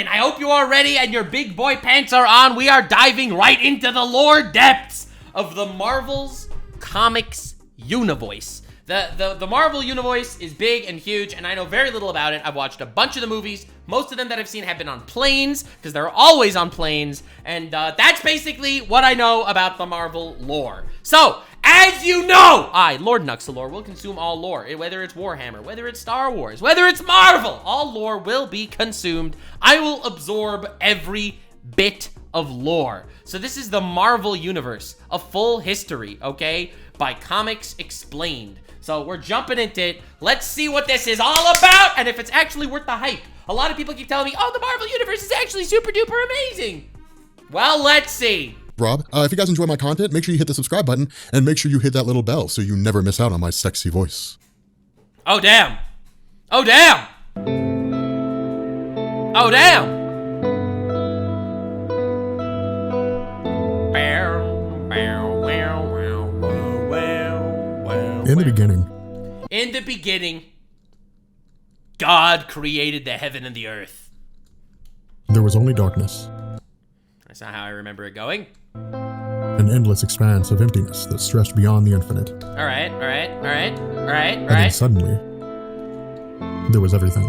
in. I hope you are ready and your big boy pants are on. We are diving right into the lore depths of the Marvel's Comics universe. The Marvel universe is big and huge, and I know very little about it. I've watched a bunch of the movies. Most of them that I've seen have been on planes, because they're always on planes, and that's basically what I know about the Marvel lore. So, as you know, I, Lord Nuxanor, will consume all lore, whether it's Warhammer, whether it's Star Wars, whether it's Marvel. All lore will be consumed. I will absorb every bit of lore. So this is the Marvel universe, a full history, okay, by Comics Explained. So we're jumping into it. Let's see what this is all about and if it's actually worth the hype. A lot of people keep telling me, oh, the Marvel universe is actually super duper amazing. Well, let's see. Rob, if you guys enjoy my content, make sure you hit the subscribe button and make sure you hit that little bell so you never miss out on my sexy voice. Oh, damn. Oh, damn. Oh, damn. In the beginning, God created the heaven and the earth. There was only darkness. That's not how I remember it going. An endless expanse of emptiness that stretched beyond the infinite. All right. And then suddenly, there was everything.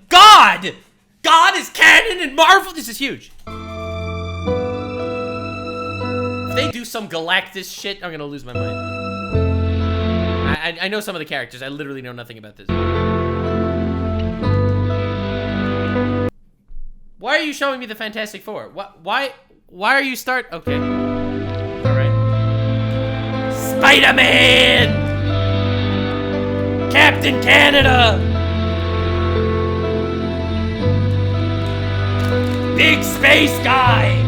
God! God is canon in Marvel? This is huge. If they do some Galactus shit, I'm gonna lose my mind. I know some of the characters. I literally know nothing about this. Why are you showing me the Fantastic Four? Why are you okay. Alright. Spider-Man! Captain Canada! Big space guy!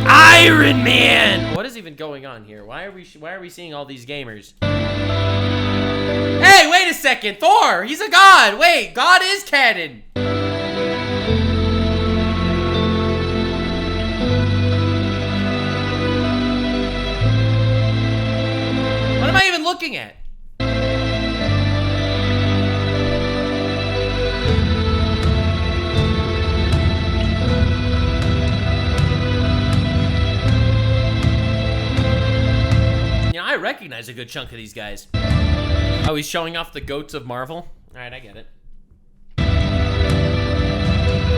Iron Man! What is even going on here? Why are we seeing all these gamers? Hey, wait a second! Thor! He's a god! Wait, God is canon! What am I even looking at? You know, I recognize a good chunk of these guys. Oh, he's showing off the goats of Marvel? Alright, I get it. Who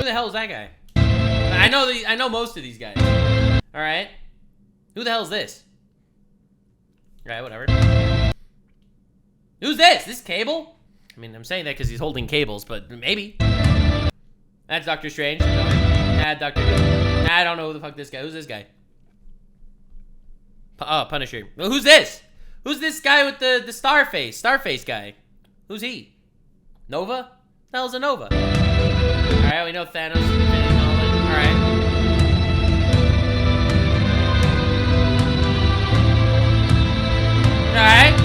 the hell is that guy? I know most of these guys. Alright. Who the hell is this? Alright, whatever. Who's this? This Cable? I mean, I'm saying that because he's holding cables, but maybe. That's Doctor Strange. Doctor Doom. I don't know who the fuck this guy. Who's this guy? Punisher. Well, who's this? Who's this guy with the Starface guy? Who's he? Nova? The hell's a Nova? Alright, we know Thanos. Alright. Alright.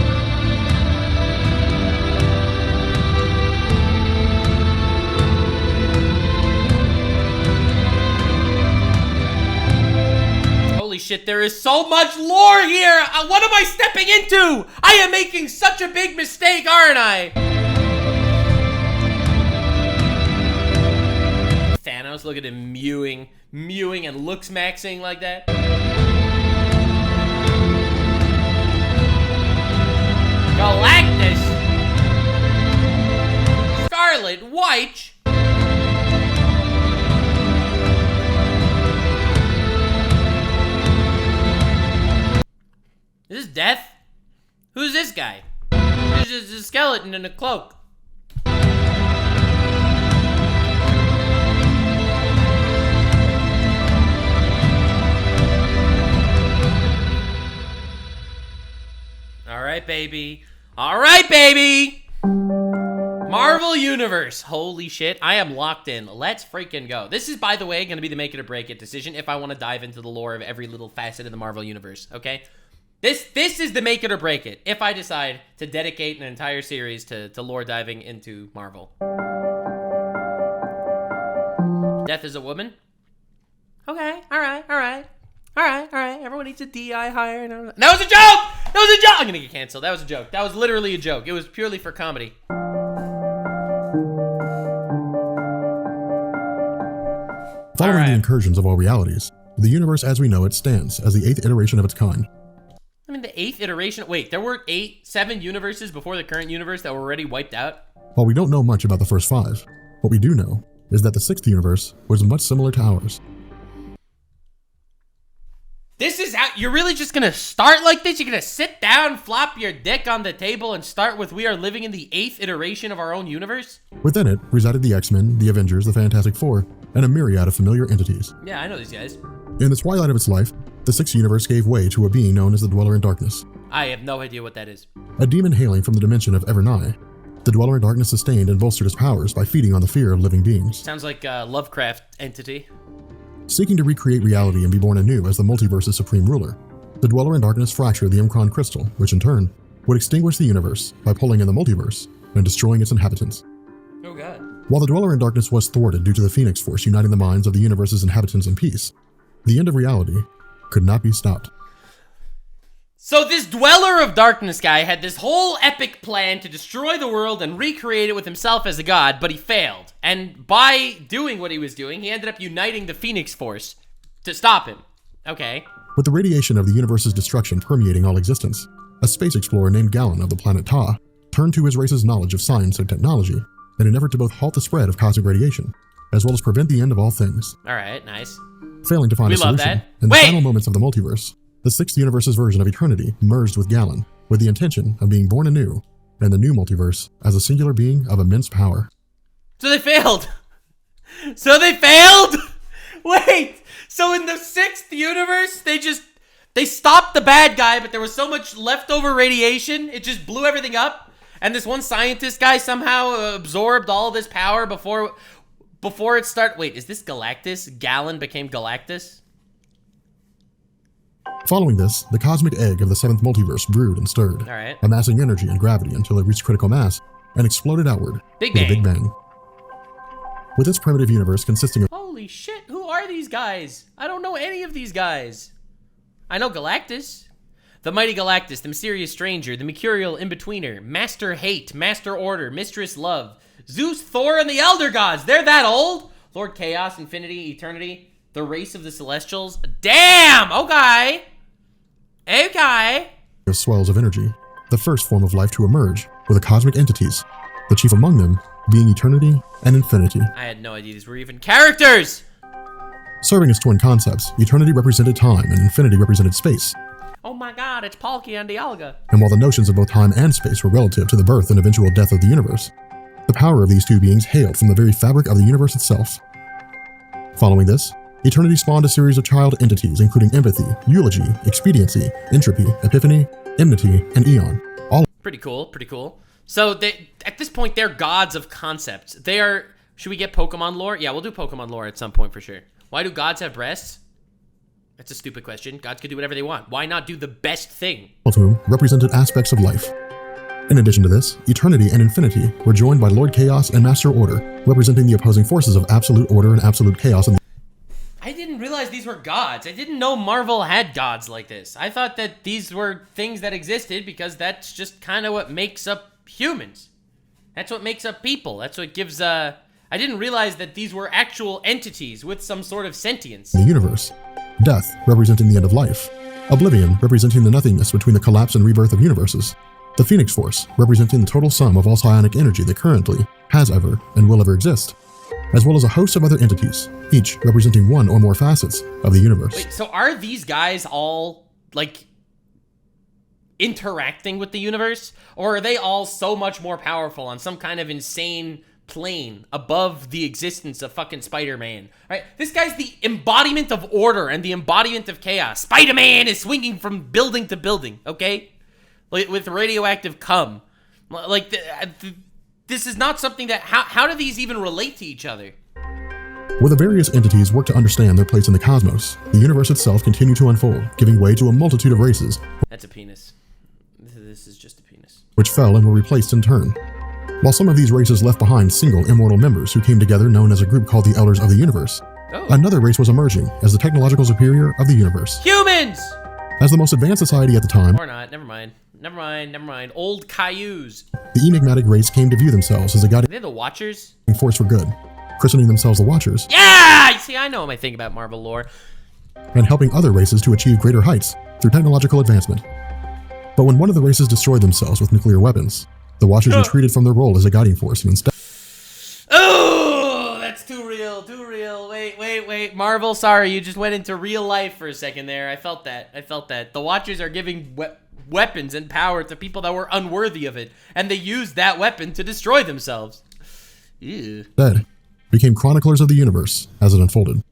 Holy shit, there is so much lore here! What am I stepping into? I am making such a big mistake, aren't I? Thanos, look at him mewing and looks maxing like that. Galactus! Scarlet Witch! Is this Death? Who's this guy? He's just a skeleton in a cloak. Alright, baby. Alright, baby! Marvel Universe. Holy shit, I am locked in. Let's freaking go. This is, by the way, going to be the make it or break it decision if I want to dive into the lore of every little facet of the Marvel Universe, okay? This is the make it or break it if I decide to dedicate an entire series to lore diving into Marvel. Death is a woman? Okay, alright. Everyone needs a DI higher. That was a joke! I'm gonna get canceled. That was a joke. That was literally a joke. It was purely for comedy. Following Alright. the incursions of all realities, the universe as we know it stands as the 8th iteration of its kind. I mean, the 8th iteration. Wait, there were 7 universes before the current universe that were already wiped out? While we don't know much about the first 5, what we do know is that the 6th universe was much similar to ours. This is how you're really just gonna start like this? You're gonna sit down, flop your dick on the table, and start with we are living in the 8th iteration of our own universe? Within it resided the X-Men, the Avengers, the Fantastic Four, and a myriad of familiar entities. Yeah, I know these guys. In the twilight of its life, the 6th universe gave way to a being known as the Dweller in Darkness. I have no idea what that is. A demon hailing from the dimension of Evernigh, the Dweller in Darkness sustained and bolstered his powers by feeding on the fear of living beings. Sounds like a Lovecraft entity. Seeking to recreate reality and be born anew as the multiverse's supreme ruler, the Dweller in Darkness fractured the Imkron crystal, which in turn would extinguish the universe by pulling in the multiverse and destroying its inhabitants. Oh god. While the Dweller in Darkness was thwarted due to the Phoenix Force uniting the minds of the universe's inhabitants in peace, the end of reality could not be stopped. So this Dweller of Darkness guy had this whole epic plan to destroy the world and recreate it with himself as a god, but he failed. And by doing what he was doing, he ended up uniting the Phoenix Force to stop him. Okay. With the radiation of the universe's destruction permeating all existence, a space explorer named Galen of the planet Ta turned to his race's knowledge of science and technology in an effort to both halt the spread of cosmic radiation, as well as prevent the end of all things. Alright, nice. Failing to find We a love solution, that. in the Wait! final moments of the multiverse, the 6th universe's version of eternity merged with Galen, with the intention of being born anew, and the new multiverse as a singular being of immense power. So they failed. So they failed? Wait, so in the 6th universe, they stopped the bad guy, but there was so much leftover radiation, it just blew everything up? And this one scientist guy somehow absorbed all this power before it started. Wait, is this Galactus? Galen became Galactus? Following this, the cosmic egg of the 7th multiverse brewed and stirred, Alright. amassing energy and gravity until it reached critical mass and exploded outward Big with a Bang. Big Bang. With its primitive universe consisting of Holy shit, who are these guys? I don't know any of these guys. I know Galactus. The Mighty Galactus, the Mysterious Stranger, the Mercurial In-Betweener, Master Hate, Master Order, Mistress Love, Zeus, Thor, and the Elder Gods. They're that old? Lord Chaos, Infinity, Eternity, the Race of the Celestials. Damn! Okay. Okay. swells of energy, the first form of life to emerge were the cosmic entities, the chief among them being eternity and infinity. I had no idea these were even characters! Serving as twin concepts, eternity represented time and infinity represented space. Oh my god, it's Palkia and Dialga. And while the notions of both time and space were relative to the birth and eventual death of the universe, the power of these two beings hailed from the very fabric of the universe itself. Following this, eternity spawned a series of child entities including empathy, eulogy, expediency, entropy, epiphany, enmity, and eon. All Pretty cool, pretty cool. So at this point, they're gods of concepts. They are, should we get Pokemon lore? Yeah, we'll do Pokemon lore at some point for sure. Why do gods have breasts? That's a stupid question. Gods can do whatever they want. Why not do the best thing? of whom represented aspects of life. In addition to this, eternity and infinity were joined by Lord Chaos and Master Order, representing the opposing forces of absolute order and absolute chaos. I didn't realize these were gods. I didn't know Marvel had gods like this. I thought that these were things that existed because that's just kind of what makes up humans. That's what makes up people. That's what gives, I didn't realize that these were actual entities with some sort of sentience. The universe. Death, representing the end of life. Oblivion, representing the nothingness between the collapse and rebirth of universes. The Phoenix Force, representing the total sum of all psionic energy that currently, has ever, and will ever exist. As well as a host of other entities, each representing one or more facets of the universe. Wait, so are these guys all, like, interacting with the universe? Or are they all so much more powerful on some kind of insane plane above the existence of fucking Spider-Man? Right? This guy's the embodiment of order and the embodiment of chaos. Spider-Man is swinging from building to building, okay? Like, with radioactive cum. Like, this is not something that... How do these even relate to each other? Where the various entities work to understand their place in the cosmos, the universe itself continued to unfold, giving way to a multitude of races. That's a penis. This is just a penis. Which fell and were replaced in turn. While some of these races left behind single immortal members who came together known as a group called the Elders of the Universe, another race was emerging as the technological superior of the universe. Humans! As the most advanced society at the time, Or not, never mind. Never mind. Old Cailloux. the enigmatic race came to view themselves as a guiding They're the Watchers? force for good, christening themselves the Watchers, Yeah! You see, I know my thing about Marvel lore. and helping other races to achieve greater heights through technological advancement. But when one of the races destroyed themselves with nuclear weapons, the Watchers retreated from their role as a guiding force and instead... Oh, that's too real, too real. Wait. Marvel, sorry, you just went into real life for a second there. I felt that. The Watchers are giving weapons and power to people that were unworthy of it, and they used that weapon to destroy themselves. Ew. Instead, became chroniclers of the universe as it unfolded.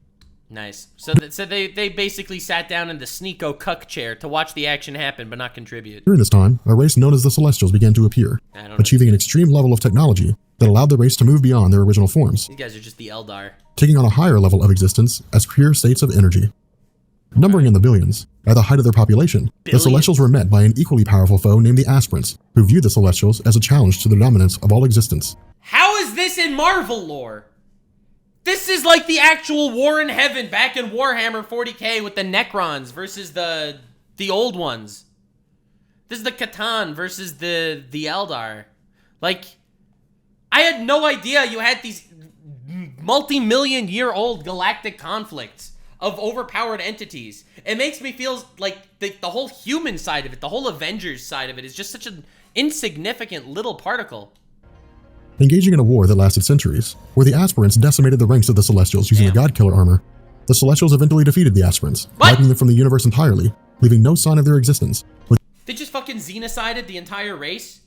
Nice. So they basically sat down in the sneako cuck chair to watch the action happen but not contribute. During this time, a race known as the Celestials began to appear, achieving an extreme level of technology that allowed the race to move beyond their original forms, These guys are just the Eldar. taking on a higher level of existence as pure states of energy. Numbering in the billions, at the height of their population, the Celestials were met by an equally powerful foe named the Aspirants, who viewed the Celestials as a challenge to the dominance of all existence. How is this in Marvel lore? This is like the actual war in heaven back in Warhammer 40k with the Necrons versus the old ones. This is the Catan versus the Eldar. Like, I had no idea you had these multi-million year old galactic conflicts of overpowered entities. It makes me feel like the whole human side of it, the whole Avengers side of it is just such an insignificant little particle. Engaging in a war that lasted centuries, where the Aspirants decimated the ranks of the Celestials using the God-Killer armor, the Celestials eventually defeated the Aspirants, wiping them from the universe entirely, leaving no sign of their existence. They just fucking xenocided the entire race?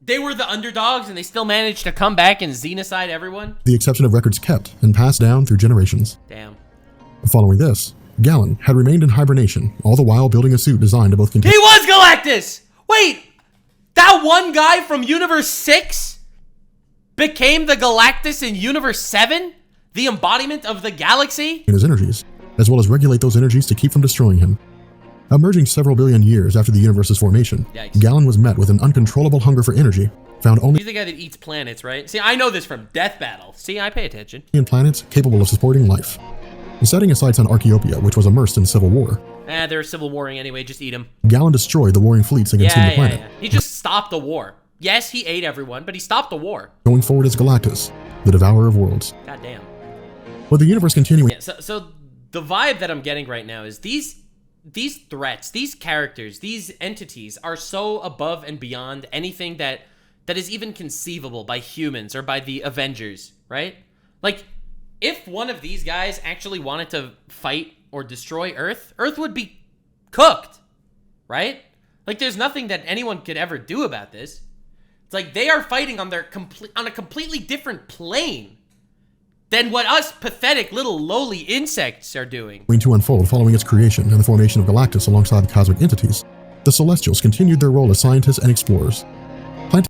They were the underdogs and they still managed to come back and xenocide everyone? The exception of records kept and passed down through generations. Damn. Following this, Galen had remained in hibernation, all the while building a suit designed to both contain... He was Galactus! Wait! That one guy from Universe 6 became the Galactus in Universe 7? The embodiment of the galaxy? ...in his energies, as well as regulate those energies to keep from destroying him. Emerging several billion years after the universe's formation, Yikes. Galen was met with an uncontrollable hunger for energy, found only He's the guy that eats planets, right? See, I know this from Death Battle. See, I pay attention. in planets capable of supporting life. Setting his sights on Archaeopia, which was immersed in civil war, They're civil warring anyway, just eat them. Galen destroyed the warring fleets against the planet, He just stopped the war. Yes, he ate everyone, but he stopped the war. going forward as Galactus, the devourer of worlds. God damn. With the universe continuing... Yeah, so the vibe that I'm getting right now is these threats, these characters, these entities are so above and beyond anything that is even conceivable by humans or by the Avengers, right? Like, if one of these guys actually wanted to fight or destroy Earth, Earth would be cooked, right? Like, there's nothing that anyone could ever do about this. It's like they are fighting on on a completely different plane than what us pathetic little lowly insects are doing. To unfold following its creation and the formation of Galactus alongside the cosmic entities, the Celestials continued their role as scientists and explorers,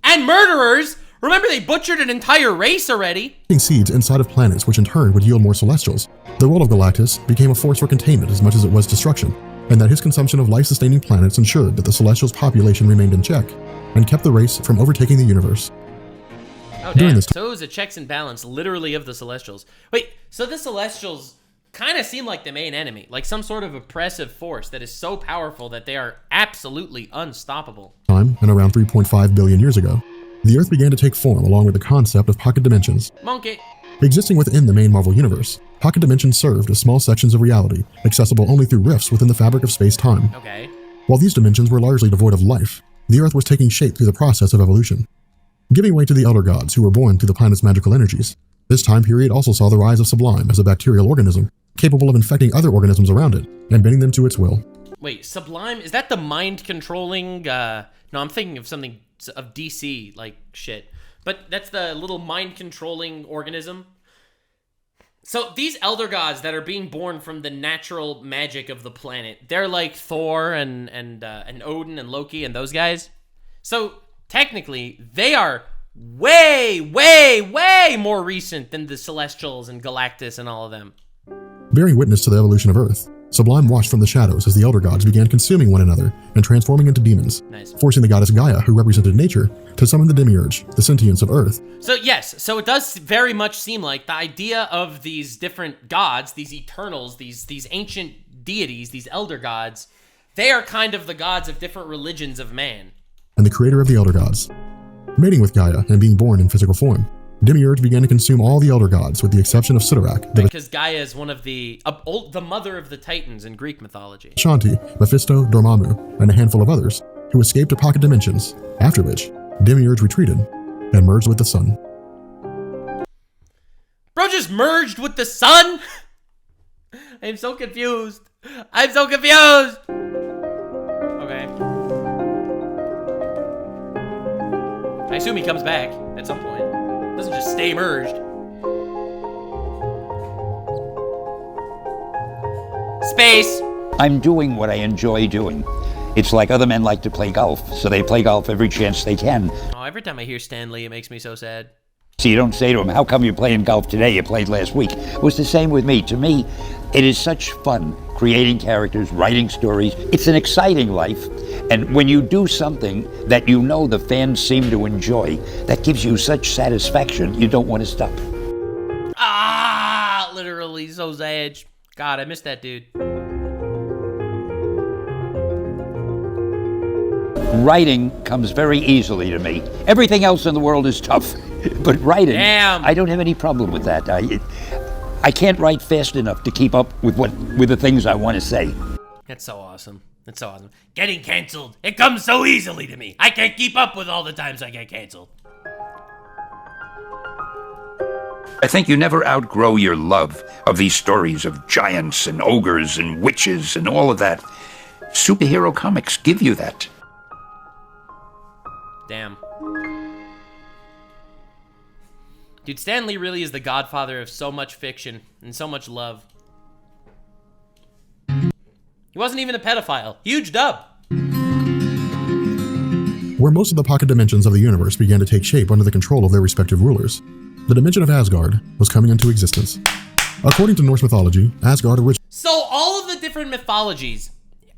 And murderers! Remember, they butchered an entire race already. planting seeds inside of planets which in turn would yield more Celestials. The role of Galactus became a force for containment as much as it was destruction, and that his consumption of life-sustaining planets ensured that the Celestials' population remained in check, and kept the race from overtaking the universe. Oh, During damn. this So it was a checks and balance, literally, of the Celestials. Wait, so the Celestials kind of seem like the main enemy, like some sort of oppressive force that is so powerful that they are absolutely unstoppable. Time, and around 3.5 billion years ago, the Earth began to take form along with the concept of pocket dimensions. Monkey. Existing within the main Marvel universe, pocket dimensions served as small sections of reality, accessible only through rifts within the fabric of space-time. Okay. While these dimensions were largely devoid of life, the Earth was taking shape through the process of evolution, giving way to the Elder Gods who were born through the planet's magical energies. This time period also saw the rise of Sublime as a bacterial organism, capable of infecting other organisms around it, and bending them to its will. Wait, Sublime? Is that the mind-controlling, no, I'm thinking of something of DC, like, shit. But that's the little mind-controlling organism. So these Elder Gods that are being born from the natural magic of the planet, they're like Thor and Odin and Loki and those guys. So technically, they are way, way, way more recent than the Celestials and Galactus and all of them. Bearing witness to the evolution of Earth, Sublime watched from the shadows as the Elder Gods began consuming one another and transforming into demons, Nice. forcing the goddess Gaia, who represented nature, to summon the Demiurge, the sentience of Earth. So yes, so it does very much seem like the idea of these different gods, these Eternals, these ancient deities, these Elder Gods, they are kind of the gods of different religions of man. And the creator of the Elder Gods. Mating with Gaia and being born in physical form, Demiurge began to consume all the elder gods with the exception of Sidorak, Because Gaia is one of the mother of the Titans in Greek mythology. Shanti, Mephisto, Dormammu, and a handful of others who escaped to pocket dimensions, after which Demiurge retreated and merged with the sun. Bro just merged with the sun? I'm so confused. I'm so confused. Okay. I assume he comes back at some point. Doesn't just stay merged. Space. I'm doing what I enjoy doing. It's like other men like to play golf, so they play golf every chance they can. Oh, every time I hear Stan Lee, it makes me so sad. So you don't say to him, how come you're playing golf today? You played last week. It was the same with me. To me, it is such fun creating characters, writing stories. It's an exciting life. And when you do something that you know the fans seem to enjoy, that gives you such satisfaction, you don't want to stop. Ah, literally so sad. God, I miss that dude. Writing comes very easily to me. Everything else in the world is tough, but writing, Damn. I don't have any problem with that. I can't write fast enough to keep up with the things I want to say. That's so awesome. That's so awesome. Getting canceled. It comes so easily to me. I can't keep up with all the times I get canceled. I think you never outgrow your love of these stories of giants and ogres and witches and all of that. Superhero comics give you that. Damn. Dude, Stan Lee really is the godfather of so much fiction and so much love. He wasn't even a pedophile. Huge dub. Where most of the pocket dimensions of the universe began to take shape under the control of their respective rulers, the dimension of Asgard was coming into existence. According to Norse mythology, Asgard originally... So all of the different mythologies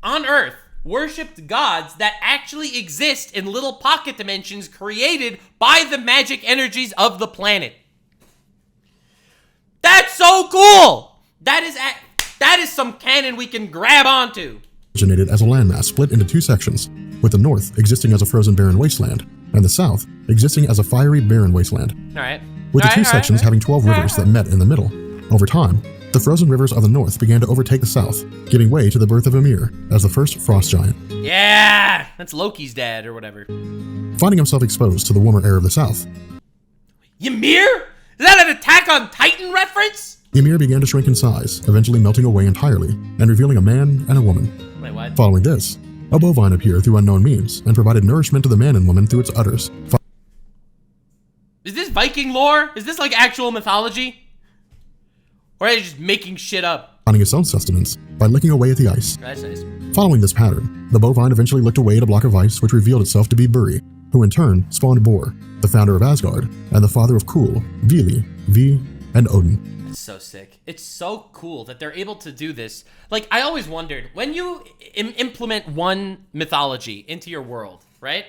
on Earth worshipped gods that actually exist in little pocket dimensions created by the magic energies of the planet. That's so cool! That is some canon we can grab onto. originated as a landmass split into two sections, with the north existing as a frozen barren wasteland, and the south existing as a fiery barren wasteland. Alright. With the two sections having 12 rivers that met in the middle. Over time, the frozen rivers of the north began to overtake the south, giving way to the birth of Ymir as the first frost giant. Yeah! That's Loki's dad or whatever. Finding himself exposed to the warmer air of the south, Ymir? Is that an Attack on Titan reference? Ymir began to shrink in size, eventually melting away entirely, and revealing a man and a woman. Wait, what? Following this, a bovine appeared through unknown means and provided nourishment to the man and woman through its udders. Is this Viking lore? Is this like actual mythology? Or are they just making shit up? Finding its own sustenance by licking away at the ice. That's nice. Following this pattern, the bovine eventually licked away at a block of ice which revealed itself to be Buri, who in turn spawned Bor, the founder of Asgard, and the father of Kul, Vili, V, and Odin. It's so sick. It's so cool that they're able to do this. Like, I always wondered, when you implement one mythology into your world, right?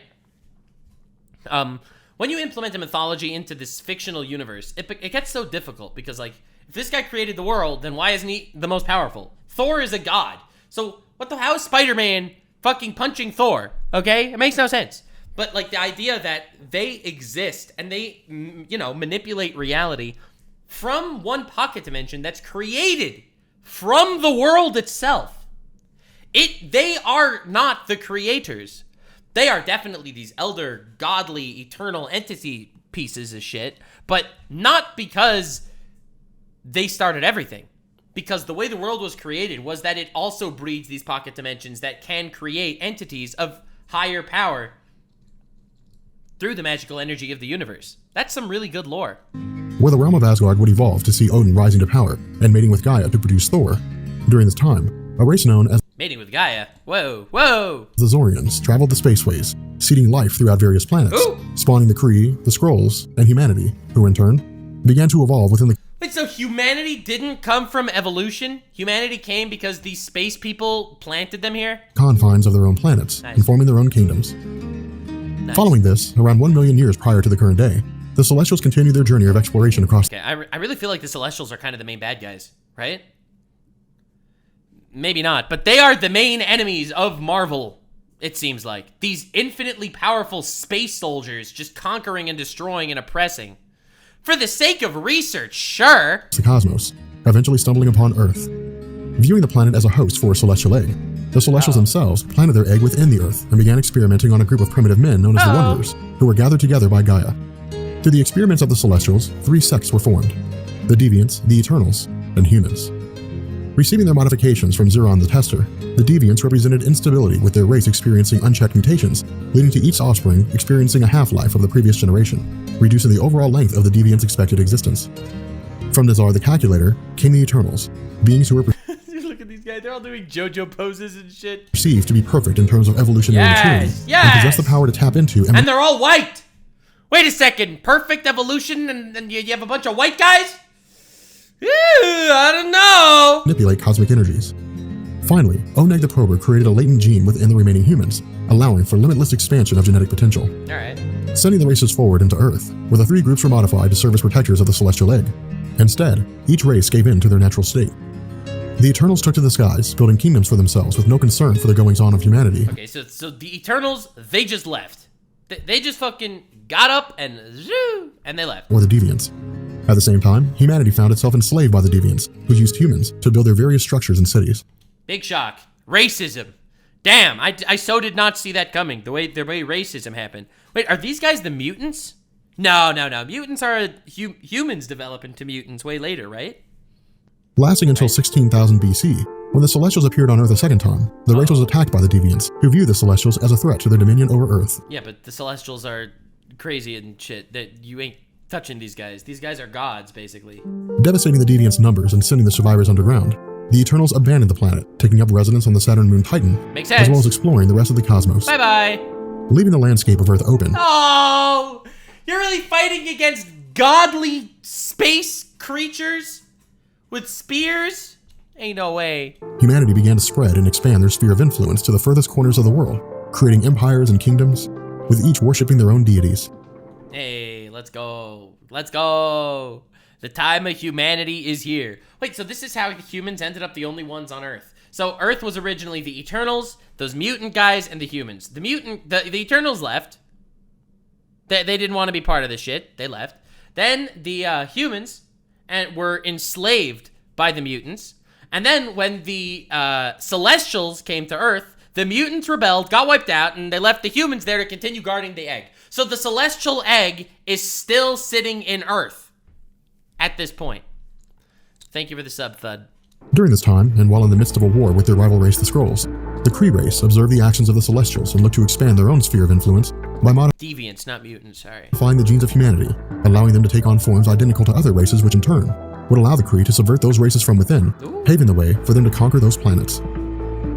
When you implement a mythology into this fictional universe, it gets so difficult because, like, if this guy created the world, then why isn't he the most powerful? Thor is a god. So, how is Spider-Man fucking punching Thor? Okay? It makes no sense. But, like, the idea that they exist and they, manipulate reality from one pocket dimension that's created from the world itself. They are not the creators. They are definitely these elder, godly, eternal entity pieces of shit, but not because they started everything. Because the way the world was created was that it also breeds these pocket dimensions that can create entities of higher power through the magical energy of the universe. That's some really good lore. Where the realm of Asgard would evolve to see Odin rising to power and mating with Gaia to produce Thor. During this time, a race known as Mating with Gaia. Whoa, whoa. the Zorians traveled the spaceways, seeding life throughout various planets, Ooh. spawning the Kree, the Skrulls, and humanity, who in turn began to evolve within the Wait, so humanity didn't come from evolution? Humanity came because these space people planted them here? confines of their own planets Nice. and forming their own kingdoms. Nice. Following this, around 1 million years prior to the current day, the Celestials continued their journey of exploration across Okay, I really feel like the Celestials are kind of the main bad guys, right? Maybe not, but they are the main enemies of Marvel, it seems like. These infinitely powerful space soldiers just conquering and destroying and oppressing. For the sake of research, sure. The cosmos, eventually stumbling upon Earth. Viewing the planet as a host for a celestial egg, the Celestials themselves planted their egg within the Earth and began experimenting on a group of primitive men known as the Wanderers, who were gathered together by Gaia. Through the experiments of the Celestials, 3 sects were formed: the Deviants, the Eternals, and humans. Receiving their modifications from Zeron the Tester, the Deviants represented instability, with their race experiencing unchecked mutations, leading to each offspring experiencing a half-life of the previous generation, reducing the overall length of the Deviants' expected existence. From Nazar the Calculator came the Eternals, beings who were Look at these guys, they're all doing JoJo poses and shit. perceived to be perfect in terms of evolutionary maturity, and possess the power to tap into and they're all white! Wait a second, perfect evolution and you have a bunch of white guys? Ew, I don't know. manipulate cosmic energies. Finally, Oneg the Prober created a latent gene within the remaining humans, allowing for limitless expansion of genetic potential. Alright. Sending the races forward into Earth, where the 3 groups were modified to serve as protectors of the celestial egg. Instead, each race gave in to their natural state. The Eternals took to the skies, building kingdoms for themselves with no concern for the goings-on of humanity. Okay, so the Eternals, they just left. They just fucking got up and zoo, and they left. Or the Deviants. At the same time, humanity found itself enslaved by the Deviants, who used humans to build their various structures and cities. Big shock. Racism. Damn, I so did not see that coming, the way racism happened. Wait, are these guys the mutants? No. Mutants are humans develop into mutants way later, right? Lasting until 16,000 BC, when the Celestials appeared on Earth a second time, the race was attacked by the Deviants, who viewed the Celestials as a threat to their dominion over Earth. Yeah, but the Celestials are crazy and shit, that you ain't touching these guys. These guys are gods, basically. Devastating the Deviants' numbers and sending the survivors underground, the Eternals abandoned the planet, taking up residence on the Saturn moon Titan, Makes sense. as well as exploring the rest of the cosmos, Bye-bye. leaving the landscape of Earth open. Oh, you're really fighting against godly space creatures with spears? Ain't no way. Humanity began to spread and expand their sphere of influence to the furthest corners of the world, creating empires and kingdoms, with each worshipping their own deities. Hey, let's go. Let's go. The time of humanity is here. Wait, so this is how humans ended up the only ones on Earth. So Earth was originally the Eternals, those mutant guys, and the humans. The Eternals left. They didn't want to be part of this shit. They left. Then the humans were enslaved by the mutants. And then when the Celestials came to Earth, the mutants rebelled, got wiped out, and they left the humans there to continue guarding the egg. So the celestial egg is still sitting in Earth at this point. Thank you for the sub, Thud. During this time, and while in the midst of a war with their rival race, the Skrulls, the Kree race observed the actions of the Celestials and looked to expand their own sphere of influence by Deviants, not mutants, sorry. modifying the genes of humanity, allowing them to take on forms identical to other races, which in turn would allow the Kree to subvert those races from within, paving the way for them to conquer those planets.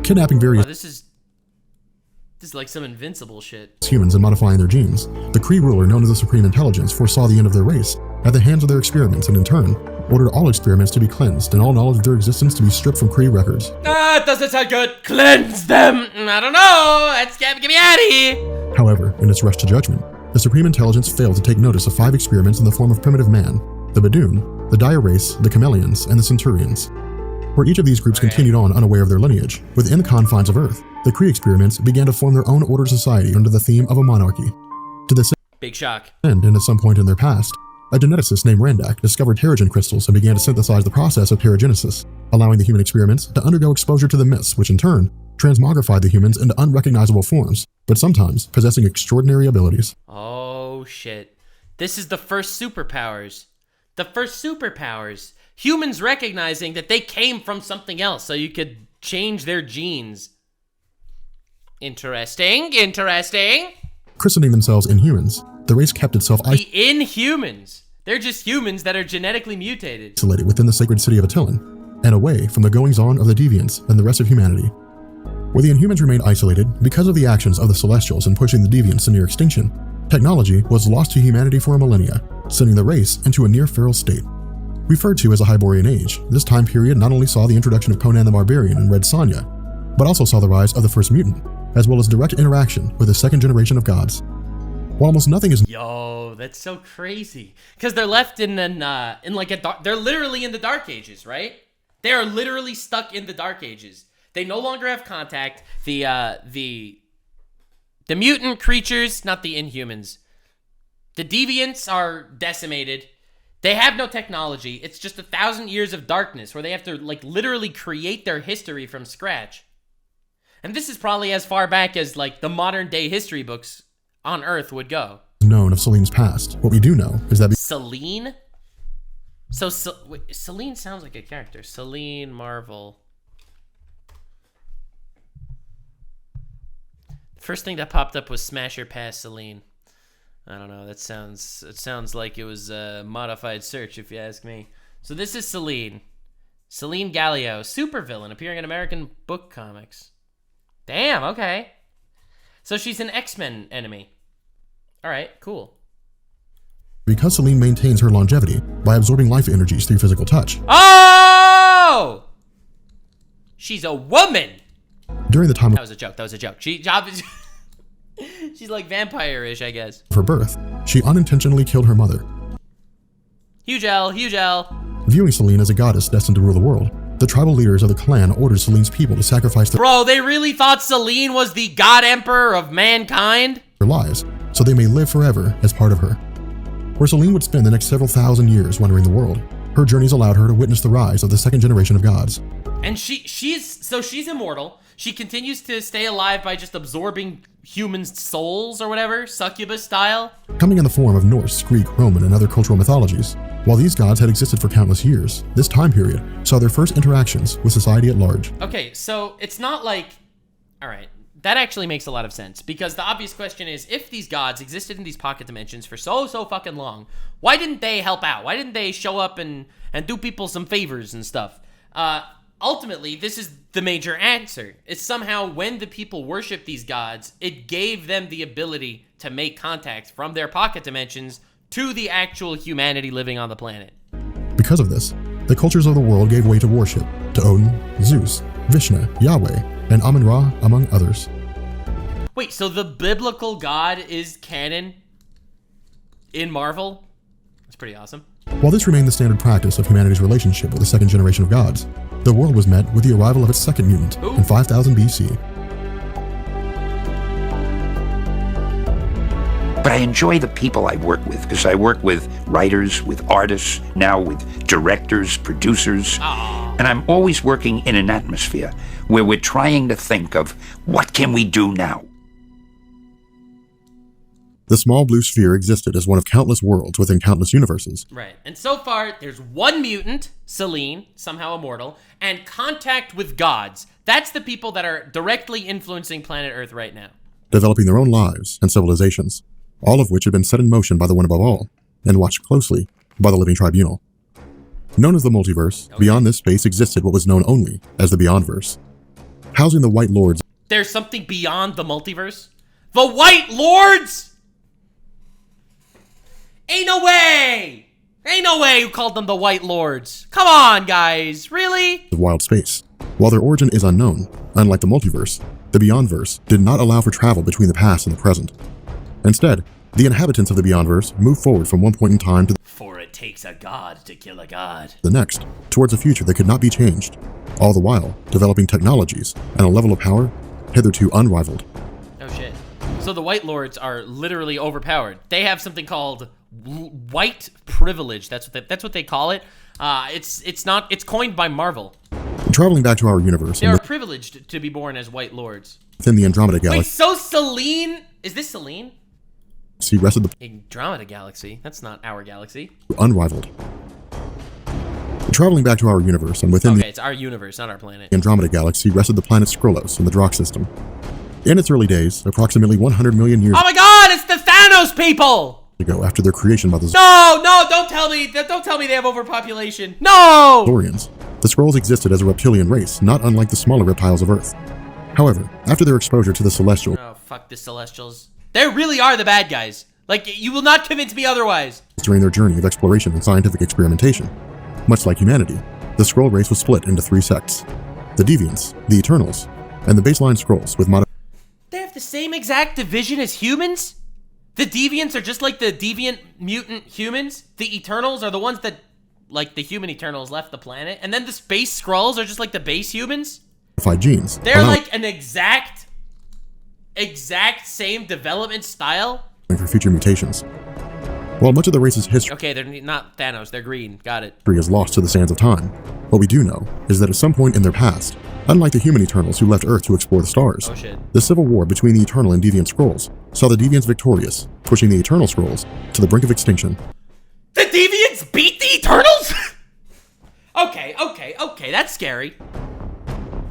Kidnapping various This is like some invincible shit. humans and modifying their genes, the Kree ruler, known as the Supreme Intelligence, foresaw the end of their race at the hands of their experiments and in turn ordered all experiments to be cleansed and all knowledge of their existence to be stripped from Kree records. Ah, it doesn't sound good. Cleanse them. I don't know. Get me out of here. However, in its rush to judgment, the Supreme Intelligence failed to take notice of 5 experiments in the form of primitive man, the Badoon, the Dire Race, the Chameleons, and the Centurions. Where each of these groups continued on unaware of their lineage, within the confines of Earth, the Kree experiments began to form their own ordered society under the theme of a monarchy. To this Big shock. end, and at some point in their past, a geneticist named Randak discovered Terrigen crystals and began to synthesize the process of Terrigenesis, allowing the human experiments to undergo exposure to the myths, which in turn transmogrified the humans into unrecognizable forms, but sometimes possessing extraordinary abilities. Oh, shit. This is the first superpowers. The first superpowers. Humans recognizing that they came from something else, so you could change their genes. Interesting. Christening themselves Inhumans, the race kept itself The Inhumans. They're just humans that are genetically mutated. isolated within the sacred city of Attilan, and away from the goings-on of the Deviants and the rest of humanity. Where the Inhumans remained isolated because of the actions of the Celestials in pushing the Deviants to near extinction, technology was lost to humanity for a millennia, sending the race into a near-feral state. Referred to as a Hyborian Age, this time period not only saw the introduction of Conan the Barbarian and Red Sonja, but also saw the rise of the first mutant, as well as direct interaction with the second generation of gods. While almost nothing is Yo, that's so crazy. Because they're left in like a dark... They're literally in the Dark Ages, right? They are literally stuck in the Dark Ages. They no longer have contact. The mutant creatures, not the Inhumans. The Deviants are decimated. They have no technology. It's just 1,000 years of darkness where they have to, like, literally create their history from scratch. And this is probably as far back as, like, the modern day history books on Earth would go. Known of Selene's past. What we do know is that Selene? So, wait, Selene sounds like a character. Selene Marvel. First thing that popped up was Smasher Pass Selene. I don't know. It sounds like it was a modified search, if you ask me. So this is Selene. Selene Gallio, supervillain appearing in American book comics. Damn, okay. So she's an X-Men enemy. All right, cool. because Selene maintains her longevity by absorbing life energies through physical touch. Oh! She's a woman! During the time That was a joke. She's like vampire-ish, I guess. of her birth, she unintentionally killed her mother. Huge L. Viewing Selene as a goddess destined to rule the world, the tribal leaders of the clan ordered Selene's people to sacrifice Bro, they really thought Selene was the god emperor of mankind? their lives so they may live forever as part of her. Where Selene would spend the next several thousand years wandering the world, her journeys allowed her to witness the rise of the second generation of gods. And she's immortal. She continues to stay alive by just absorbing humans' souls or whatever, succubus style. Coming in the form of Norse, Greek, Roman, and other cultural mythologies. While these gods had existed for countless years, this time period saw their first interactions with society at large. Okay, so it's not like... Alright, that actually makes a lot of sense. Because the obvious question is, if these gods existed in these pocket dimensions for so fucking long, why didn't they help out? Why didn't they show up and do people some favors and stuff? Ultimately, this is the major answer. It's somehow when the people worship these gods, it gave them the ability to make contact from their pocket dimensions to the actual humanity living on the planet. Because of this, the cultures of the world gave way to worship to Odin, Zeus, Vishnu, Yahweh, and Amun-Ra, among others. Wait, so the biblical god is canon in Marvel? That's pretty awesome. While this remained the standard practice of humanity's relationship with the second generation of gods, the world was met with the arrival of its second mutant Ooh. in 5000 BC. But I enjoy the people I work with, because I work with writers, with artists, now with directors, producers. Aww. And I'm always working in an atmosphere where we're trying to think of what can we do now? The small blue sphere existed as one of countless worlds within countless universes. Right. And so far, there's one mutant, Selene, somehow immortal, and contact with gods. That's the people that are directly influencing planet Earth right now. Developing their own lives and civilizations, all of which had been set in motion by the one above all, and watched closely by the living tribunal. Known as the multiverse, beyond this space existed what was known only as the Beyondverse. Housing the White Lords There's something beyond the multiverse? The White Lords?! Ain't no way! Ain't no way you called them the White Lords. Come on, guys. Really? of wild space. While their origin is unknown, unlike the multiverse, the Beyondverse did not allow for travel between the past and the present. Instead, the inhabitants of the Beyondverse move forward from one point in time to For it takes a god to kill a god. the next, towards a future that could not be changed, all the while developing technologies and a level of power hitherto unrivaled. Oh shit. So the White Lords are literally overpowered. They have something called white privilege. That's what they call it. It's coined by Marvel. Traveling back to our universe They and are privileged to be born as White Lords. within the Andromeda Wait, Galaxy so Selene? Is this Selene? rested the Andromeda Galaxy. That's not our galaxy. unrivaled. Traveling back to our universe and within Okay, it's our universe, not our planet. the Andromeda Galaxy rested the planet Skrullos in the Drox system. In its early days, approximately 100 million years Oh my god, it's the Thanos people! ago after their creation by the No, don't tell me they have overpopulation. No! Zorians, the Skrulls existed as a reptilian race, not unlike the smaller reptiles of Earth. However, after their exposure to the Celestials Oh, fuck the Celestials. They really are the bad guys. Like, you will not convince me otherwise. during their journey of exploration and scientific experimentation, much like humanity, the Skrull race was split into three sects: the Deviants, the Eternals, and the baseline Skrulls with They have the same exact division as humans? The Deviants are just like the deviant mutant humans? The Eternals are the ones that, like the human Eternals, left the planet? And then the space Skrulls are just like the base humans? modified genes. They're allowing like an exact same development style? for future mutations. While much of the race's history Okay, they're not Thanos. They're green. Got it. is lost to the sands of time, what we do know is that at some point in their past, unlike the human Eternals who left Earth to explore the stars, Oh, shit. the civil war between the Eternal and Deviant Skrulls saw the Deviants victorious, pushing the Eternal Skrulls to the brink of extinction. The Deviants beat the Eternals? Okay. That's scary.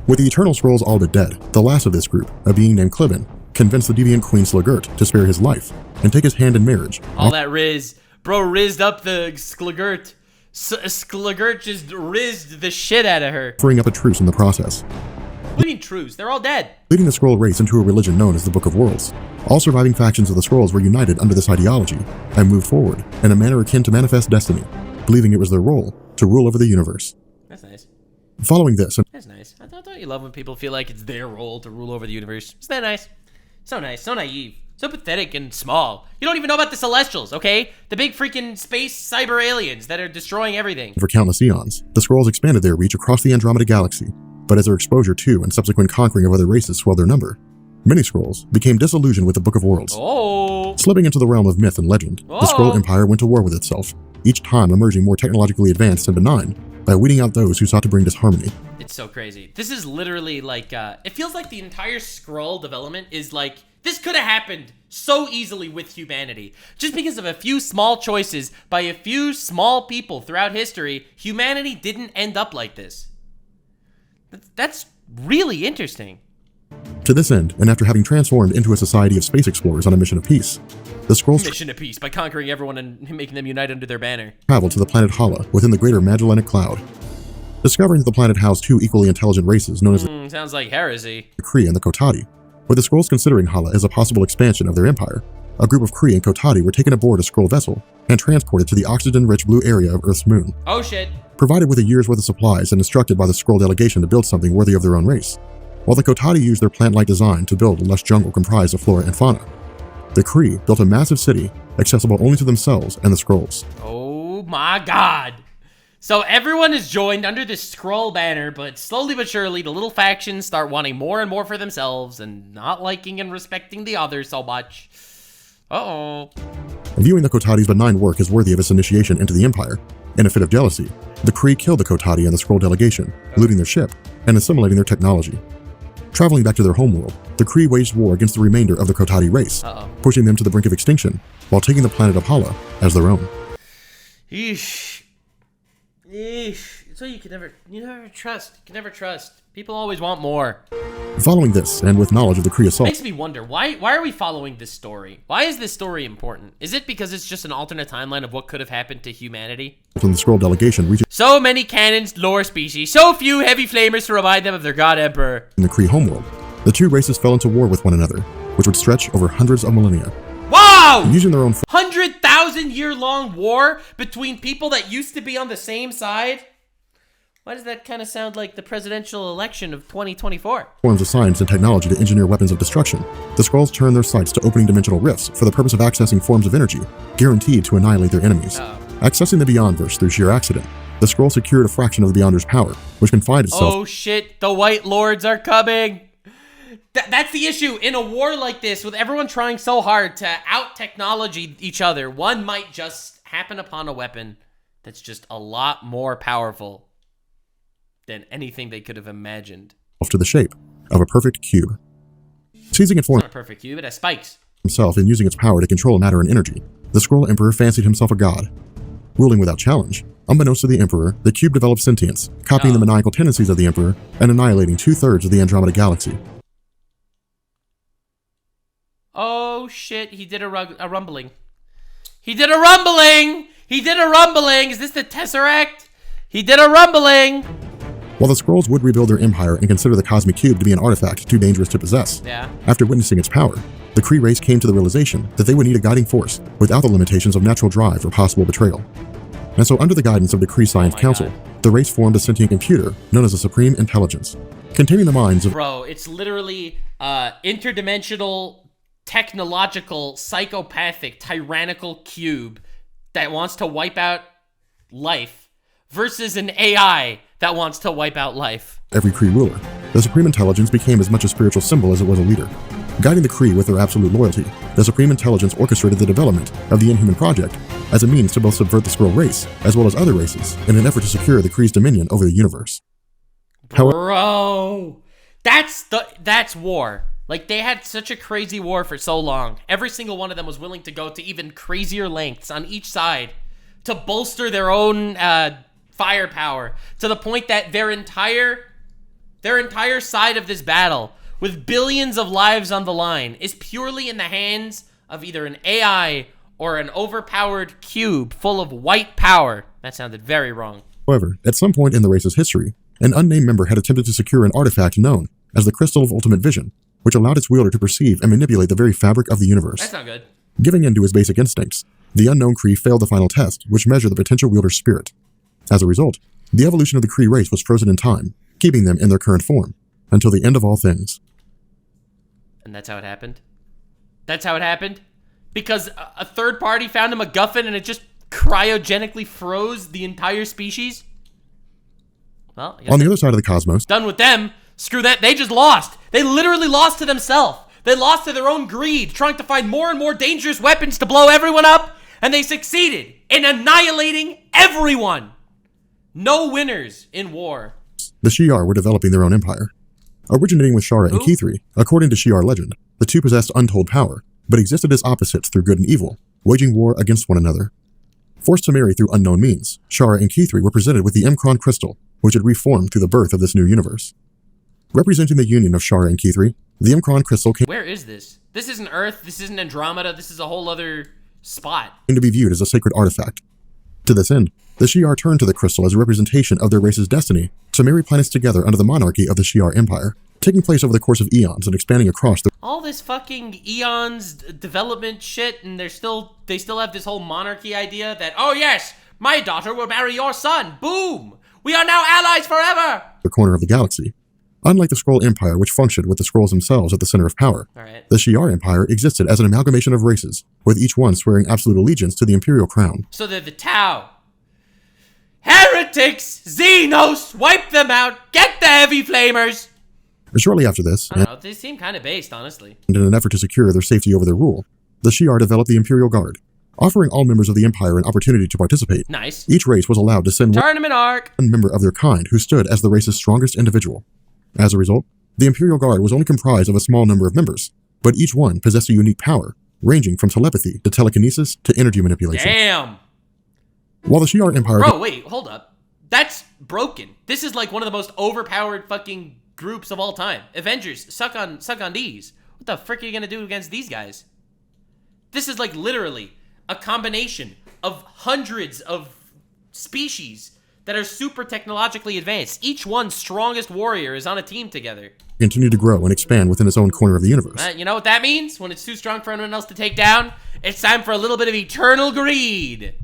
With the Eternal Skrulls all but dead, the last of this group, a being named Clibin, convinced the Deviant Queen Slugurt to spare his life and take his hand in marriage. All that Riz. Bro rizzed up the Slugurt. Slugurt just rizzed the shit out of her. Offering up a truce in the process, What do you mean truce? They're all dead. leading the Skrull race into a religion known as the Book of Worlds. All surviving factions of the Skrulls were united under this ideology and moved forward in a manner akin to manifest destiny, believing it was their role to rule over the universe. That's nice. Following this, That's nice. Don't you love when people feel like it's their role to rule over the universe? Isn't that nice? So nice, so naive, so pathetic and small. You don't even know about the Celestials, okay? The big freaking space cyber aliens that are destroying everything. for countless eons, the Skrulls expanded their reach across the Andromeda Galaxy, but as their exposure to and subsequent conquering of other races swelled their number, many Skrulls became disillusioned with the Book of Worlds. Oh. Slipping into the realm of myth and legend, the Skrull Empire went to war with itself, each time emerging more technologically advanced and benign by weeding out those who sought to bring disharmony. It's so crazy. This is literally like, it feels like the entire Skrull development is like, this could have happened so easily with humanity. Just because of a few small choices by a few small people throughout history, humanity didn't end up like this. That's really interesting. To this end, and after having transformed into a society of space explorers on a mission of peace, the Skrulls Mission of peace by conquering everyone and making them unite under their banner. traveled to the planet Hala within the greater Magellanic Cloud. Discovering that the planet housed two equally intelligent races known as the Sounds like heresy. Kree and the Kotati, with the Skrulls considering Hala as a possible expansion of their empire, a group of Kree and Kotati were taken aboard a Skrull vessel and transported to the oxygen-rich blue area of Earth's moon. Oh shit. Provided with a year's worth of supplies and instructed by the Skrull delegation to build something worthy of their own race, while the Kotati used their plant-like design to build a lush jungle comprised of flora and fauna. The Kree built a massive city, accessible only to themselves and the Skrulls. Oh my god. So everyone is joined under this Skrull banner, but slowly but surely the little factions start wanting more and more for themselves and not liking and respecting the others so much. Uh-oh. Viewing the Kotati's benign work as worthy of its initiation into the Empire, in a fit of jealousy, the Kree killed the Kotati and the Skrull delegation, looting their ship and assimilating their technology. Traveling back to their homeworld, the Kree waged war against the remainder of the Kotati race, pushing them to the brink of extinction, while taking the planet of Hala as their own. Eesh. So you never trust. You can never trust. People always want more. Following this, and with knowledge of the Kree assault, Makes me wonder, why are we following this story? Why is this story important? Is it because it's just an alternate timeline of what could have happened to humanity? and the Skrull delegation reaching So many cannons, lore species, so few heavy flamers to remind them of their god emperor. the Kree homeworld, the two races fell into war with one another, which would stretch over hundreds of millennia. Wow! Using their own 100,000-year-long war between people that used to be on the same side? Why does that kind of sound like the presidential election of 2024? forms of science and technology to engineer weapons of destruction, the Skrulls turn their sights to opening dimensional rifts for the purpose of accessing forms of energy, guaranteed to annihilate their enemies. Accessing the Beyondverse through sheer accident, the Skrull secured a fraction of the Beyonder's power, which confined itself Oh shit, the White Lords are coming! That's the issue. In a war like this, with everyone trying so hard to out-technology each other, one might just happen upon a weapon that's just a lot more powerful than anything they could have imagined. to the shape of a perfect cube. Seizing it for It's not a perfect cube, it has spikes. himself and using its power to control matter and energy, the Skrull Emperor fancied himself a god. Ruling without challenge, unbeknownst to the Emperor, the cube developed sentience, copying the maniacal tendencies of the Emperor and annihilating 2/3 of the Andromeda Galaxy. Oh shit, he did a rumbling. He did a rumbling! He did a rumbling! Is this the Tesseract? He did a rumbling! While the Skrulls would rebuild their empire and consider the Cosmic Cube to be an artifact too dangerous to possess, Yeah. after witnessing its power, the Kree race came to the realization that they would need a guiding force without the limitations of natural drive or possible betrayal. And so under the guidance of the Kree Science Council, the race formed a sentient computer known as a Supreme Intelligence, containing the minds of Bro, it's literally interdimensional, technological, psychopathic, tyrannical cube that wants to wipe out life versus an AI that wants to wipe out life. every Kree ruler. The Supreme Intelligence became as much a spiritual symbol as it was a leader. Guiding the Kree with their absolute loyalty, the Supreme Intelligence orchestrated the development of the Inhuman Project as a means to both subvert the Skrull race as well as other races in an effort to secure the Kree's dominion over the universe. Bro, that's war. Like, they had such a crazy war for so long. Every single one of them was willing to go to even crazier lengths on each side to bolster their own firepower, to the point that their entire side of this battle, with billions of lives on the line, is purely in the hands of either an AI or an overpowered cube full of white power. That sounded very wrong. However, at some point in the race's history, an unnamed member had attempted to secure an artifact known as the Crystal of Ultimate Vision, which allowed its wielder to perceive and manipulate the very fabric of the universe. That's not good. Giving in to his basic instincts, the unknown Kree failed the final test, which measured the potential wielder's spirit. As a result, the evolution of the Kree race was frozen in time, keeping them in their current form, until the end of all things. And that's how it happened? That's how it happened? Because a third party found a MacGuffin and it just cryogenically froze the entire species? Well, on the other side of the cosmos, done with them. Screw that. They just lost. They literally lost to themselves. They lost to their own greed, trying to find more and more dangerous weapons to blow everyone up, and they succeeded in annihilating everyone. No winners in war. The Shi'ar were developing their own empire. Originating with Shara and Kithri, according to Shi'ar legend, the two possessed untold power, but existed as opposites through good and evil, waging war against one another. Forced to marry through unknown means, Shara and Kithri were presented with the M'Kraan crystal, which had reformed through the birth of this new universe. Representing the union of Shara and Kithri, the M'Kraan crystal came Where is this? This isn't Earth, this isn't Andromeda, this is a whole other spot. to be viewed as a sacred artifact. To this end, the Shi'ar turned to the crystal as a representation of their race's destiny to marry planets together under the monarchy of the Shi'ar Empire, taking place over the course of eons and expanding across the All this fucking eons development shit, and they still have this whole monarchy idea that, oh yes, my daughter will marry your son. Boom! We are now allies forever! corner of the galaxy. Unlike the Skrull Empire, which functioned with the Skrulls themselves at the center of power, Alright. the Shi'ar Empire existed as an amalgamation of races, with each one swearing absolute allegiance to the Imperial crown. So they're the Tau. Heretics! Xenos! Wipe them out! Get the heavy flamers! Shortly after this, I don't know, they seem kind of based, honestly. and in an effort to secure their safety over their rule, the Shi'ar developed the Imperial Guard, offering all members of the Empire an opportunity to participate. Nice. Each race was allowed to send Tournament arc! one member of their kind who stood as the race's strongest individual. As a result, the Imperial Guard was only comprised of a small number of members, but each one possessed a unique power, ranging from telepathy to telekinesis to energy manipulation. Damn! While the Shi'ar Empire Bro, wait, hold up. That's broken. This is like one of the most overpowered fucking groups of all time. Avengers, suck on these. What the frick are you gonna do against these guys? This is like literally a combination of hundreds of species that are super technologically advanced. Each one's strongest warrior is on a team together. continued to grow and expand within its own corner of the universe. You know what that means? When it's too strong for anyone else to take down, it's time for a little bit of eternal greed.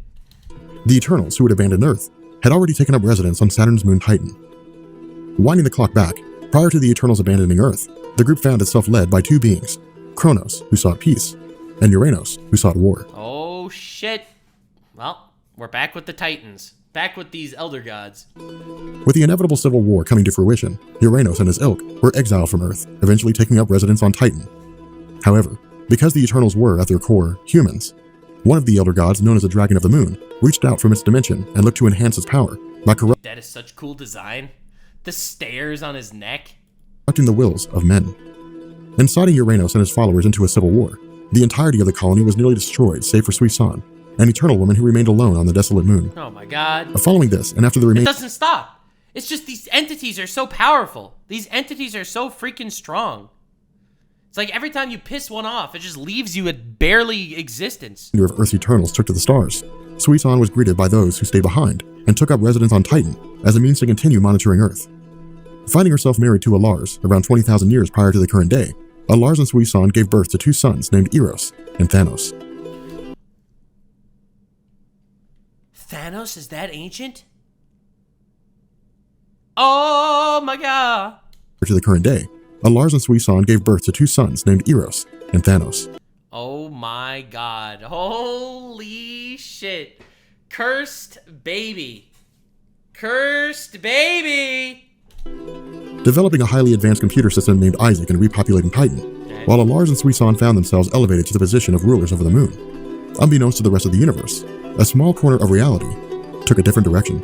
The Eternals, who had abandoned Earth, had already taken up residence on Saturn's moon Titan. Winding the clock back, prior to the Eternals abandoning Earth, the group found itself led by two beings, Kronos, who sought peace, and Uranos, who sought war. Oh shit. Well, we're back with the Titans. Back with these elder gods. With the inevitable civil war coming to fruition, Uranos and his ilk were exiled from Earth, eventually taking up residence on Titan. However, because the Eternals were, at their core, humans, one of the elder gods, known as the Dragon of the Moon, reached out from its dimension and looked to enhance its power by That is such cool design. The stairs on his neck. corrupting the wills of men. Inciting Uranos and his followers into a civil war, the entirety of the colony was nearly destroyed save for Suisan, an eternal woman who remained alone on the desolate moon. Oh my god. Following this, and after the It remaining doesn't stop. It's just these entities are so powerful. These entities are so freaking strong. It's like every time you piss one off, it just leaves you at barely existence. of Earth's Eternals took to the stars, Suisan was greeted by those who stayed behind and took up residence on Titan as a means to continue monitoring Earth. Finding herself married to a Lars around 20,000 years prior to the current day, a Lars and Suisan gave birth to two sons named Eros and Thanos. Thanos is that ancient? Oh my god. To the current day, a Lars and Suisan gave birth to two sons named Eros and Thanos. Oh my god. Holy shit. Cursed baby. Cursed baby. Developing a highly advanced computer system named Isaac and repopulating Titan, while Alars and Suisan found themselves elevated to the position of rulers over the moon. Unbeknownst to the rest of the universe, a small corner of reality took a different direction.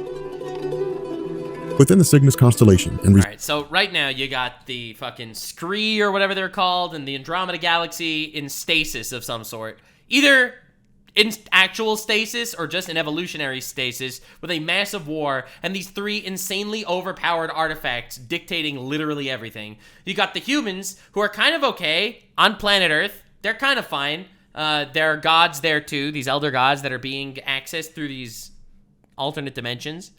Within the Cygnus constellation and Alright, so right now you got the fucking Scree or whatever they're called and the Andromeda Galaxy in stasis of some sort. Either in actual stasis or just in evolutionary stasis with a massive war and these three insanely overpowered artifacts dictating literally everything. You got the humans who are kind of okay on planet Earth. They're kind of fine. There are gods there too, these elder gods that are being accessed through these alternate dimensions.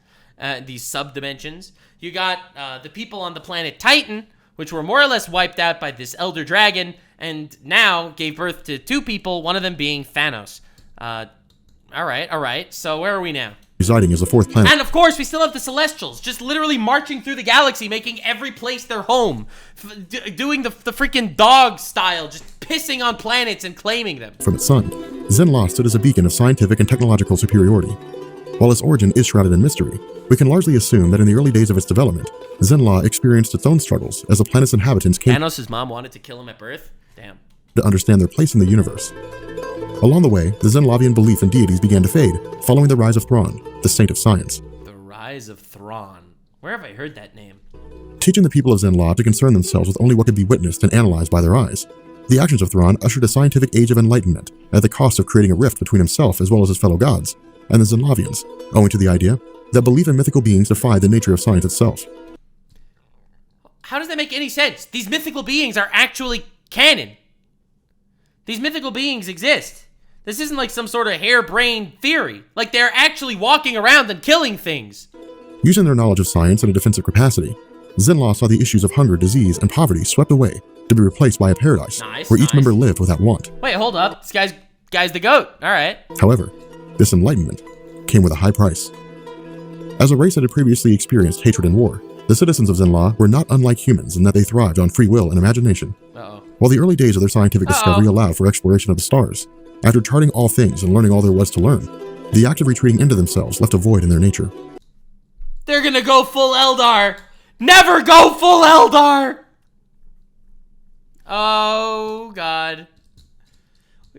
These sub-dimensions. You got the people on the planet Titan, which were more or less wiped out by this elder dragon, and now gave birth to two people, one of them being Thanos. Alright, so where are we now? residing as a fourth planet. And of course, we still have the Celestials, just literally marching through the galaxy, making every place their home. Doing the freaking dog style, just pissing on planets and claiming them. From its sun, Zenla stood as a beacon of scientific and technological superiority. While its origin is shrouded in mystery, we can largely assume that in the early days of its development, Zenla experienced its own struggles as the planet's inhabitants came Thanos' mom wanted to kill him at birth? Damn. To understand their place in the universe. Along the way, the Zenlavian belief in deities began to fade, following the rise of Thrawn, the saint of science. The rise of Thrawn. Where have I heard that name? Teaching the people of Zenla to concern themselves with only what could be witnessed and analyzed by their eyes. The actions of Thrawn ushered a scientific age of enlightenment at the cost of creating a rift between himself as well as his fellow gods, and the Zenlavians, owing to the idea that belief in mythical beings defied the nature of science itself. How does that make any sense? These mythical beings are actually canon. These mythical beings exist. This isn't like some sort of harebrained theory. Like, they're actually walking around and killing things. Using their knowledge of science in a defensive capacity, Zenla saw the issues of hunger, disease, and poverty swept away to be replaced by a paradise where each member lived without want. Wait, hold up. This guy's the GOAT. All right. However, this enlightenment came with a high price. As a race that had previously experienced hatred and war, the citizens of Zenla were not unlike humans in that they thrived on free will and imagination. While the early days of their scientific discovery allowed for exploration of the stars, after charting all things and learning all there was to learn, the act of retreating into themselves left a void in their nature. They're gonna go full Eldar! Never go full Eldar! Oh, God.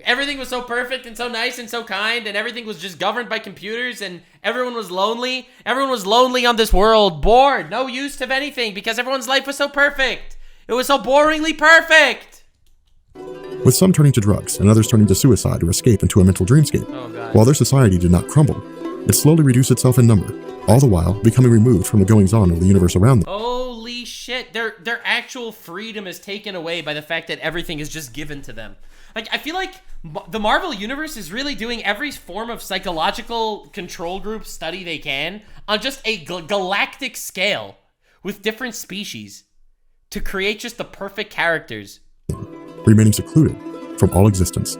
Everything was so perfect and so nice and so kind, and everything was just governed by computers, and everyone was lonely. Everyone was lonely on this world, bored, no use of anything, because everyone's life was so perfect. It was so boringly perfect. With some turning to drugs and others turning to suicide or escape into a mental dreamscape. Oh, God. While their society did not crumble, it slowly reduced itself in number, all the while becoming removed from the goings-on of the universe around them. Holy shit, their actual freedom is taken away by the fact that everything is just given to them. Like, I feel like the Marvel Universe is really doing every form of psychological control group study they can on just a galactic scale with different species to create just the perfect characters. Remaining secluded from all existence.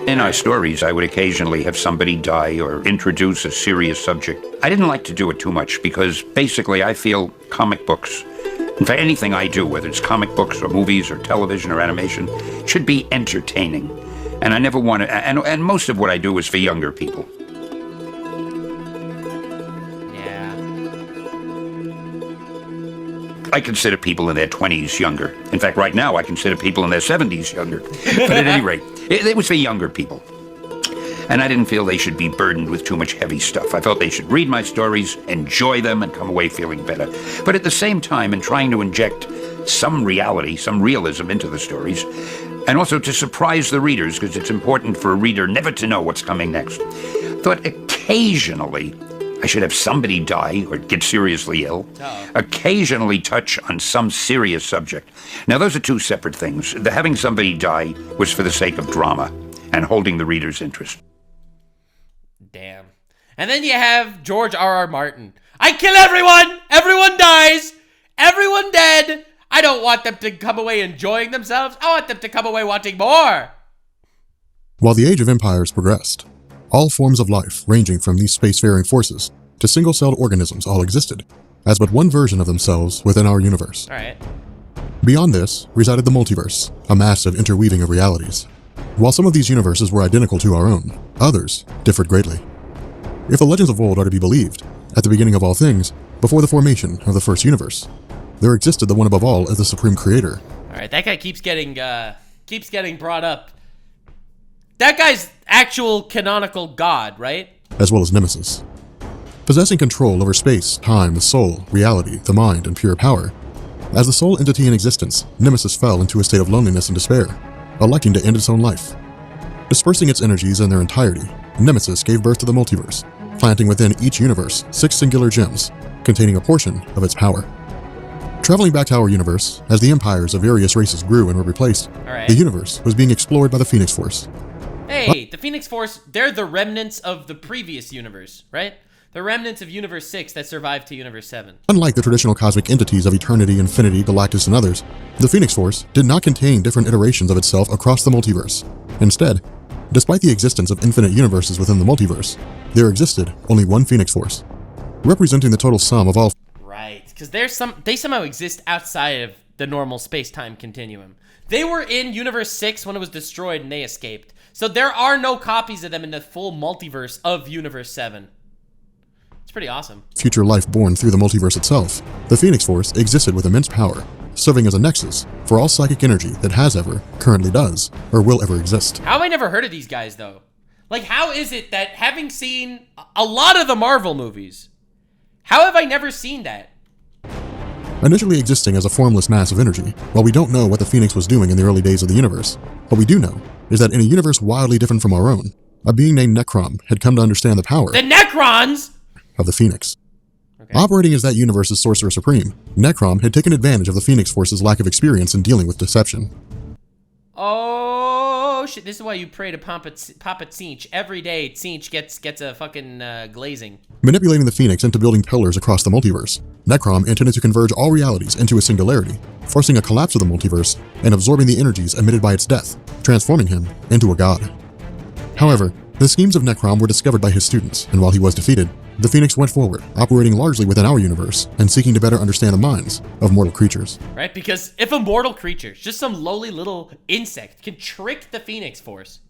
In our stories, I would occasionally have somebody die or introduce a serious subject. I didn't like to do it too much because basically I feel comic books, in fact anything I do, whether it's comic books or movies or television or animation, should be entertaining. And I never want to, and most of what I do is for younger people. I consider people in their 20s younger. In fact, right now, I consider people in their 70s younger. But at any rate, it was for younger people. And I didn't feel they should be burdened with too much heavy stuff. I felt they should read my stories, enjoy them, and come away feeling better. But at the same time, in trying to inject some reality, some realism into the stories, and also to surprise the readers, because it's important for a reader never to know what's coming next, thought occasionally I should have somebody die or get seriously ill, occasionally touch on some serious subject. Now, those are two separate things. The having somebody die was for the sake of drama and holding the reader's interest. Damn. And then you have George R.R. Martin. I kill everyone! Everyone dies! Everyone dead! I don't want them to come away enjoying themselves. I want them to come away wanting more. While the Age of Empires progressed, all forms of life, ranging from these spacefaring forces to single-celled organisms, all existed as but one version of themselves within our universe. All right. Beyond this resided the multiverse, a massive interweaving of realities. While some of these universes were identical to our own, others differed greatly. If the legends of old are to be believed, at the beginning of all things, before the formation of the first universe, there existed the one above all as the supreme creator. All right, that guy keeps getting brought up. That guy's actual canonical god, right? As well as Nemesis. Possessing control over space, time, the soul, reality, the mind, and pure power. As the sole entity in existence, Nemesis fell into a state of loneliness and despair, electing to end its own life. Dispersing its energies in their entirety, Nemesis gave birth to the multiverse, planting within each universe 6 singular gems, containing a portion of its power. Traveling back to our universe, as the empires of various races grew and were replaced, the universe was being explored by the Phoenix Force. Hey, the Phoenix Force, they're the remnants of the previous universe, right? The remnants of Universe 6 that survived to Universe 7. Unlike the traditional cosmic entities of Eternity, Infinity, Galactus, and others, the Phoenix Force did not contain different iterations of itself across the multiverse. Instead, despite the existence of infinite universes within the multiverse, there existed only one Phoenix Force, representing the total sum of all. Right, because they somehow exist outside of the normal space-time continuum. They were in Universe 6 when it was destroyed and they escaped. So there are no copies of them in the full multiverse of Universe 7. It's pretty awesome. Future life born through the multiverse itself, the Phoenix Force existed with immense power, serving as a nexus for all psychic energy that has ever, currently does, or will ever exist. How have I never heard of these guys, though? Like, how is it that having seen a lot of the Marvel movies, how have I never seen that? Initially existing as a formless mass of energy, while we don't know what the Phoenix was doing in the early days of the universe, what we do know is that in a universe wildly different from our own, a being named Necrom had come to understand the power The Necrons of the Phoenix. Okay. Operating as that universe's Sorcerer Supreme, Necrom had taken advantage of the Phoenix Force's lack of experience in dealing with deception. Oh shit! This is why you pray to Papa Tsinch every day. Tsinch gets a fucking glazing. Manipulating the Phoenix into building pillars across the multiverse, Necrom intended to converge all realities into a singularity, forcing a collapse of the multiverse and absorbing the energies emitted by its death, transforming him into a god. However, the schemes of Necrom were discovered by his students, and while he was defeated, the Phoenix went forward, operating largely within our universe and seeking to better understand the minds of mortal creatures. Right? Because if a mortal creature, just some lowly little insect, can trick the Phoenix Force,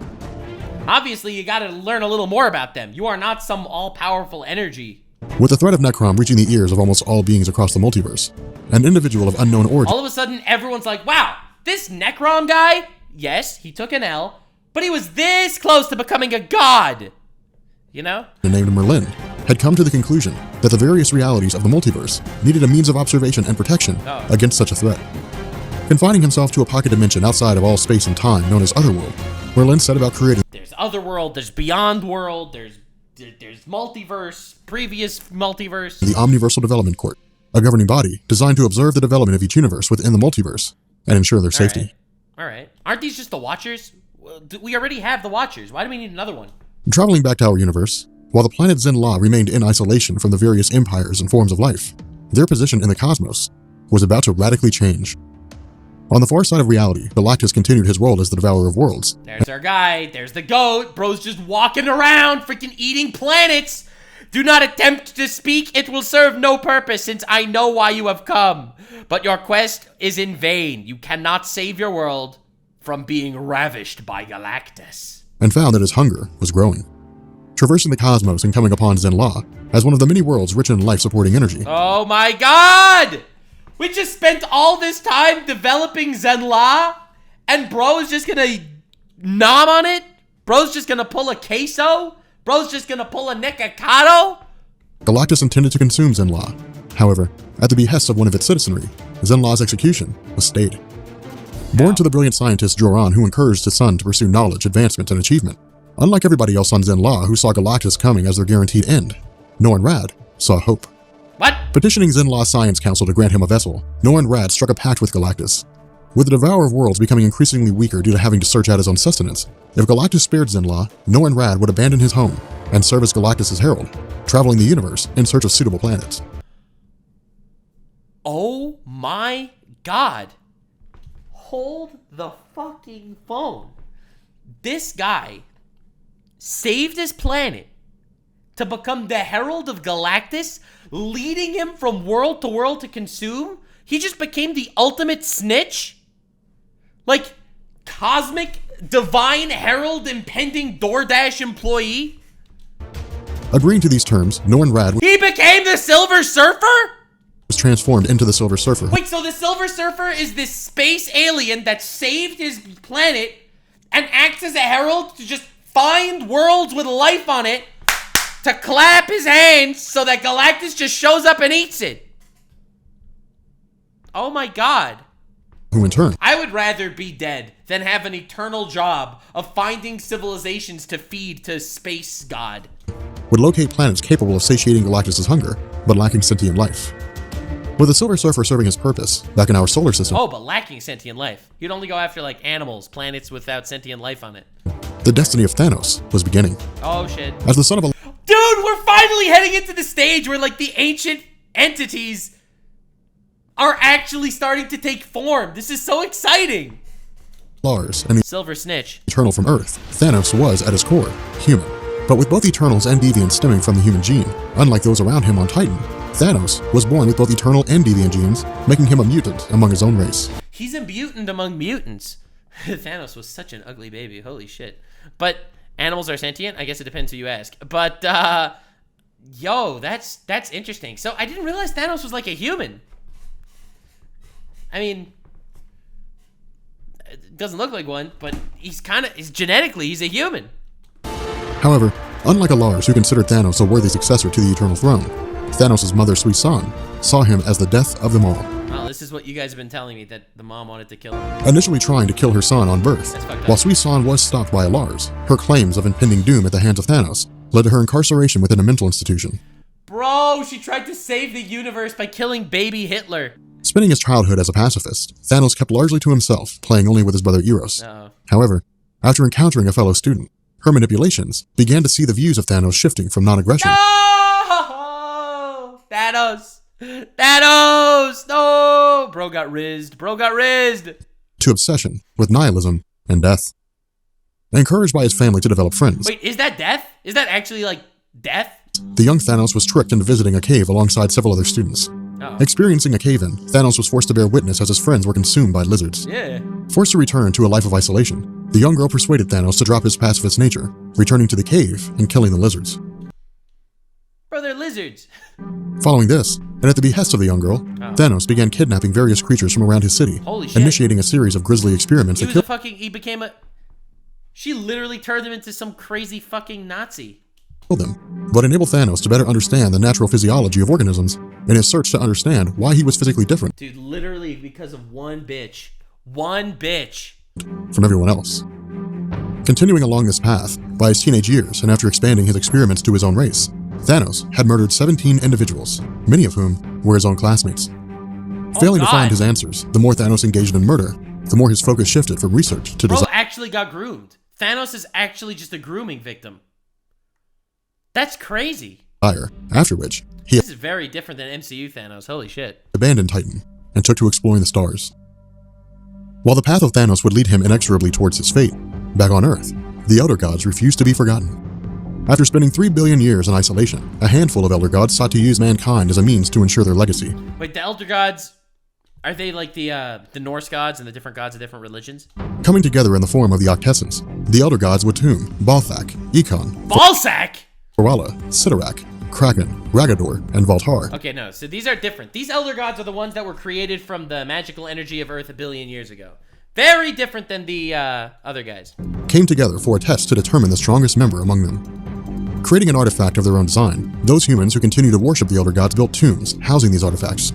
obviously you gotta learn a little more about them. You are not some all-powerful energy. With the threat of Necrom reaching the ears of almost all beings across the multiverse, an individual of unknown origin All of a sudden, everyone's like, wow, this Necrom guy, yes, he took an L, but he was this close to becoming a god. You know? named Merlin had come to the conclusion that the various realities of the multiverse needed a means of observation and protection against such a threat. Confining himself to a pocket dimension outside of all space and time known as Otherworld, Merlin set about creating. There's Otherworld, there's Beyond World, there's multiverse, previous multiverse. The Omniversal Development Court, a governing body designed to observe the development of each universe within the multiverse and ensure their safety. All right. Aren't these just the Watchers? We already have the Watchers. Why do we need another one? Traveling back to our universe, while the planet Zen-La remained in isolation from the various empires and forms of life, their position in the cosmos was about to radically change. On the far side of reality, Galactus continued his role as the Devourer of Worlds. There's our guy. There's the goat. Bro's just walking around, freaking eating planets. Do not attempt to speak. It will serve no purpose, since I know why you have come. But your quest is in vain. You cannot save your world from being ravished by Galactus. And found that his hunger was growing. Traversing the cosmos and coming upon Zen-La as one of the many worlds rich in life-supporting energy. Oh my god! We just spent all this time developing Zen-La, and bro's just gonna nom on it? Bro's just gonna pull a queso? Bro's just gonna pull a Nekakado? Galactus intended to consume Zen-La. However, at the behest of one of its citizenry, Zen-La's execution was stayed. Born to the brilliant scientist Joran, who encouraged his son to pursue knowledge, advancement, and achievement, unlike everybody else on Zen-La who saw Galactus coming as their guaranteed end, Norn Rad saw hope. What? Petitioning Zen-La's Science Council to grant him a vessel, Norn Rad struck a pact with Galactus. With the Devourer of Worlds becoming increasingly weaker due to having to search out his own sustenance, if Galactus spared Zen-La, Norn Rad would abandon his home and serve as Galactus' herald, traveling the universe in search of suitable planets. Oh my god. Hold the fucking phone. This guy saved his planet to become the herald of Galactus, leading him from world to world to consume? He just became the ultimate snitch? Like, cosmic, divine herald, impending DoorDash employee? Agreeing to these terms, Norn Rad He became the Silver Surfer? was transformed into the Silver Surfer. Wait, so the Silver Surfer is this space alien that saved his planet and acts as a herald to just find worlds with life on it to clap his hands so that Galactus just shows up and eats it. Oh my god. Who in turn I would rather be dead than have an eternal job of finding civilizations to feed to space god. would locate planets capable of satiating Galactus' hunger, but lacking sentient life. With the Silver Surfer serving his purpose back in our solar system, Oh, but lacking sentient life. You'd only go after like animals, planets without sentient life on it. the destiny of Thanos was beginning. Oh shit. As the son of a Dude, we're finally heading into the stage where like the ancient entities are actually starting to take form. This is so exciting. Lars and the Silver Snitch. Eternal from Earth, Thanos was, at his core, human. But with both Eternals and Deviants stemming from the human gene, unlike those around him on Titan, Thanos was born with both Eternal and Deviant genes, making him a mutant among his own race. He's a mutant among mutants. Thanos was such an ugly baby. Holy shit. But animals are sentient? I guess it depends who you ask. But, yo, that's interesting. So I didn't realize Thanos was like a human. I mean, it doesn't look like one, but he's genetically, he's a human. However, unlike a Lars who considered Thanos a worthy successor to the Eternal Throne, Thanos' mother, Suisan, saw him as the death of them all. Well, this is what you guys have been telling me, that the mom wanted to kill him. Initially trying to kill her son on birth, That's fucked up. while Suisan was stopped by a Lars, her claims of impending doom at the hands of Thanos led to her incarceration within a mental institution. Bro, she tried to save the universe by killing baby Hitler. Spending his childhood as a pacifist, Thanos kept largely to himself, playing only with his brother Eros. Uh-oh. However, after encountering a fellow student, her manipulations began to see the views of Thanos shifting from non-aggression No! Thanos! Thanos! No! Bro got rizzed. to obsession with nihilism and death. Encouraged by his family to develop friends, Wait, is that death? Is that actually like death? the young Thanos was tricked into visiting a cave alongside several other students. Oh. Experiencing a cave-in, Thanos was forced to bear witness as his friends were consumed by lizards. Yeah. Forced to return to a life of isolation, the young girl persuaded Thanos to drop his pacifist nature, returning to the cave and killing the lizards. Bro, they're lizards. Following this, and at the behest of the young girl, Thanos began kidnapping various creatures from around his city, Holy shit. initiating a series of grisly experiments He that was killed She literally turned him into some crazy fucking Nazi. them, but enabled Thanos to better understand the natural physiology of organisms in his search to understand why he was physically different Dude, literally because of one bitch. One bitch. from everyone else. Continuing along this path, by his teenage years and after expanding his experiments to his own race, Thanos had murdered 17 individuals, many of whom were his own classmates. Failing to God. find his answers, the more Thanos engaged in murder, the more his focus shifted from research to Bro design. actually got groomed. Thanos is actually just a grooming victim. That's crazy. After which, he This is very different than MCU Thanos. Holy shit. abandoned Titan and took to exploring the stars. While the path of Thanos would lead him inexorably towards his fate, back on Earth, the Elder Gods refused to be forgotten. After spending 3 billion years in isolation, a handful of Elder Gods sought to use mankind as a means to ensure their legacy. Wait, the Elder Gods, are they like the Norse gods and the different gods of different religions? Coming together in the form of the Octessence, the Elder Gods would tomb Balthak, Ekon, Ballsack! Forwala, Sidorak, Kraken, Ragador, and Voltar. Okay, no, so these are different. These Elder Gods are the ones that were created from the magical energy of Earth a billion years ago. Very different than the other guys. Came together for a test to determine the strongest member among them. Creating an artifact of their own design, those humans who continue to worship the Elder Gods built tombs housing these artifacts.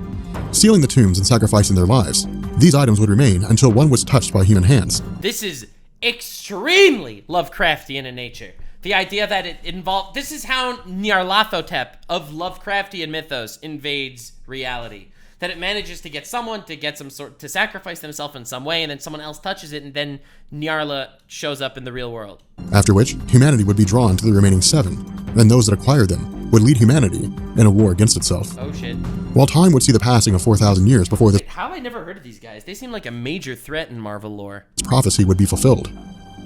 Sealing the tombs and sacrificing their lives, these items would remain until one was touched by human hands. This is extremely Lovecraftian in nature. The idea that it involved... This is how Nyarlathotep of Lovecraftian mythos invades reality. That it manages to get someone to get some sort... to sacrifice themselves in some way, and then someone else touches it, and then Nyarla shows up in the real world. After which, humanity would be drawn to the remaining 7, and those that acquired them would lead humanity in a war against itself. Oh, shit. While time would see the passing of 4,000 years before this How have I never heard of these guys? They seem like a major threat in Marvel lore. prophecy would be fulfilled.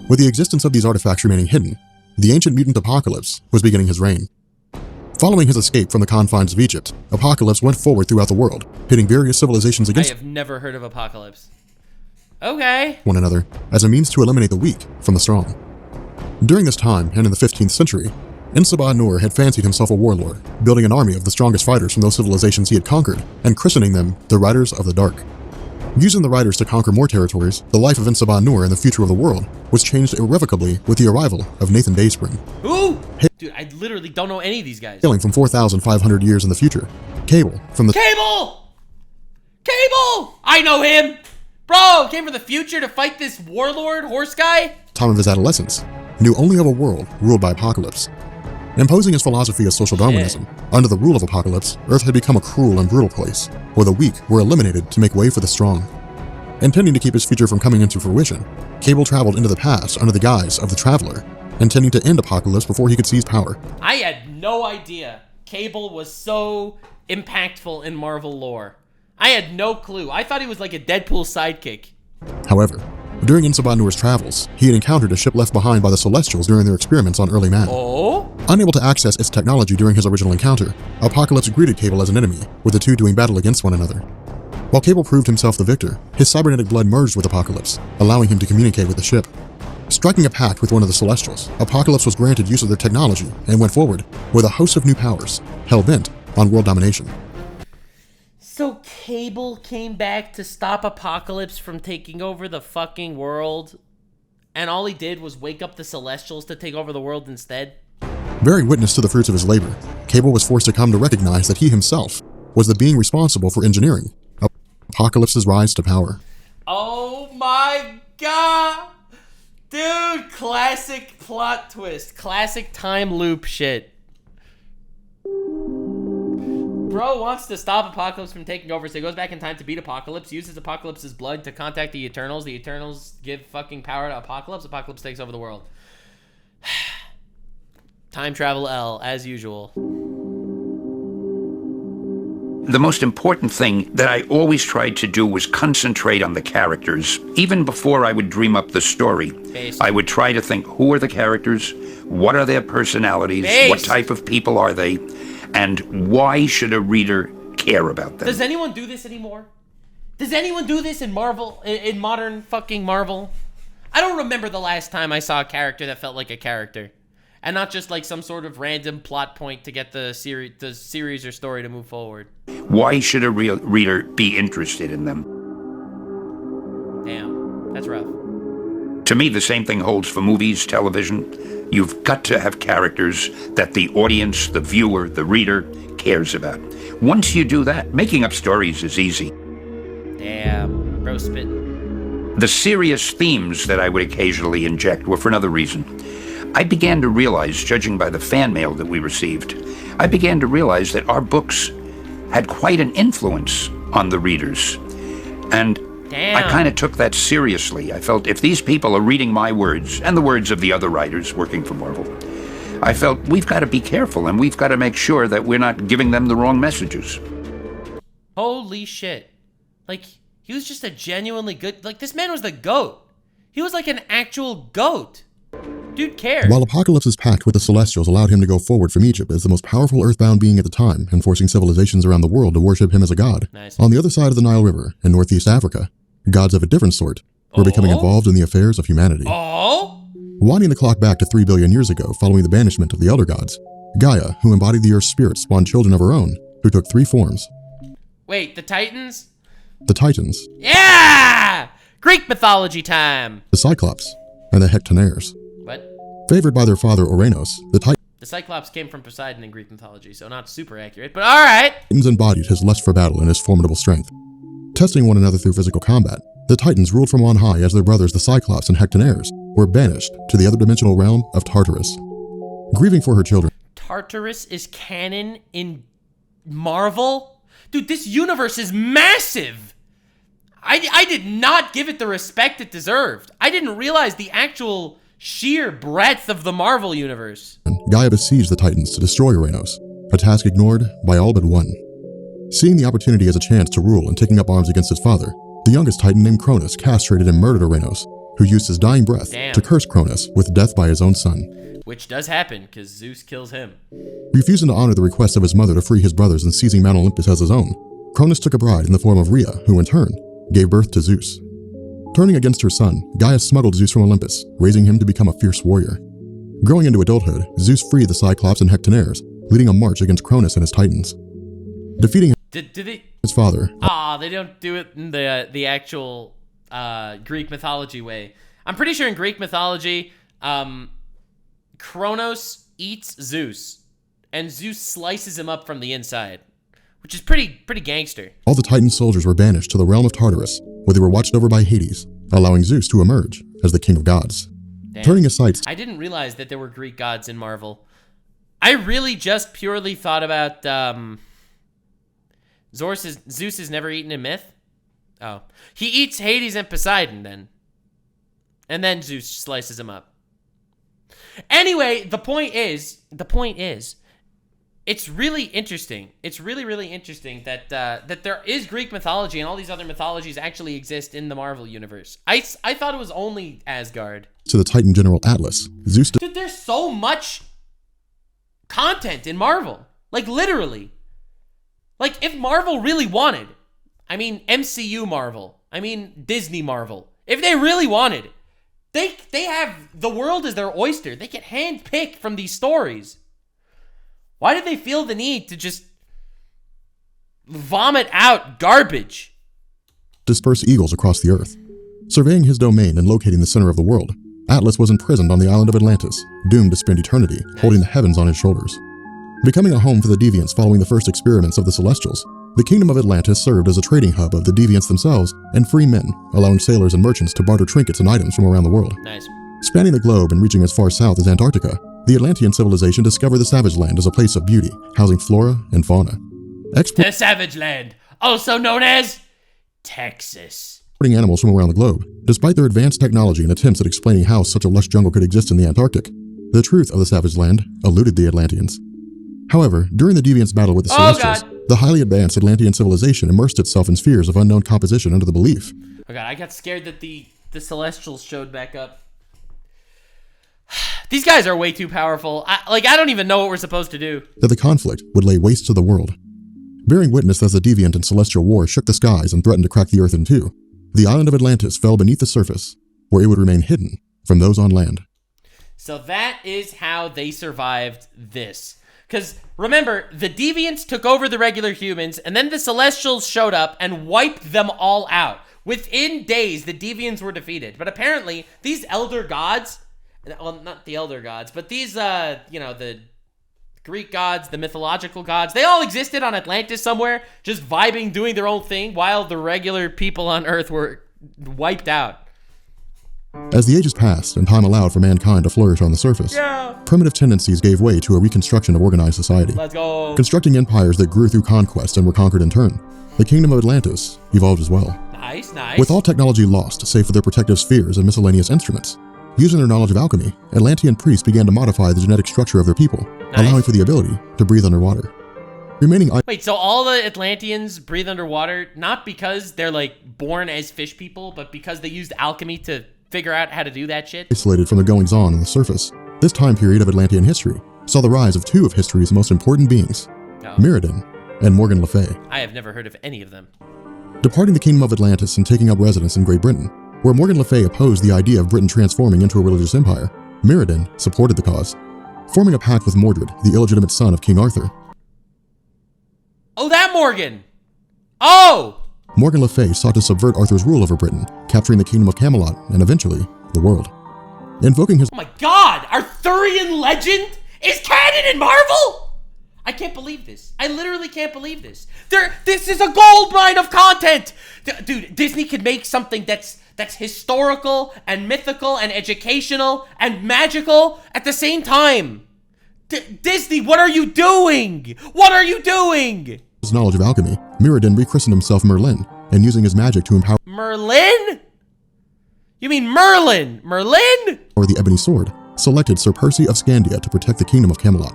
With the existence of these artifacts remaining hidden, the ancient mutant Apocalypse was beginning his reign. Following his escape from the confines of Egypt, Apocalypse went forward throughout the world, pitting various civilizations I against have never heard of Apocalypse. Okay. one another as a means to eliminate the weak from the strong. During this time, and in the 15th century, Enma had fancied himself a warlord, building an army of the strongest fighters from those civilizations he had conquered, and christening them the Riders of the Dark. Using the Riders to conquer more territories, the life of Enma and the future of the world was changed irrevocably with the arrival of Nathan Dayspring. Who? Dude, I literally don't know any of these guys. Hailing from 4,500 years in the future, Cable from the Cable! Cable! I know him! Bro, came from the future to fight this warlord horse guy? time of his adolescence, knew only of a world ruled by Apocalypse. Imposing his philosophy of social Darwinism, under the rule of Apocalypse, Earth had become a cruel and brutal place, where the weak were eliminated to make way for the strong. Intending to keep his future from coming into fruition, Cable traveled into the past under the guise of the Traveler, intending to end Apocalypse before he could seize power. I had no idea Cable was so impactful in Marvel lore. I had no clue. I thought he was like a Deadpool sidekick. However, during Ensabanur's travels, he had encountered a ship left behind by the Celestials during their experiments on early man. Oh? Unable to access its technology during his original encounter, Apocalypse greeted Cable as an enemy, with the two doing battle against one another. While Cable proved himself the victor, his cybernetic blood merged with Apocalypse, allowing him to communicate with the ship. Striking a pact with one of the Celestials, Apocalypse was granted use of their technology and went forward with a host of new powers, hell-bent on world domination. So Cable came back to stop Apocalypse from taking over the fucking world, and all he did was wake up the Celestials to take over the world instead? Bearing witness to the fruits of his labor, Cable was forced to come to recognize that he himself was the being responsible for engineering Apocalypse's rise to power. Oh my god! Dude, classic plot twist. Classic time loop shit. Bro wants to stop Apocalypse from taking over, so he goes back in time to beat Apocalypse, uses Apocalypse's blood to contact the Eternals. The Eternals give fucking power to Apocalypse. Apocalypse takes over the world. Time travel L, as usual. The most important thing that I always tried to do was concentrate on the characters. Even before I would dream up the story, I would try to think, who are the characters? What are their personalities? What type of people are they? And why should a reader care about them? Does anyone do this anymore? Does anyone do this in Marvel, in modern fucking Marvel? I don't remember the last time I saw a character that felt like a character. And not just like some sort of random plot point to get the series or story to move forward. Why should a reader be interested in them? Damn, that's rough. To me, the same thing holds for movies, television. You've got to have characters that the audience, the viewer, the reader cares about. Once you do that, making up stories is easy. Damn, bro spitting. The serious themes that I would occasionally inject were for another reason. I began to realize, judging by the fan mail that we received, I began to realize that our books had quite an influence on the readers. And damn. I kind of took that seriously. I felt if these people are reading my words and the words of the other writers working for Marvel, I felt we've got to be careful and we've got to make sure that we're not giving them the wrong messages. Holy shit. Like, he was just a genuinely good... Like, this man was the GOAT. He was like an actual GOAT. Dude cared. While Apocalypse's pact with the Celestials allowed him to go forward from Egypt as the most powerful earthbound being at the time and forcing civilizations around the world to worship him as a god, nice. On the other side of the Nile River in northeast Africa, gods of a different sort were becoming involved in the affairs of humanity. Winding the clock back to 3 billion years ago following the banishment of the elder gods, Gaia, who embodied the Earth's spirit, spawned children of her own, who took 3 forms. Wait, the Titans? The Titans. Yeah! Greek mythology time! The Cyclops, and the Hectonaires. What? Favored by their father Uranus, the Cyclops came from Poseidon in Greek mythology, so not super accurate, but alright! Titans embodied his lust for battle and his formidable strength. Testing one another through physical combat, the Titans ruled from on high as their brothers the Cyclops and Hectonaires were banished to the other dimensional realm of Tartarus. Grieving for her children, Tartarus is canon in Marvel? Dude, this universe is massive! I did not give it the respect it deserved. I didn't realize the actual sheer breadth of the Marvel universe. Gaia besieged the Titans to destroy Uranus, a task ignored by all but one. Seeing the opportunity as a chance to rule and taking up arms against his father, the youngest Titan named Cronus castrated and murdered Uranus, who used his dying breath to curse Cronus with death by his own son. Which does happen, because Zeus kills him. Refusing to honor the request of his mother to free his brothers and seizing Mount Olympus as his own, Cronus took a bride in the form of Rhea, who in turn gave birth to Zeus. Turning against her son, Gaia smuggled Zeus from Olympus, raising him to become a fierce warrior. Growing into adulthood, Zeus freed the Cyclops and Hectonaires, leading a march against Cronus and his Titans. Defeating his father. They don't do it in the actual Greek mythology way. I'm pretty sure in Greek mythology, Kronos eats Zeus, and Zeus slices him up from the inside, which is pretty gangster. All the Titan soldiers were banished to the realm of Tartarus, where they were watched over by Hades, allowing Zeus to emerge as the king of gods. Damn. Turning his sights, I didn't realize that there were Greek gods in Marvel. I really just purely thought about Zeus is never eaten in myth. Oh, he eats Hades and Poseidon then, and then Zeus slices him up. Anyway, the point is, it's really interesting. It's really interesting that that there is Greek mythology and all these other mythologies actually exist in the Marvel universe. I thought it was only Asgard. To the Titan general Atlas, Zeus. Dude, there's so much content in Marvel. Like, literally. Like, if Marvel really wanted, I mean MCU Marvel, I mean Disney Marvel, if they really wanted, they have the world as their oyster. They can handpick from these stories. Why did they feel the need to just vomit out garbage? Disperse eagles across the earth. Surveying his domain and locating the center of the world, Atlas was imprisoned on the island of Atlantis, doomed to spend eternity, holding the heavens on his shoulders. Becoming a home for the deviants following the first experiments of the Celestials, the kingdom of Atlantis served as a trading hub of the deviants themselves and free men, allowing sailors and merchants to barter trinkets and items from around the world. Nice. Spanning the globe and reaching as far south as Antarctica, the Atlantean civilization discovered the Savage Land as a place of beauty, housing flora and fauna. The Savage Land, also known as Texas. Exporting animals from around the globe, despite their advanced technology and attempts at explaining how such a lush jungle could exist in the Antarctic, the truth of the Savage Land eluded the Atlanteans. However, during the Deviants' battle with the Celestials, the highly advanced Atlantean civilization immersed itself in spheres of unknown composition under the belief. Oh god, I got scared that the Celestials showed back up. These guys are way too powerful. I don't even know what we're supposed to do. That the conflict would lay waste to the world. Bearing witness as the Deviant and Celestial war shook the skies and threatened to crack the earth in two, the island of Atlantis fell beneath the surface, where it would remain hidden from those on land. So that is how they survived this. Because remember, the Deviants took over the regular humans, and then the Celestials showed up and wiped them all out. Within days, the Deviants were defeated. But apparently, these elder gods, well, not the elder gods, but these, the Greek gods, the mythological gods, they all existed on Atlantis somewhere, just vibing, doing their own thing, while the regular people on Earth were wiped out. As the ages passed and time allowed for mankind to flourish on the surface, primitive tendencies gave way to a reconstruction of organized society. Let's go. Constructing empires that grew through conquest and were conquered in turn, the kingdom of Atlantis evolved as well. Nice, nice. With all technology lost, save for their protective spheres and miscellaneous instruments, using their knowledge of alchemy, Atlantean priests began to modify the genetic structure of their people, allowing for the ability to breathe underwater. Wait, so all the Atlanteans breathe underwater, not because they're like born as fish people, but because they used alchemy to figure out how to do that shit? Isolated from the goings-on the surface, this time period of Atlantean history saw the rise of two of history's most important beings, Mirrodin and Morgan Le Fay. I have never heard of any of them. Departing the kingdom of Atlantis and taking up residence in Great Britain, where Morgan Le Fay opposed the idea of Britain transforming into a religious empire, Mirrodin supported the cause, forming a pact with Mordred, the illegitimate son of King Arthur. Oh, that Morgan! Oh! Morgan Le Fay sought to subvert Arthur's rule over Britain, capturing the kingdom of Camelot and eventually the world. Invoking his— Oh my god! Arthurian legend is canon in Marvel?! I can't believe this. I literally can't believe this. This is a gold mine of content! Dude, Disney could make something that's historical and mythical and educational and magical at the same time. Disney, what are you doing? What are you doing? His knowledge of alchemy, Mirrodin rechristened himself Merlin, and using his magic to empower— Merlin? You mean Merlin? Merlin? Or the Ebony Sword, selected Sir Percy of Scandia to protect the kingdom of Camelot.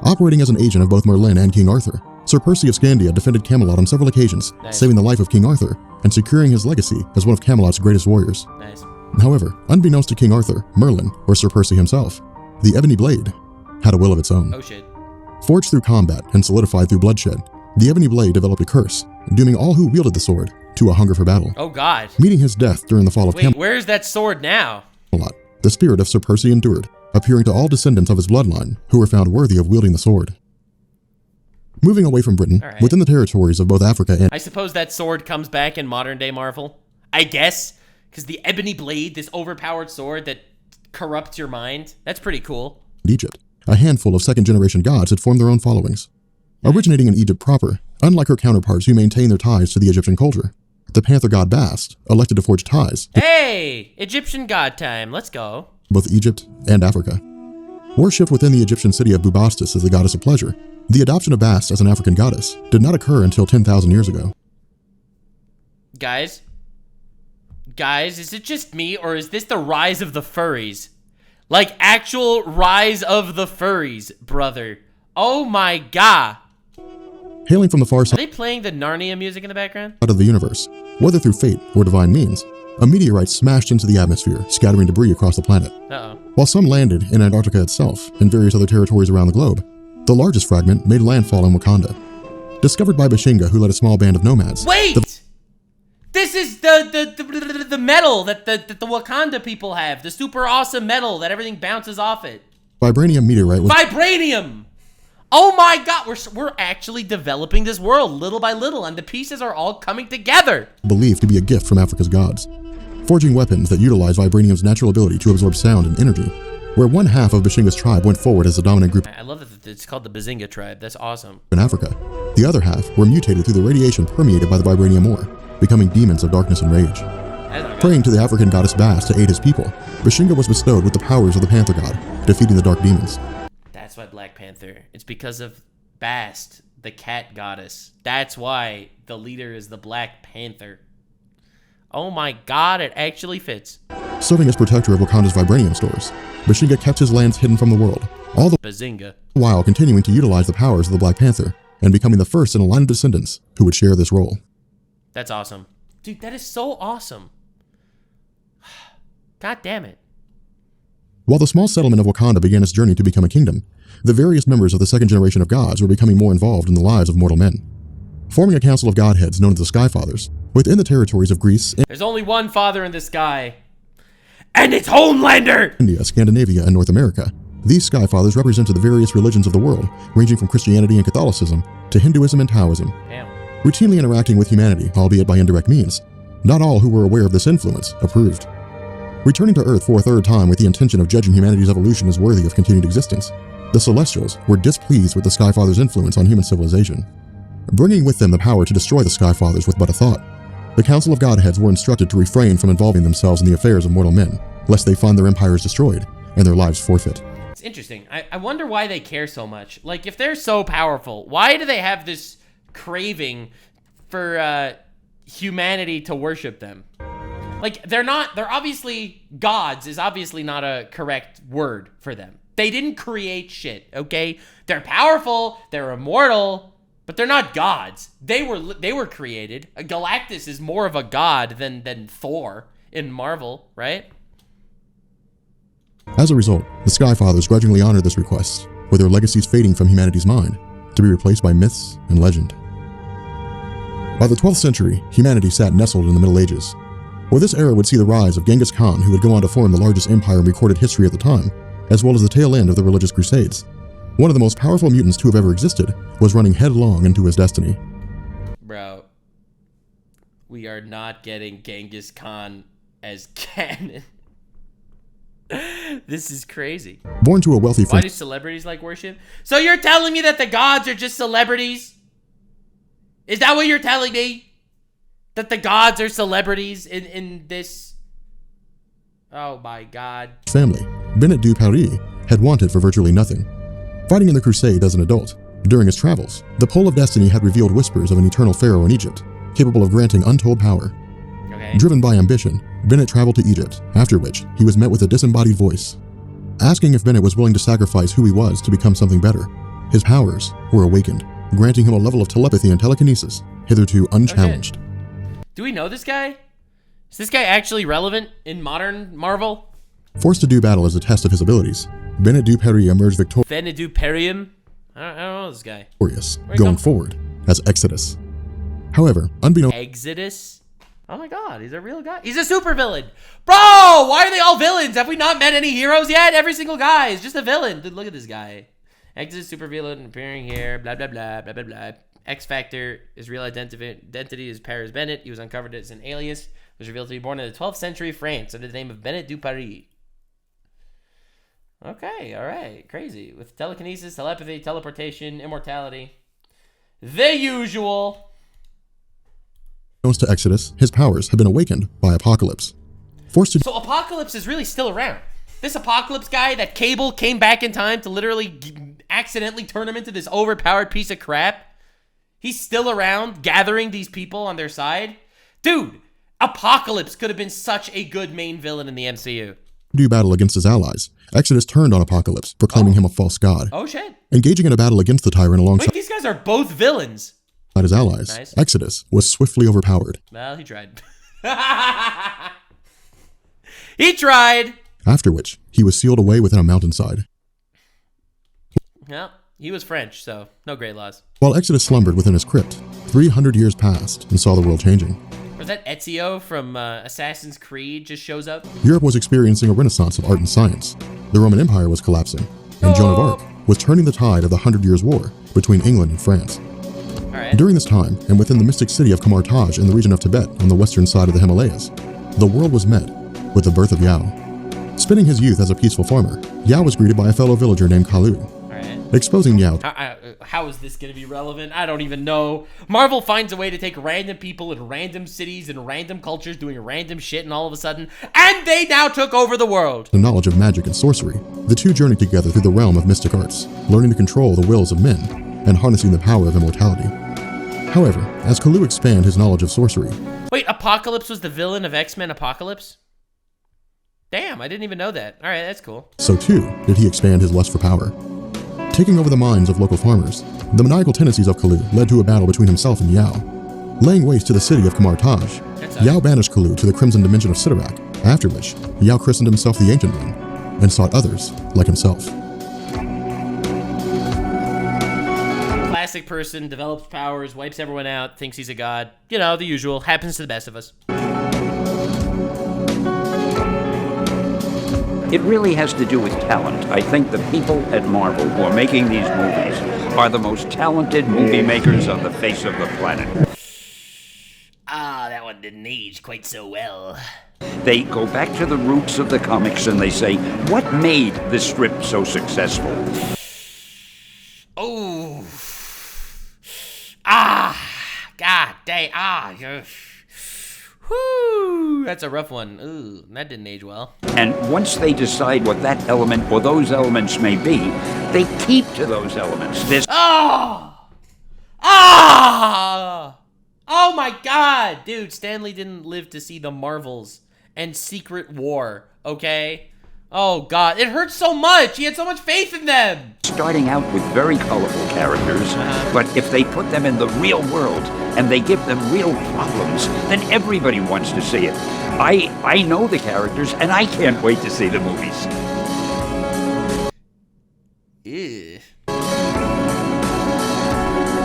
Operating as an agent of both Merlin and King Arthur, Sir Percy of Scandia defended Camelot on several occasions, saving the life of King Arthur and securing his legacy as one of Camelot's greatest warriors. Nice. However, unbeknownst to King Arthur, Merlin, or Sir Percy himself, the Ebony Blade had a will of its own. Oh shit. Forged through combat and solidified through bloodshed, the Ebony Blade developed a curse, dooming all who wielded the sword to a hunger for battle. Oh god. Meeting his death during the fall of Camelot, where's that sword now? the spirit of Sir Percy endured, appearing to all descendants of his bloodline who were found worthy of wielding the sword. Moving away from Britain, All right. within the territories of both Africa and I suppose that sword comes back in modern day Marvel. I guess. Because the ebony blade, this overpowered sword that corrupts your mind, that's pretty cool. Egypt, a handful of second-generation gods had formed their own followings. Originating in Egypt proper, unlike her counterparts who maintain their ties to the Egyptian culture, the panther god Bast elected to forge ties to Hey! Egyptian god time. Let's go. both Egypt and Africa. Worshipped within the Egyptian city of Bubastis as the goddess of pleasure, the adoption of Bast as an African goddess did not occur until 10,000 years ago. Guys, is it just me, or is this the rise of the furries? Like, actual rise of the furries, brother. Oh my god. Hailing from the far Are side they playing the Narnia music in the background? of the universe, whether through fate or divine means, a meteorite smashed into the atmosphere, scattering debris across the planet. Uh-oh. While some landed in Antarctica itself and various other territories around the globe, the largest fragment made landfall in Wakanda. Discovered by Bashinga, who led a small band of nomads. Wait! This is the metal that the Wakanda people have. The super awesome metal that everything bounces off it. Vibranium meteorite was Vibranium! Oh my god, we're actually developing this world little by little, and the pieces are all coming together. believed to be a gift from Africa's gods, forging weapons that utilize vibranium's natural ability to absorb sound and energy, where one half of Bashinga's tribe went forward as the dominant group I love that it's called the Bazinga tribe. That's awesome. in Africa. The other half were mutated through the radiation permeated by the vibranium ore, becoming demons of darkness and rage. That's not good. Praying to the African goddess Bast to aid his people, Bashinga was bestowed with the powers of the Panther God, defeating the dark demons. That's why Black Panther. It's because of Bast, the cat goddess. That's why the leader is the Black Panther. Oh my god, it actually fits. Serving as protector of Wakanda's vibranium stores, Bashinga kept his lands hidden from the world, all the Bazinga. while continuing to utilize the powers of the Black Panther and becoming the first in a line of descendants who would share this role. That's awesome. Dude, that is so awesome. God damn it. While the small settlement of Wakanda began its journey to become a kingdom, the various members of the second generation of gods were becoming more involved in the lives of mortal men, forming a council of godheads known as the Sky Fathers within the territories of Greece, There's only one father in the sky. And it's Homelander! India, Scandinavia, and North America. These Sky Fathers represented the various religions of the world, ranging from Christianity and Catholicism to Hinduism and Taoism, Damn. routinely interacting with humanity, albeit by indirect means. Not all who were aware of this influence approved. Returning to Earth for a third time with the intention of judging humanity's evolution as worthy of continued existence, the Celestials were displeased with the Sky Fathers' influence on human civilization, bringing with them the power to destroy the Sky Fathers with but a thought. The Council of Godheads were instructed to refrain from involving themselves in the affairs of mortal men, lest they find their empires destroyed and their lives forfeit. It's interesting. I wonder why they care so much. Like, if they're so powerful, why do they have this craving for humanity to worship them? Like, they're obviously, gods is obviously not a correct word for them. They didn't create shit, okay? They're powerful, they're immortal, but they're not gods. They were created. Galactus is more of a god than Thor in Marvel, right? As a result, the Sky Fathers grudgingly honored this request, with their legacies fading from humanity's mind, to be replaced by myths and legend. By the 12th century, humanity sat nestled in the Middle Ages, where this era would see the rise of Genghis Khan, who would go on to form the largest empire in recorded history at the time, as well as the tail end of the religious crusades. One of the most powerful mutants to have ever existed was running headlong into his destiny. Bro, we are not getting Genghis Khan as canon. This is crazy. Born to a wealthy Why do celebrities like worship? So you're telling me that the gods are just celebrities? Is that what you're telling me? That the gods are celebrities in this? Oh my god. family, Bennett du Paris, had wanted for virtually nothing. Fighting in the crusade as an adult, during his travels, the Pole of Destiny had revealed whispers of an eternal pharaoh in Egypt, capable of granting untold power. Okay. Driven by ambition, Bennett traveled to Egypt, after which he was met with a disembodied voice, asking if Bennett was willing to sacrifice who he was to become something better. His powers were awakened, granting him a level of telepathy and telekinesis hitherto unchallenged. Do we know this guy? Is this guy actually relevant in modern Marvel? Forced to do battle as a test of his abilities, Bennett du Paris emerged Veniduperium? I don't know this guy. victorious, Where he going come- forward as Exodus. However, unbeknownst Exodus? Oh my god, he's a real guy. He's a super villain. Bro, why are they all villains? Have we not met any heroes yet? Every single guy is just a villain. Dude, look at this guy. X is super villain appearing here. Blah, blah, blah, blah, blah, blah. X Factor, his real identity is Paris Bennett. He was uncovered as an alias. Was revealed to be born in the 12th century France under the name of Bennett du Paris. Okay, all right. Crazy. With telekinesis, telepathy, teleportation, immortality. The usual. To Exodus, his powers have been awakened by Apocalypse. So Apocalypse is really still around. This Apocalypse guy, that Cable came back in time to literally accidentally turn him into this overpowered piece of crap. He's still around, gathering these people on their side. Dude, Apocalypse could have been such a good main villain in the MCU. Do battle against his allies. Exodus turned on Apocalypse, proclaiming him a false god. Oh shit. Engaging in a battle against the Tyrant alongside Wait, these guys are both villains. His allies. Nice. Exodus was swiftly overpowered. Well, he tried. He tried. After which, he was sealed away within a mountainside. Well, he was French, so no great loss. While Exodus slumbered within his crypt, 300 years passed and saw the world changing. Was that Ezio from Assassin's Creed just shows up? Europe was experiencing a renaissance of art and science. The Roman Empire was collapsing, and Joan of Arc was turning the tide of the 100 Years' War between England and France. Right. During this time, and within the mystic city of Kamartaj in the region of Tibet on the western side of the Himalayas, the world was met with the birth of Yao. Spending his youth as a peaceful farmer, Yao was greeted by a fellow villager named Kalu. Right. Exposing Yao. How is this going to be relevant? I don't even know. Marvel finds a way to take random people in random cities and random cultures doing random shit, and all of a sudden, and they now took over the world. The knowledge of magic and sorcery, the two journeyed together through the realm of mystic arts, learning to control the wills of men and harnessing the power of immortality. However, as Kalu expanded his knowledge of sorcery... Wait, Apocalypse was the villain of X-Men Apocalypse? Damn, I didn't even know that. Alright, that's cool. So too did he expand his lust for power. Taking over the minds of local farmers, the maniacal tendencies of Kalu led to a battle between himself and Yao. Laying waste to the city of Kamartaj, Yao banished Kalu to the Crimson Dimension of Sidorak, after which Yao christened himself the Ancient One, and sought others like himself. Classic person, develops powers, wipes everyone out, thinks he's a god. You know, the usual. Happens to the best of us. It really has to do with talent. I think the people at Marvel who are making these movies are the most talented movie makers on the face of the planet. Ah, that one didn't age quite so well. They go back to the roots of the comics and they say, what made this strip so successful? Oh. Ah. God dang. Ah. Whoo. That's a rough one. Ooh, that didn't age well. And once they decide what that element or those elements may be, they keep to those elements. Oh my god! Dude, Stan Lee didn't live to see the Marvels and Secret War, okay? Oh god, it hurts so much! He had so much faith in them! Starting out with very colorful characters, but if they put them in the real world and they give them real problems, then everybody wants to see it. I know the characters and I can't wait to see the movies. Ew.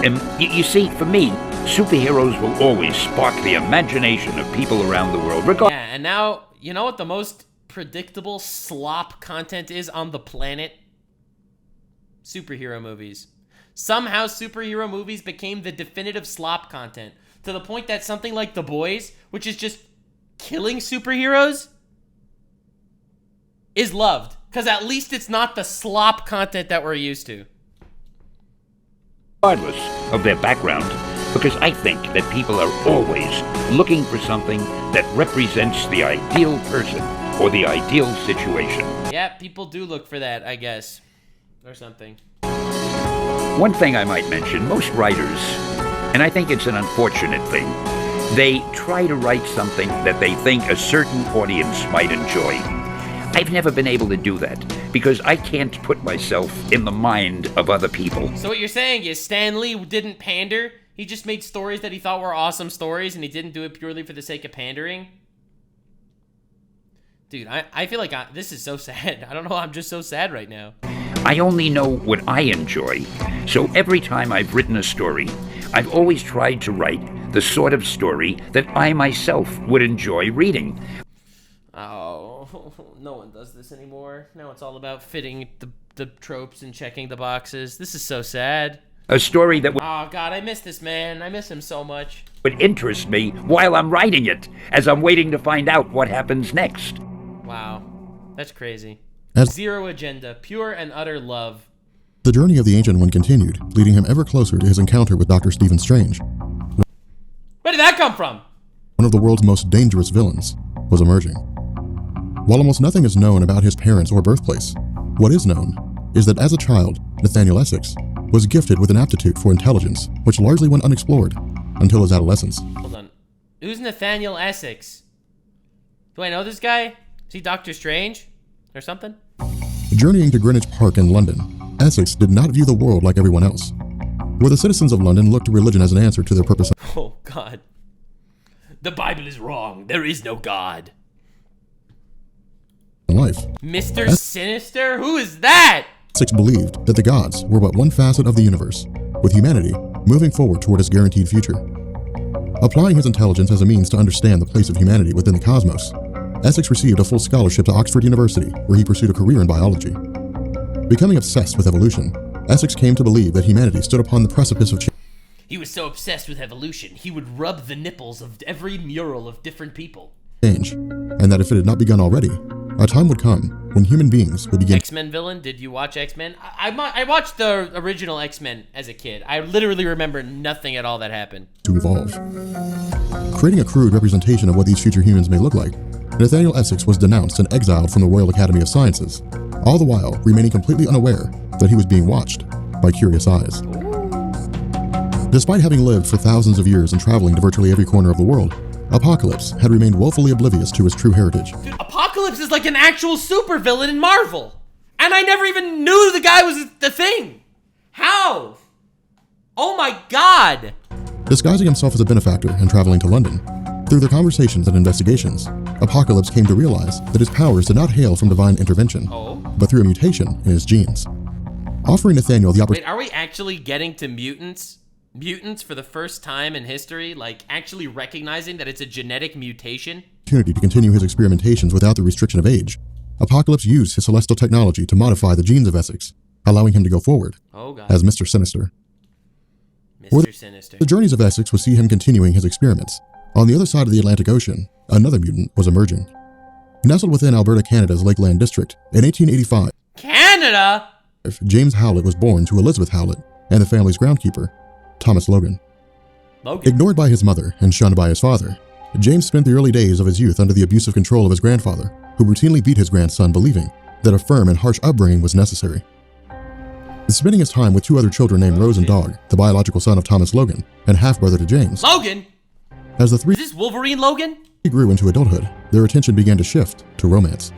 And you see, for me, superheroes will always spark the imagination of people around the world. Yeah, and now, you know what the most predictable slop content is on the planet? Superhero movies. Somehow superhero movies became the definitive slop content, to the point that something like The Boys, which is just killing superheroes, is loved. Because at least it's not the slop content that we're used to. Regardless of their background, because I think that people are always looking for something that represents the ideal person or the ideal situation. Yeah, people do look for that, I guess. Or something. One thing I might mention, most writers, and I think it's an unfortunate thing, they try to write something that they think a certain audience might enjoy. I've never been able to do that, because I can't put myself in the mind of other people. So what you're saying is Stan Lee didn't pander? He just made stories that he thought were awesome stories, and he didn't do it purely for the sake of pandering? Dude, I feel like this is so sad. I don't know, I'm just so sad right now. I only know what I enjoy, so every time I've written a story, I've always tried to write the sort of story that I myself would enjoy reading. Oh, no one does this anymore. Now it's all about fitting the tropes and checking the boxes. This is so sad. A story that Oh, God, I miss this man. I miss him so much. would interest me while I'm writing it, as I'm waiting to find out what happens next. Wow. That's crazy. As Zero agenda. Pure and utter love. the journey of the Ancient One continued, leading him ever closer to his encounter with Dr. Stephen Strange. Where did that come from? One of the world's most dangerous villains was emerging. While almost nothing is known about his parents or birthplace, what is known is that as a child, Nathaniel Essex was gifted with an aptitude for intelligence, which largely went unexplored until his adolescence. Hold on. Who's Nathaniel Essex? Do I know this guy? Is he Doctor Strange? Or something? Journeying to Greenwich Park in London, Essex did not view the world like everyone else. Where the citizens of London looked to religion as an answer to their purpose Oh, God. The Bible is wrong. There is no God. in life, Mr. Sinister? Who is that? Essex believed that the gods were but one facet of the universe, with humanity moving forward toward its guaranteed future. Applying his intelligence as a means to understand the place of humanity within the cosmos, Essex received a full scholarship to Oxford University, where he pursued a career in biology. Becoming obsessed with evolution, Essex came to believe that humanity stood upon the precipice of He was so obsessed with evolution, he would rub the nipples of every mural of different people. change, and that if it had not begun already, a time would come when human beings would begin X-Men villain? Did you watch X-Men? I watched the original X-Men as a kid. I literally remember nothing at all that happened. to evolve. Creating a crude representation of what these future humans may look like, Nathaniel Essex was denounced and exiled from the Royal Academy of Sciences, all the while remaining completely unaware that he was being watched by curious eyes. Despite having lived for thousands of years and traveling to virtually every corner of the world, Apocalypse had remained woefully oblivious to his true heritage. Dude, Apocalypse is like an actual supervillain in Marvel. And I never even knew the guy was the thing. How? Oh my God. Disguising himself as a benefactor and traveling to London, through their conversations and investigations, Apocalypse came to realize that his powers did not hail from divine intervention, but through a mutation in his genes. Offering Nathaniel the opportunity Wait, are we actually getting to mutants? Mutants for the first time in history? Like, actually recognizing that it's a genetic mutation? to continue his experimentations without the restriction of age, Apocalypse used his celestial technology to modify the genes of Essex, allowing him to go forward Oh, God. as Mr. Sinister. Mr. Sinister. The journeys of Essex would see him continuing his experiments. On the other side of the Atlantic Ocean, another mutant was emerging. Nestled within Alberta, Canada's Lakeland District, in 1885, Canada? James Howlett was born to Elizabeth Howlett and the family's groundkeeper, Thomas Logan. Logan. Ignored by his mother and shunned by his father, James spent the early days of his youth under the abusive control of his grandfather, who routinely beat his grandson, believing that a firm and harsh upbringing was necessary. Spending his time with two other children named Rose and Dog, the biological son of Thomas Logan and half-brother to James, Logan? as the three Is this Wolverine Logan? grew into adulthood, their attention began to shift to romance.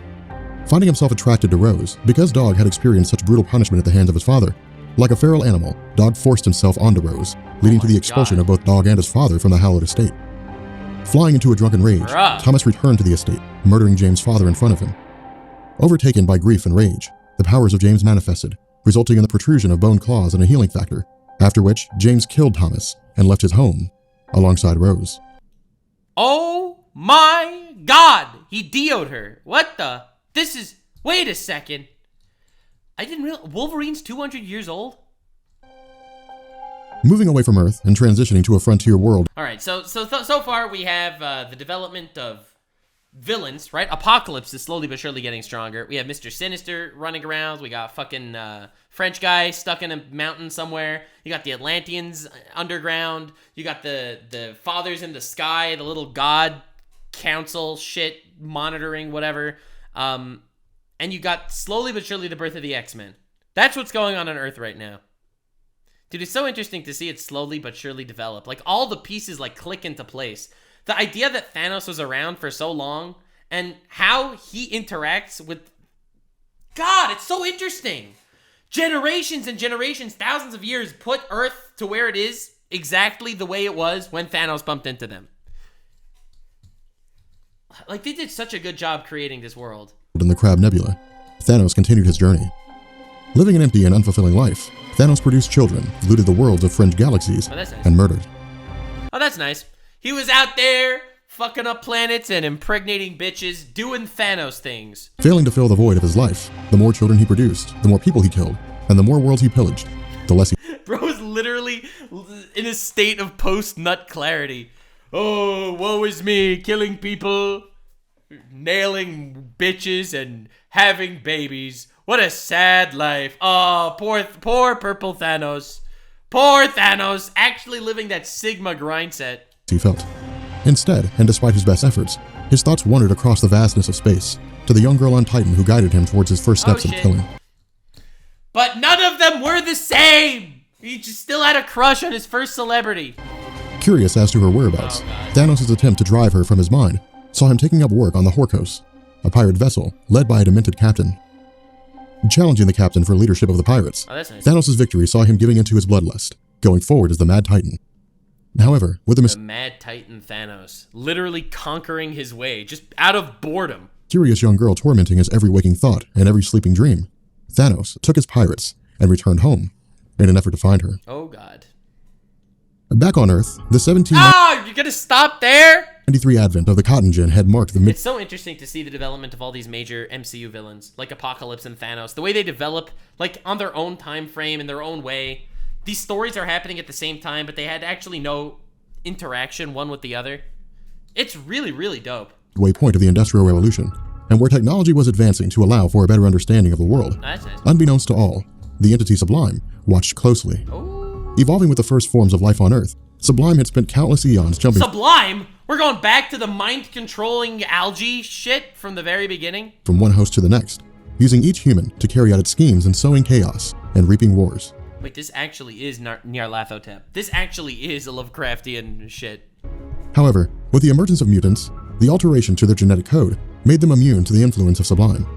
Finding himself attracted to Rose, because Dog had experienced such brutal punishment at the hands of his father, like a feral animal, Dog forced himself onto Rose, leading to the expulsion of both Dog and his father from the Howlett estate. Flying into a drunken rage, Bruh. Thomas returned to the estate, murdering James' father in front of him. Overtaken by grief and rage, the powers of James manifested, resulting in the protrusion of bone claws and a healing factor, after which James killed Thomas and left his home alongside Rose. Oh my God. He DO'd her. What the? This is... Wait a second. I didn't realize... Wolverine's 200 years old? Moving away from Earth and transitioning to a frontier world, All right, so far we have the development of villains, right? Apocalypse is slowly but surely getting stronger. We have Mr. Sinister running around. We got fucking French guy stuck in a mountain somewhere. You got the Atlanteans underground. You got the fathers in the sky, the little god council shit monitoring whatever. And you got slowly but surely the birth of the X-Men. That's what's going on Earth right now. Dude, it's so interesting to see it slowly but surely develop. Like, all the pieces, like, click into place. The idea that Thanos was around for so long and how he interacts with... God, it's so interesting. Generations and generations, thousands of years put Earth to where it is exactly the way it was when Thanos bumped into them. Like, they did such a good job creating this world. in the Crab Nebula, Thanos continued his journey. Living an empty and unfulfilling life, Thanos produced children, looted the worlds of fringe galaxies, Oh, that's nice. and murdered. Oh, that's nice. He was out there fucking up planets and impregnating bitches, doing Thanos things. Failing to fill the void of his life, the more children he produced, the more people he killed, and the more worlds he pillaged, the less he... Bro is literally in a state of post-nut clarity. Oh, woe is me, killing people, nailing bitches, and having babies. What a sad life. Oh, poor purple Thanos. Poor Thanos, actually living that Sigma grind set. He felt. Instead, and despite his best efforts, his thoughts wandered across the vastness of space, to the young girl on Titan who guided him towards his first steps in killing. But none of them were the same! He just still had a crush on his first celebrity. Curious as to her whereabouts, Thanos' attempt to drive her from his mind saw him taking up work on the Horkos, a pirate vessel led by a demented captain. Challenging the captain for leadership of the pirates, Thanos' victory saw him giving into his bloodlust, going forward as the Mad Titan. However, with the Mad Titan Thanos, literally conquering his way, just out of boredom. Curious young girl tormenting his every waking thought and every sleeping dream, Thanos took his pirates and returned home in an effort to find her. Oh god. Back on Earth, the 1793 you're gonna stop there? advent of the Cotton Gin had marked the It's so interesting to see the development of all these major MCU villains, like Apocalypse and Thanos, the way they develop, like, on their own time frame, in their own way. These stories are happening at the same time, but they had actually no interaction one with the other. It's really, really dope. Waypoint of the Industrial Revolution, and where technology was advancing to allow for a better understanding of the world. That's nice. Unbeknownst to all, the entity Sublime watched closely. Ooh. Evolving with the first forms of life on Earth, Sublime had spent countless eons jumping... Sublime? We're going back to the mind-controlling algae shit from the very beginning? ...from one host to the next, using each human to carry out its schemes and sowing chaos and reaping wars. Wait, this actually is Nyarlathotep. This actually is a Lovecraftian shit. However, with the emergence of mutants, the alteration to their genetic code made them immune to the influence of Sublime.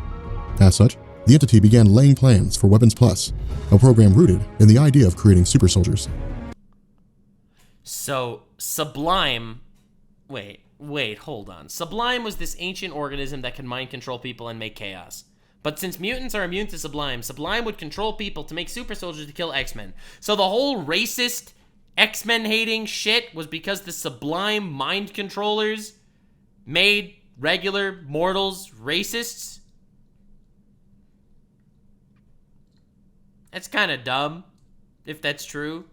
As such, the entity began laying plans for Weapons Plus, a program rooted in the idea of creating super soldiers. So, Sublime... Wait, hold on. Sublime was this ancient organism that can mind control people and make chaos. But since mutants are immune to Sublime, Sublime would control people to make super soldiers to kill X-Men. So the whole racist, X-Men hating shit was because the Sublime mind controllers made regular mortals racists? That's kind of dumb, if that's true.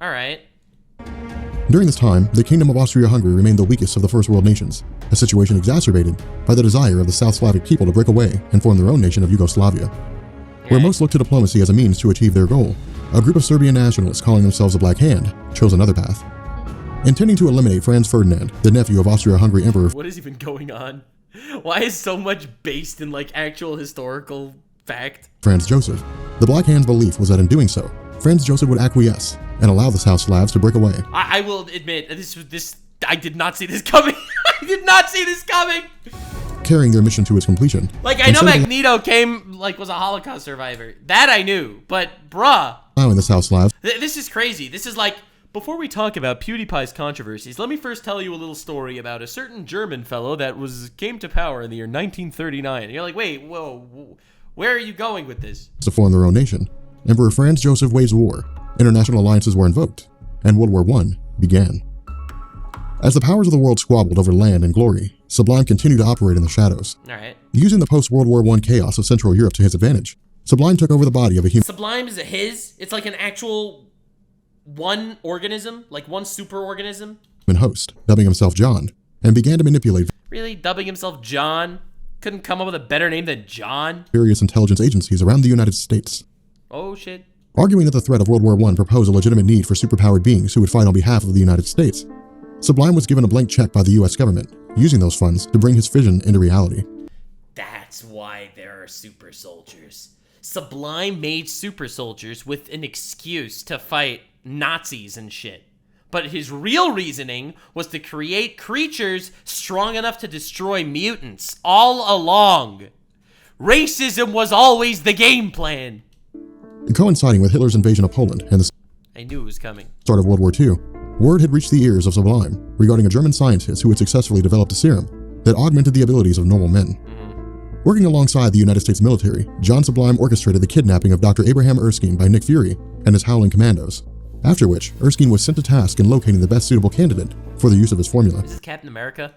Alright. During this time, the Kingdom of Austria-Hungary remained the weakest of the First World nations, a situation exacerbated by the desire of the South Slavic people to break away and form their own nation of Yugoslavia. Where most looked to diplomacy as a means to achieve their goal, a group of Serbian nationalists calling themselves the Black Hand chose another path. Intending to eliminate Franz Ferdinand, the nephew of Austria-Hungary Emperor... What is even going on? Why is so much based in, like, actual historical fact? Franz Joseph. The Black Hand's belief was that in doing so, Franz Joseph would acquiesce and allow the South Slavs to break away. I will admit, I did not see this coming. I did not see this coming. Carrying their mission to its completion. Like, I know Magneto was a Holocaust survivor. That I knew, but bruh. Allowing the South Slavs. This is crazy. This is like, before we talk about PewDiePie's controversies, let me first tell you a little story about a certain German fellow that came to power in the year 1939. And you're like, wait, whoa, where are you going with this? To form their own nation. Emperor Franz Joseph waged war. International alliances were invoked, and World War I began. As the powers of the world squabbled over land and glory, Sublime continued to operate in the shadows. Alright. Using the post-World War I chaos of Central Europe to his advantage, Sublime took over the body of a human... Sublime is it's like an actual one organism, like one super organism? ...host, dubbing himself John, and began to manipulate... Really? Dubbing himself John? Couldn't come up with a better name than John? ...various intelligence agencies around the United States. Oh shit. Arguing that the threat of World War I proposed a legitimate need for superpowered beings who would fight on behalf of the United States, Sublime was given a blank check by the US government, using those funds to bring his vision into reality. That's why there are super soldiers. Sublime made super soldiers with an excuse to fight Nazis and shit. But his real reasoning was to create creatures strong enough to destroy mutants all along. Racism was always the game plan. Coinciding with Hitler's invasion of Poland and the I knew it was coming. Start of World War II, word had reached the ears of Sublime regarding a German scientist who had successfully developed a serum that augmented the abilities of normal men. Working alongside the United States military, John Sublime orchestrated the kidnapping of Dr. Abraham Erskine by Nick Fury and his Howling Commandos, after which Erskine was sent to task in locating the best suitable candidate for the use of his formula. Is this Captain America?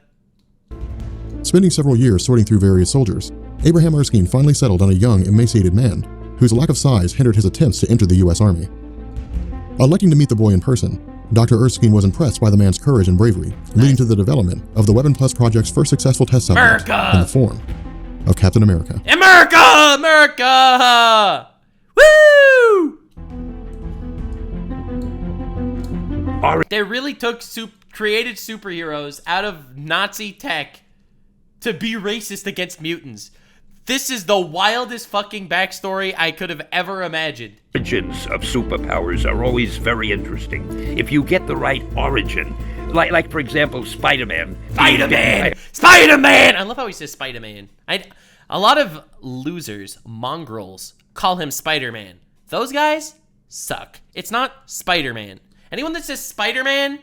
Spending several years sorting through various soldiers, Abraham Erskine finally settled on a young, emaciated man whose lack of size hindered his attempts to enter the U.S. Army. Electing to meet the boy in person, Dr. Erskine was impressed by the man's courage and bravery, leading to the development of the Weapon Plus Project's first successful test subject in the form of Captain America. America! Woo! They really created superheroes out of Nazi tech to be racist against mutants. This is the wildest fucking backstory I could have ever imagined. Origins of superpowers are always very interesting. If you get the right origin, like for example, Spider-Man. Spider-Man! I love how he says Spider-Man. A lot of losers, mongrels, call him Spider-Man. Those guys suck. It's not Spider-Man. Anyone that says Spider-Man,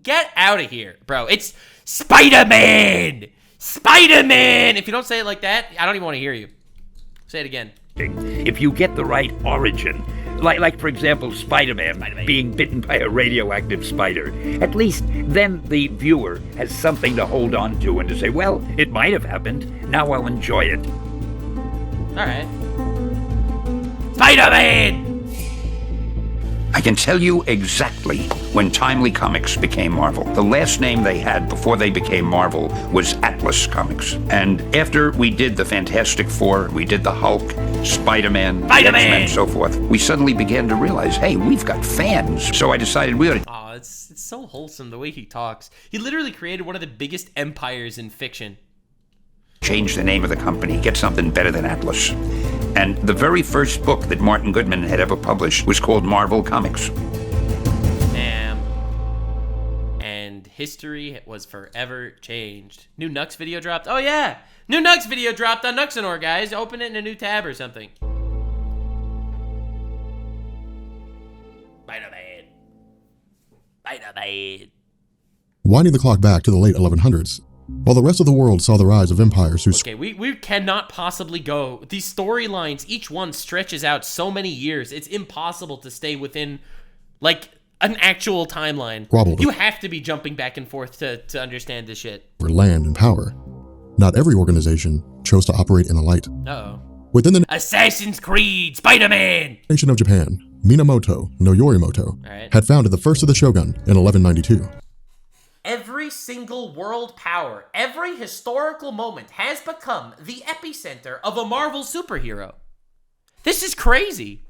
get out of here, bro. It's Spider-Man! Spider-Man! If you don't say it like that, I don't even want to hear you. Say it again. If you get the right origin, like for example, Spider-Man being bitten by a radioactive spider, at least then the viewer has something to hold on to and to say, well, it might have happened. Now I'll enjoy it. All right. Spider-Man! I can tell you exactly when Timely Comics became Marvel. The last name they had before they became Marvel was Atlas Comics. And after we did the Fantastic Four, we did the Hulk, Spider-Man, the X-Men, and so forth, we suddenly began to realize, hey, we've got fans. So I decided we ought to... Oh, it's so wholesome the way he talks. He literally created one of the biggest empires in fiction. change the name of the company, get something better than Atlas. And the very first book that Martin Goodman had ever published was called Marvel Comics. Damn. And history was forever changed. New Nux video dropped. Oh yeah! New Nux video dropped on Nuxanor, guys. Open it in a new tab or something. Spider-Man. Spider-Man. Winding the clock back to the late 1100s, while the rest of the world saw the rise of empires who... Okay, we cannot possibly go. These storylines, each one stretches out so many years. It's impossible to stay within, like, an actual timeline. You have to be jumping back and forth to understand this shit. For land and power. Not every organization chose to operate in the light. Uh-oh. Within the Assassin's Creed, Spider-Man! nation of Japan, Minamoto no Yorimoto had founded the first of the shogun in 1192. Every single world power, every historical moment has become the epicenter of a Marvel superhero. This is crazy.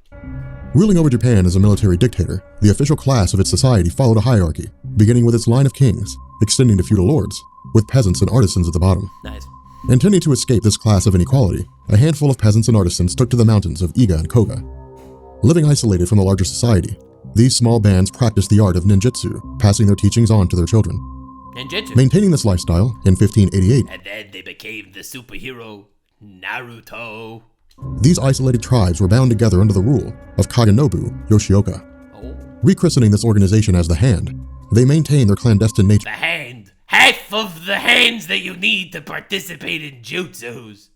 Ruling over Japan as a military dictator, the official class of its society followed a hierarchy, beginning with its line of kings, extending to feudal lords, with peasants and artisans at the bottom. Nice. Intending to escape this class of inequality, a handful of peasants and artisans took to the mountains of Iga and Koga. Living isolated from the larger society, these small bands practiced the art of ninjutsu, passing their teachings on to their children. Ninjutsu. Maintaining this lifestyle, in 1588, And then they became the superhero Naruto. these isolated tribes were bound together under the rule of Kagenobu Yoshioka. Oh. Rechristening this organization as the Hand, they maintained their clandestine nature, The hand. Half of the hands that you need to participate in jutsus.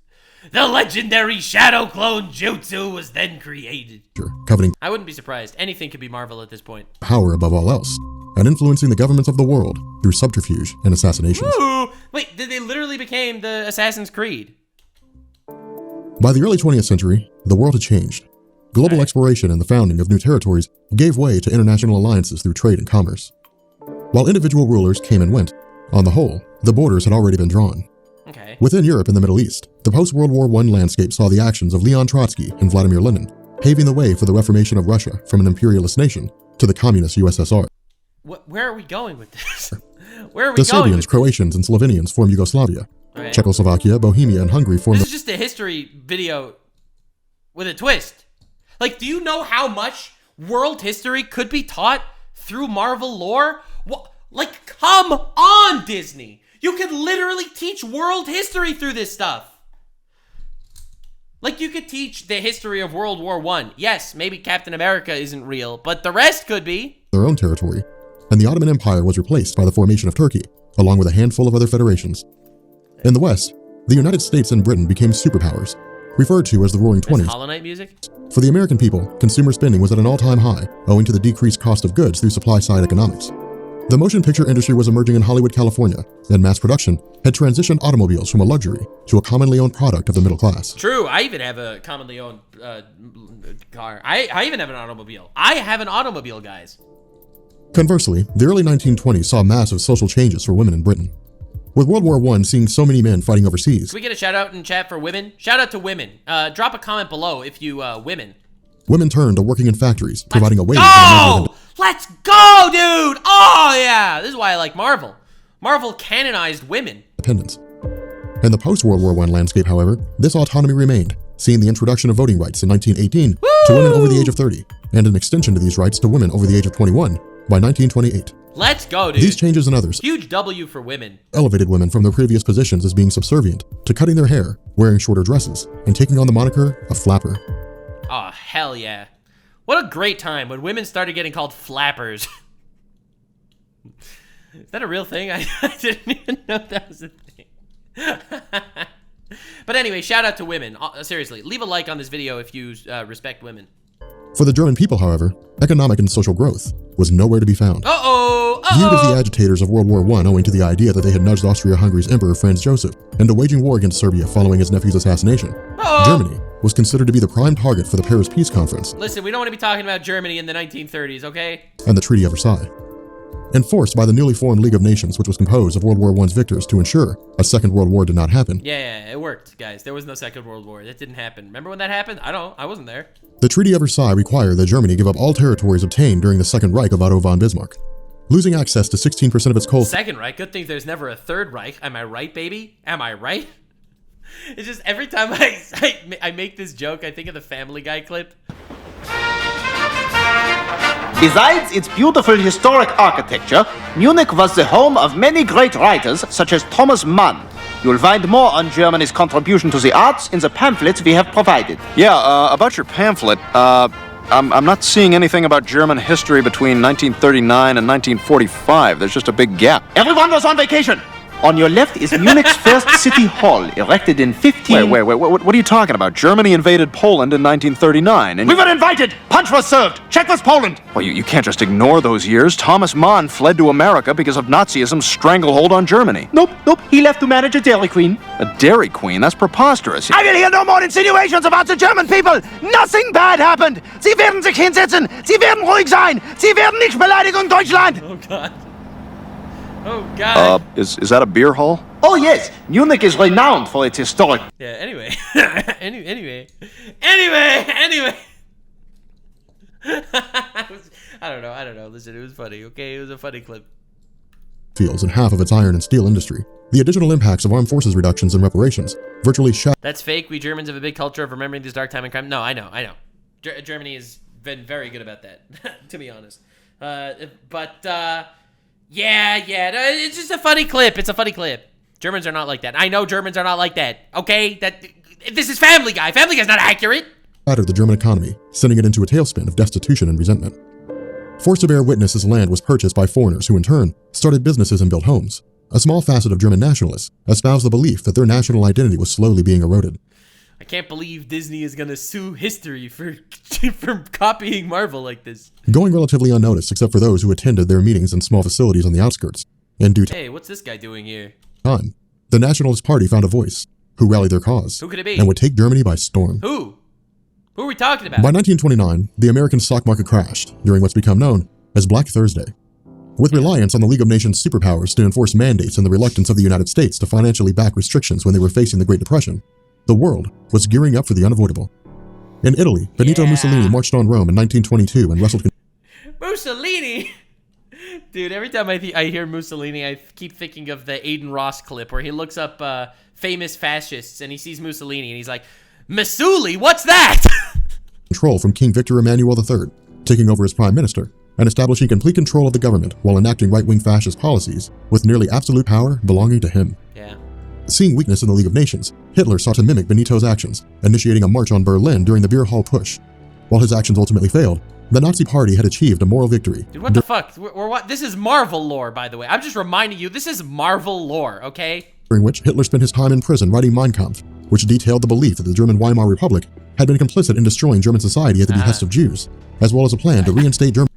The legendary Shadow Clone Jutsu was then created. coveting I wouldn't be surprised. Anything could be Marvel at this point. power above all else, and influencing the governments of the world through subterfuge and assassinations. Ooh, wait, they literally became the Assassin's Creed. By the early 20th century, the world had changed. Global exploration and the founding of new territories gave way to international alliances through trade and commerce. While individual rulers came and went, on the whole, the borders had already been drawn. Okay. Within Europe and the Middle East, the post-World War I landscape saw the actions of Leon Trotsky and Vladimir Lenin, paving the way for the reformation of Russia from an imperialist nation to the communist USSR. Where are we going with this? Where are we The going Serbians, with Croatians, and Slovenians formed Yugoslavia. Right. Czechoslovakia, Bohemia, and Hungary formed This is just a history video with a twist. Like, do you know how much world history could be taught through Marvel lore? What? Like, come on, Disney. You could literally teach world history through this stuff. Like, you could teach the history of World War I. Yes, maybe Captain America isn't real, but the rest could be. their own territory, and the Ottoman Empire was replaced by the formation of Turkey, along with a handful of other federations. In the West, the United States and Britain became superpowers, referred to as the Roaring That's 20s. Hollow Knight music? For the American people, consumer spending was at an all-time high, owing to the decreased cost of goods through supply-side economics. The motion picture industry was emerging in Hollywood, California, and mass production had transitioned automobiles from a luxury to a commonly owned product of the middle class. True, I even have a commonly owned car. I even have an automobile. I have an automobile, guys. Conversely, the early 1920s saw massive social changes for women in Britain. With World War I seeing so many men fighting overseas, Can we get a shout out in chat for women? Shout out to women. Drop a comment below if you women. women turned to working in factories, providing a wage. Go! Let's go, dude! Oh yeah, this is why I like Marvel. Marvel canonized women. Independence. In the post-World War I landscape, however, this autonomy remained, seeing the introduction of voting rights in 1918 to women over the age of 30, and an extension to these rights to women over the age of 21 by 1928. Let's go, dude. These changes and others Huge W for women. elevated women from their previous positions as being subservient to cutting their hair, wearing shorter dresses, and taking on the moniker of flapper. Oh, hell yeah. What a great time when women started getting called flappers. Is that a real thing? I didn't even know that was a thing. But anyway, shout out to women. Seriously, leave a like on this video if you respect women. For the German people, however, economic and social growth was nowhere to be found. Viewed as the agitators of World War I owing to the idea that they had nudged Austria-Hungary's Emperor Franz Joseph into waging war against Serbia following his nephew's assassination, Germany was considered to be the prime target for the Paris Peace Conference. Listen, we don't want to be talking about Germany in the 1930s, okay? And the Treaty of Versailles. Enforced by the newly formed League of Nations, which was composed of World War I's victors to ensure a Second World War did not happen. Yeah, it worked, guys. There was no Second World War. That didn't happen. Remember when that happened? I wasn't there. The Treaty of Versailles required that Germany give up all territories obtained during the Second Reich of Otto von Bismarck, losing access to 16% of its coal. Second Reich? Good thing there's never a Third Reich. Am I right, baby? Am I right? It's just every time I make this joke, I think of the Family Guy clip. Besides its beautiful historic architecture, Munich was the home of many great writers such as Thomas Mann. You'll find more on Germany's contribution to the arts in the pamphlets we have provided. Yeah, about your pamphlet, I'm not seeing anything about German history between 1939 and 1945. There's just a big gap. Everyone was on vacation! On your left is Munich's first city hall, erected in 15... Wait, what are you talking about? Germany invaded Poland in 1939, and... We were invited! Punch was served! Czech was Poland! Well, you can't just ignore those years. Thomas Mann fled to America because of Nazism's stranglehold on Germany. Nope. He left to manage a Dairy Queen. A Dairy Queen? That's preposterous. I will hear no more insinuations about the German people! Nothing bad happened! Sie werden sich hinsetzen! Sie werden ruhig sein! Sie werden nicht Beleidigung Deutschland! Oh, God. Oh, God. Is that a beer hall? Oh yes, Munich is renowned for its historic... Yeah, anyway. Anyway. I don't know. Listen, it was funny, okay? It was a funny clip. Fields and half of its iron and steel industry. The additional impacts of armed forces reductions and reparations virtually shattered. That's fake. We Germans have a big culture of remembering this dark time and crime. No, I know. Germany has been very good about that, to be honest. Yeah, it's just a funny clip. It's a funny clip. Germans are not like that. I know Germans are not like that, okay? This is Family Guy. Family Guy's not accurate. Shattered the German economy, sending it into a tailspin of destitution and resentment. Forced to bear witness as land was purchased by foreigners who in turn started businesses and built homes. A small facet of German nationalists espoused the belief that their national identity was slowly being eroded. I can't believe Disney is gonna sue history for copying Marvel like this. Going relatively unnoticed except for those who attended their meetings in small facilities on the outskirts. In due Hey, what's this guy doing here? time, the Nationalist Party found a voice who rallied their cause. Who could it be? And would take Germany by storm. Who are we talking about? By 1929, the American stock market crashed during what's become known as Black Thursday. With reliance on the League of Nations superpowers to enforce mandates and the reluctance of the United States to financially back restrictions when they were facing the Great Depression, the world was gearing up for the unavoidable. In Italy, Benito Mussolini marched on Rome in 1922 and wrestled... Mussolini! Dude, every time I hear Mussolini, I keep thinking of the Aiden Ross clip where he looks up famous fascists and he sees Mussolini and he's like, Mussolini, what's that? ...control from King Victor Emmanuel III, taking over as prime minister and establishing complete control of the government while enacting right-wing fascist policies with nearly absolute power belonging to him. Yeah. Seeing weakness in the League of Nations, Hitler sought to mimic Benito's actions, initiating a march on Berlin during the Beer Hall Push. While his actions ultimately failed, the Nazi Party had achieved a moral victory. Dude, what the fuck? This is Marvel lore, by the way. I'm just reminding you, this is Marvel lore, okay? During which Hitler spent his time in prison writing Mein Kampf, which detailed the belief that the German Weimar Republic had been complicit in destroying German society at the behest of Jews, as well as a plan to reinstate Germany.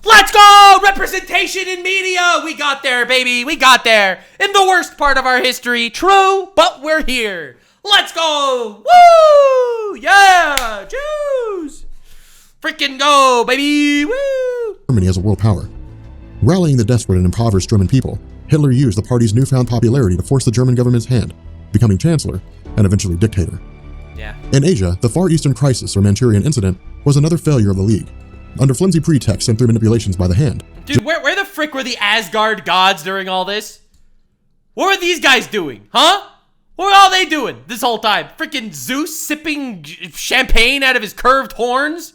Let's go! Representation in media! We got there, baby. We got there. In the worst part of our history. True, but we're here. Let's go! Woo! Yeah! Jews! Freaking go, baby! Woo! Germany as a world power. Rallying the desperate and impoverished German people, Hitler used the party's newfound popularity to force the German government's hand, becoming chancellor and eventually dictator. Yeah. In Asia, the Far Eastern Crisis or Manchurian Incident was another failure of the League. Under flimsy pretexts and through manipulations by the hand. Dude, where the frick were the Asgard gods during all this? What were these guys doing, huh? What were all they doing this whole time? Freaking Zeus sipping champagne out of his curved horns?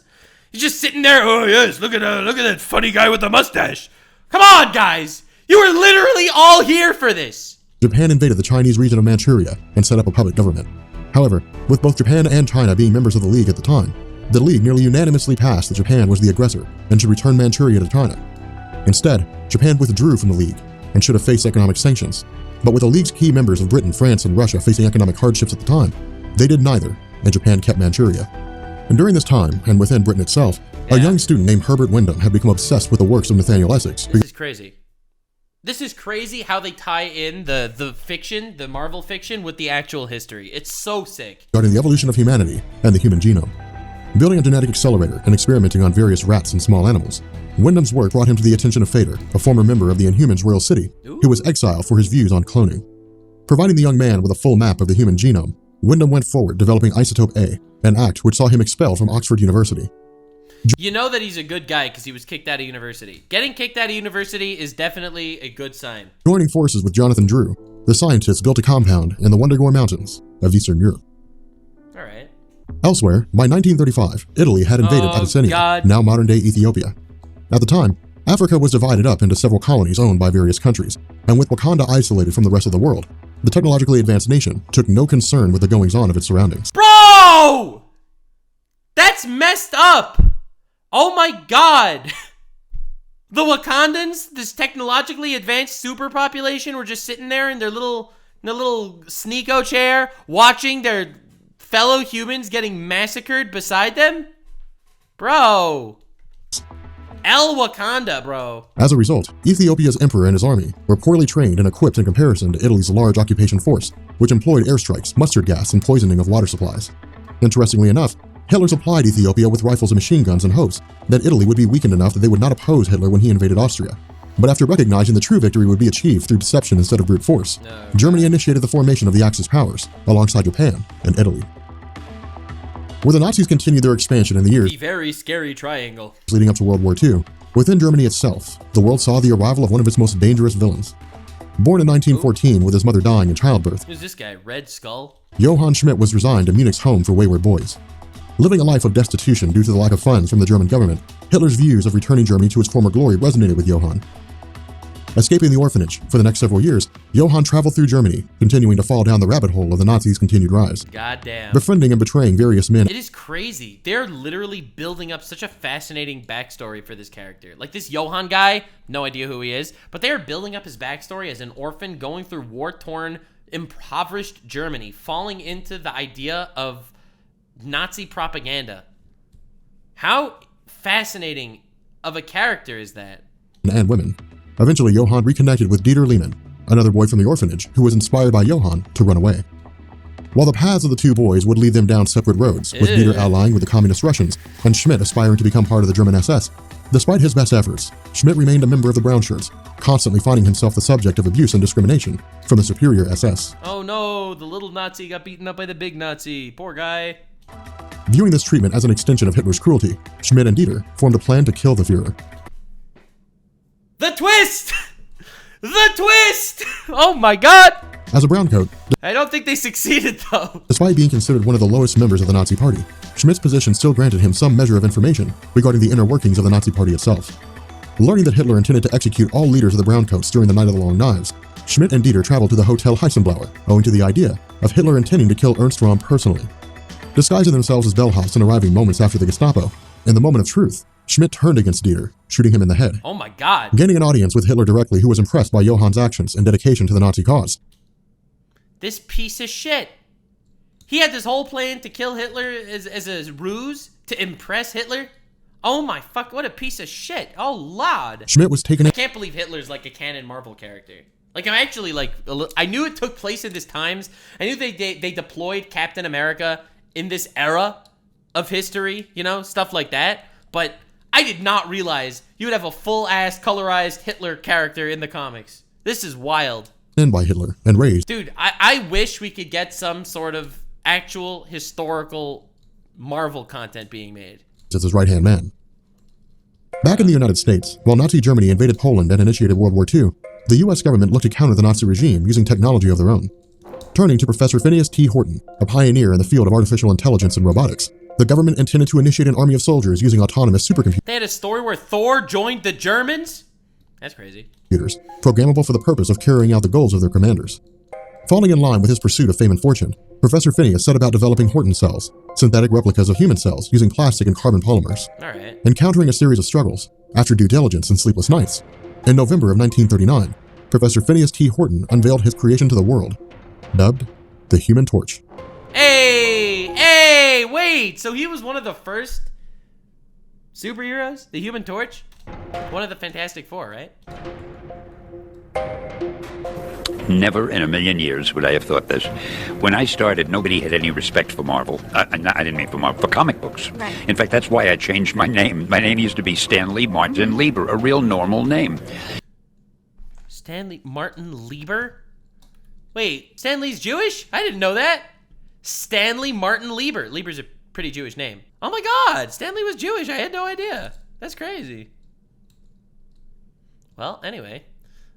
He's just sitting there, oh yes, look at that funny guy with the mustache. Come on, guys. You were literally all here for this. Japan invaded the Chinese region of Manchuria and set up a puppet government. However, with both Japan and China being members of the League at the time, the League nearly unanimously passed that Japan was the aggressor and should return Manchuria to China. Instead, Japan withdrew from the League and should have faced economic sanctions. But with the League's key members of Britain, France, and Russia facing economic hardships at the time, they did neither, and Japan kept Manchuria. And during this time, and within Britain itself, a young student named Herbert Wyndham had become obsessed with the works of Nathaniel Essex. This is crazy. This is crazy how they tie in the fiction, the Marvel fiction, with the actual history. It's so sick. Regarding the evolution of humanity and the human genome. Building a genetic accelerator and experimenting on various rats and small animals, Wyndham's work brought him to the attention of Fader, a former member of the Inhumans' Royal City, who was exiled for his views on cloning. Providing the young man with a full map of the human genome, Wyndham went forward developing Isotope A, an act which saw him expelled from Oxford University. You know that he's a good guy because he was kicked out of university. Getting kicked out of university is definitely a good sign. Joining forces with Jonathan Drew, the scientists built a compound in the Wundagore Mountains of Eastern Europe. All right. Elsewhere, by 1935, Italy had invaded Abyssinia, now modern-day Ethiopia. At the time, Africa was divided up into several colonies owned by various countries, and with Wakanda isolated from the rest of the world, the technologically advanced nation took no concern with the goings-on of its surroundings. Bro! That's messed up! Oh my god! The Wakandans, this technologically advanced superpopulation, were just sitting there in their little sneako chair, watching their fellow humans getting massacred beside them? Bro. El Wakanda, bro. As a result, Ethiopia's emperor and his army were poorly trained and equipped in comparison to Italy's large occupation force, which employed airstrikes, mustard gas, and poisoning of water supplies. Interestingly enough, Hitler supplied Ethiopia with rifles and machine guns in hopes that Italy would be weakened enough that they would not oppose Hitler when he invaded Austria. But after recognizing the true victory would be achieved through deception instead of brute force, Germany initiated the formation of the Axis powers, alongside Japan and Italy. Where the Nazis continued their expansion in the years The very scary triangle. leading up to World War II, within Germany itself, the world saw the arrival of one of its most dangerous villains. Born in 1914 with his mother dying in childbirth, Who's this guy? Red Skull? Johann Schmidt was resigned to Munich's home for wayward boys. Living a life of destitution due to the lack of funds from the German government, Hitler's views of returning Germany to its former glory resonated with Johann. Escaping the orphanage, for the next several years, Johann traveled through Germany, continuing to fall down the rabbit hole of the Nazis' continued rise. Goddamn. Befriending and betraying various men. It is crazy. They're literally building up such a fascinating backstory for this character. Like this Johann guy, no idea who he is, but they are building up his backstory as an orphan going through war-torn, impoverished Germany, falling into the idea of Nazi propaganda. How fascinating of a character is that? And women. Eventually, Johann reconnected with Dieter Lehmann, another boy from the orphanage who was inspired by Johann to run away. While the paths of the two boys would lead them down separate roads, with Dieter allying with the communist Russians and Schmidt aspiring to become part of the German SS, despite his best efforts, Schmidt remained a member of the Brown Shirts, constantly finding himself the subject of abuse and discrimination from the superior SS. Oh no, the little Nazi got beaten up by the big Nazi. Poor guy. Viewing this treatment as an extension of Hitler's cruelty, Schmidt and Dieter formed a plan to kill the Führer. The twist! The twist! Oh my god! As a browncoat, I don't think they succeeded though. despite being considered one of the lowest members of the Nazi Party, Schmidt's position still granted him some measure of information regarding the inner workings of the Nazi Party itself. Learning that Hitler intended to execute all leaders of the Browncoats during the Night of the Long Knives, Schmidt and Dieter traveled to the Hotel Heisenblauer, owing to the idea of Hitler intending to kill Ernst Röhm personally. Disguising themselves as bellhops and arriving moments after the Gestapo, in the moment of truth, Schmidt turned against Dieter, shooting him in the head, Oh my god. gaining an audience with Hitler directly, who was impressed by Johann's actions and dedication to the Nazi cause. This piece of shit. He had this whole plan to kill Hitler as a ruse to impress Hitler. Oh my fuck, what a piece of shit. Oh lord. Schmidt was taken I can't believe Hitler's like a canon Marvel character. Like, I'm actually like, I knew it took place in this times. I knew they deployed Captain America in this era of history, you know, stuff like that. But I did not realize you would have a full-ass colorized Hitler character in the comics. This is wild. in by Hitler and raised Dude, I wish we could get some sort of actual historical Marvel content being made. as his right-hand man. Back in the United States, while Nazi Germany invaded Poland and initiated World War II, the U.S. government looked to counter the Nazi regime using technology of their own. Turning to Professor Phineas T. Horton, a pioneer in the field of artificial intelligence and robotics, the government intended to initiate an army of soldiers using autonomous supercomputers. They had a story where Thor joined the Germans? That's crazy. Programmable for the purpose of carrying out the goals of their commanders. Falling in line with his pursuit of fame and fortune, Professor Phineas set about developing Horton cells, synthetic replicas of human cells using plastic and carbon polymers. Alright. Encountering a series of struggles, after due diligence and sleepless nights, in November of 1939, Professor Phineas T. Horton unveiled his creation to the world, dubbed the Human Torch. Hey, wait! So he was one of the first superheroes? The Human Torch? One of the Fantastic Four, right? Never in a million years would I have thought this. When I started, nobody had any respect for Marvel. I didn't mean for Marvel, for comic books. Right. In fact, that's why I changed my name. My name used to be Stanley Martin Lieber, a real normal name. Stanley Martin Lieber? Wait, Stanley's Jewish? I didn't know that. Stanley Martin Lieber. Lieber's a pretty Jewish name. Oh my god, Stanley was Jewish. I had no idea. That's crazy. Well, anyway.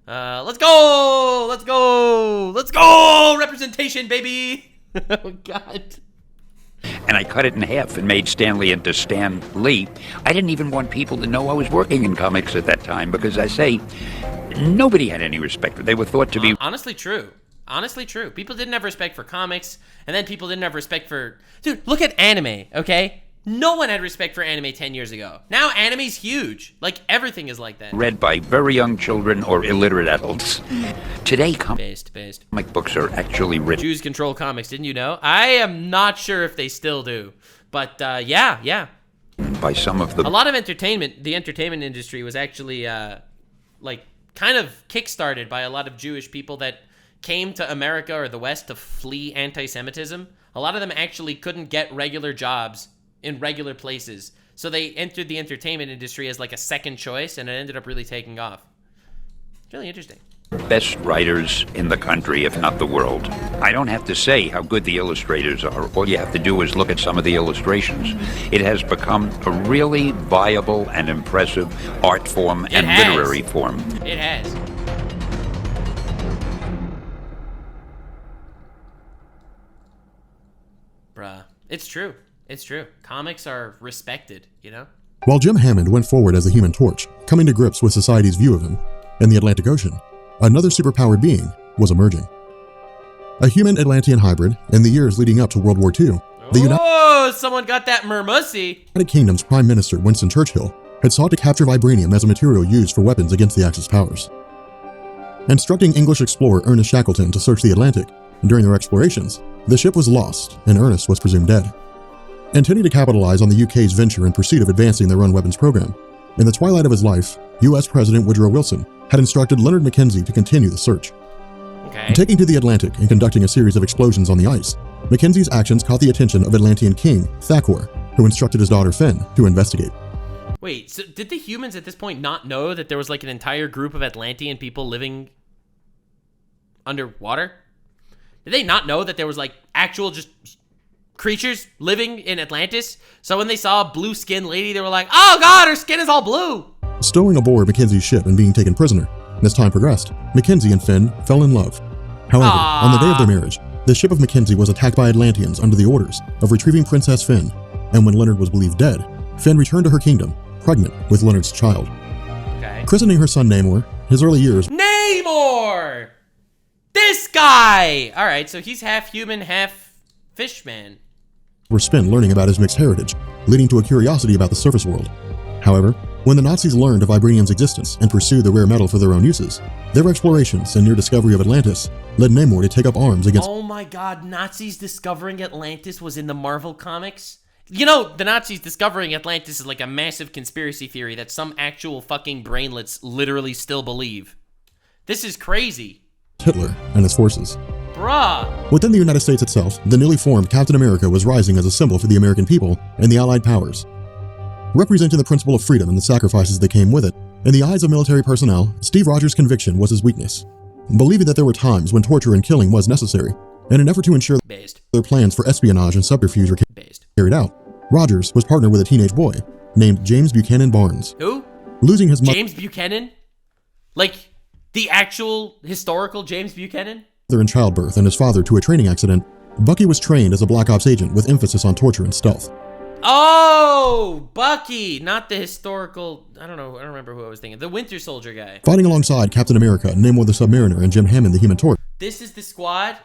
Let's go! Let's go! Let's go! Representation, baby! Oh, God. And I cut it in half and made Stanley into Stan Lee. I didn't even want people to know I was working in comics at that time because I say, nobody had any respect. They were thought to be... Honestly true. Honestly true. People didn't have respect for comics, and then people didn't have respect for... Dude, look at anime, okay? No one had respect for anime 10 years ago. Now anime's huge. Like, everything is like that. read by very young children or illiterate adults. Today, Based. comic books are actually written Jews control comics, didn't you know? I am not sure if they still do. But, yeah. by some of A the lot of entertainment, the entertainment industry was actually, like, kind of kickstarted by a lot of Jewish people that came to America or the West to flee anti-Semitism. A lot of them actually couldn't get regular jobs in regular places. So they entered the entertainment industry as like a second choice, and it ended up really taking off. It's really interesting. best writers in the country, if not the world. I don't have to say how good the illustrators are. All you have to do is look at some of the illustrations. It has become a really viable and impressive art form and literary form. It has. Bruh. It's true. It's true. Comics are respected, you know? While Jim Hammond went forward as the Human Torch, coming to grips with society's view of him, in the Atlantic Ocean, another superpowered being was emerging. A human-Atlantean hybrid, in the years leading up to World War II, the someone got that mermussy. United Kingdom's Prime Minister Winston Churchill had sought to capture vibranium as a material used for weapons against the Axis powers. Instructing English explorer Ernest Shackleton to search the Atlantic, during their explorations, the ship was lost and Ernest was presumed dead. Intending to capitalize on the UK's venture in pursuit of advancing their own weapons program, in the twilight of his life, US President Woodrow Wilson had instructed Leonard Mackenzie to continue the search. Okay. Taking to the Atlantic and conducting a series of explosions on the ice, Mackenzie's actions caught the attention of Atlantean king Thakor, who instructed his daughter Finn to investigate. Wait, so did the humans at this point not know that there was like an entire group of Atlantean people living underwater? Did they not know that there was like actual just creatures living in Atlantis? So when they saw a blue skinned lady, they were like, oh god, her skin is all blue. Stowing aboard Mackenzie's ship and being taken prisoner, as time progressed, Mackenzie and Finn fell in love. However, on the day of their marriage, the ship of Mackenzie was attacked by Atlanteans under the orders of retrieving Princess Finn, and when Leonard was believed dead, Finn returned to her kingdom, pregnant with Leonard's child. Okay. Christening her son Namor, his early years Namor! This guy! Alright, so he's half human, half fish man. were spent learning about his mixed heritage, leading to a curiosity about the surface world. However, When the Nazis learned of vibranium's existence and pursued the rare metal for their own uses, their explorations and near discovery of Atlantis led Namor to take up arms against— Oh my god, Nazis discovering Atlantis was in the Marvel comics? You know, the Nazis discovering Atlantis is like a massive conspiracy theory that some actual fucking brainlets literally still believe. This is crazy. Hitler and his forces. Bruh. Within the United States itself, the newly formed Captain America was rising as a symbol for the American people and the Allied powers. Representing the principle of freedom and the sacrifices that came with it, in the eyes of military personnel, Steve Rogers' conviction was his weakness. Believing that there were times when torture and killing was necessary, in an effort to ensure their plans for espionage and subterfuge were carried out, Rogers was partnered with a teenage boy named James Buchanan Barnes. Who? Losing his James Buchanan? Like, the actual historical James Buchanan? mother in childbirth and his father to a training accident, Bucky was trained as a Black Ops agent with emphasis on torture and stealth. Oh, Bucky, not the historical, I don't remember who I was thinking. The Winter Soldier guy. Fighting alongside Captain America, Namor the Submariner, and Jim Hammond the Human Torch. This is the squad?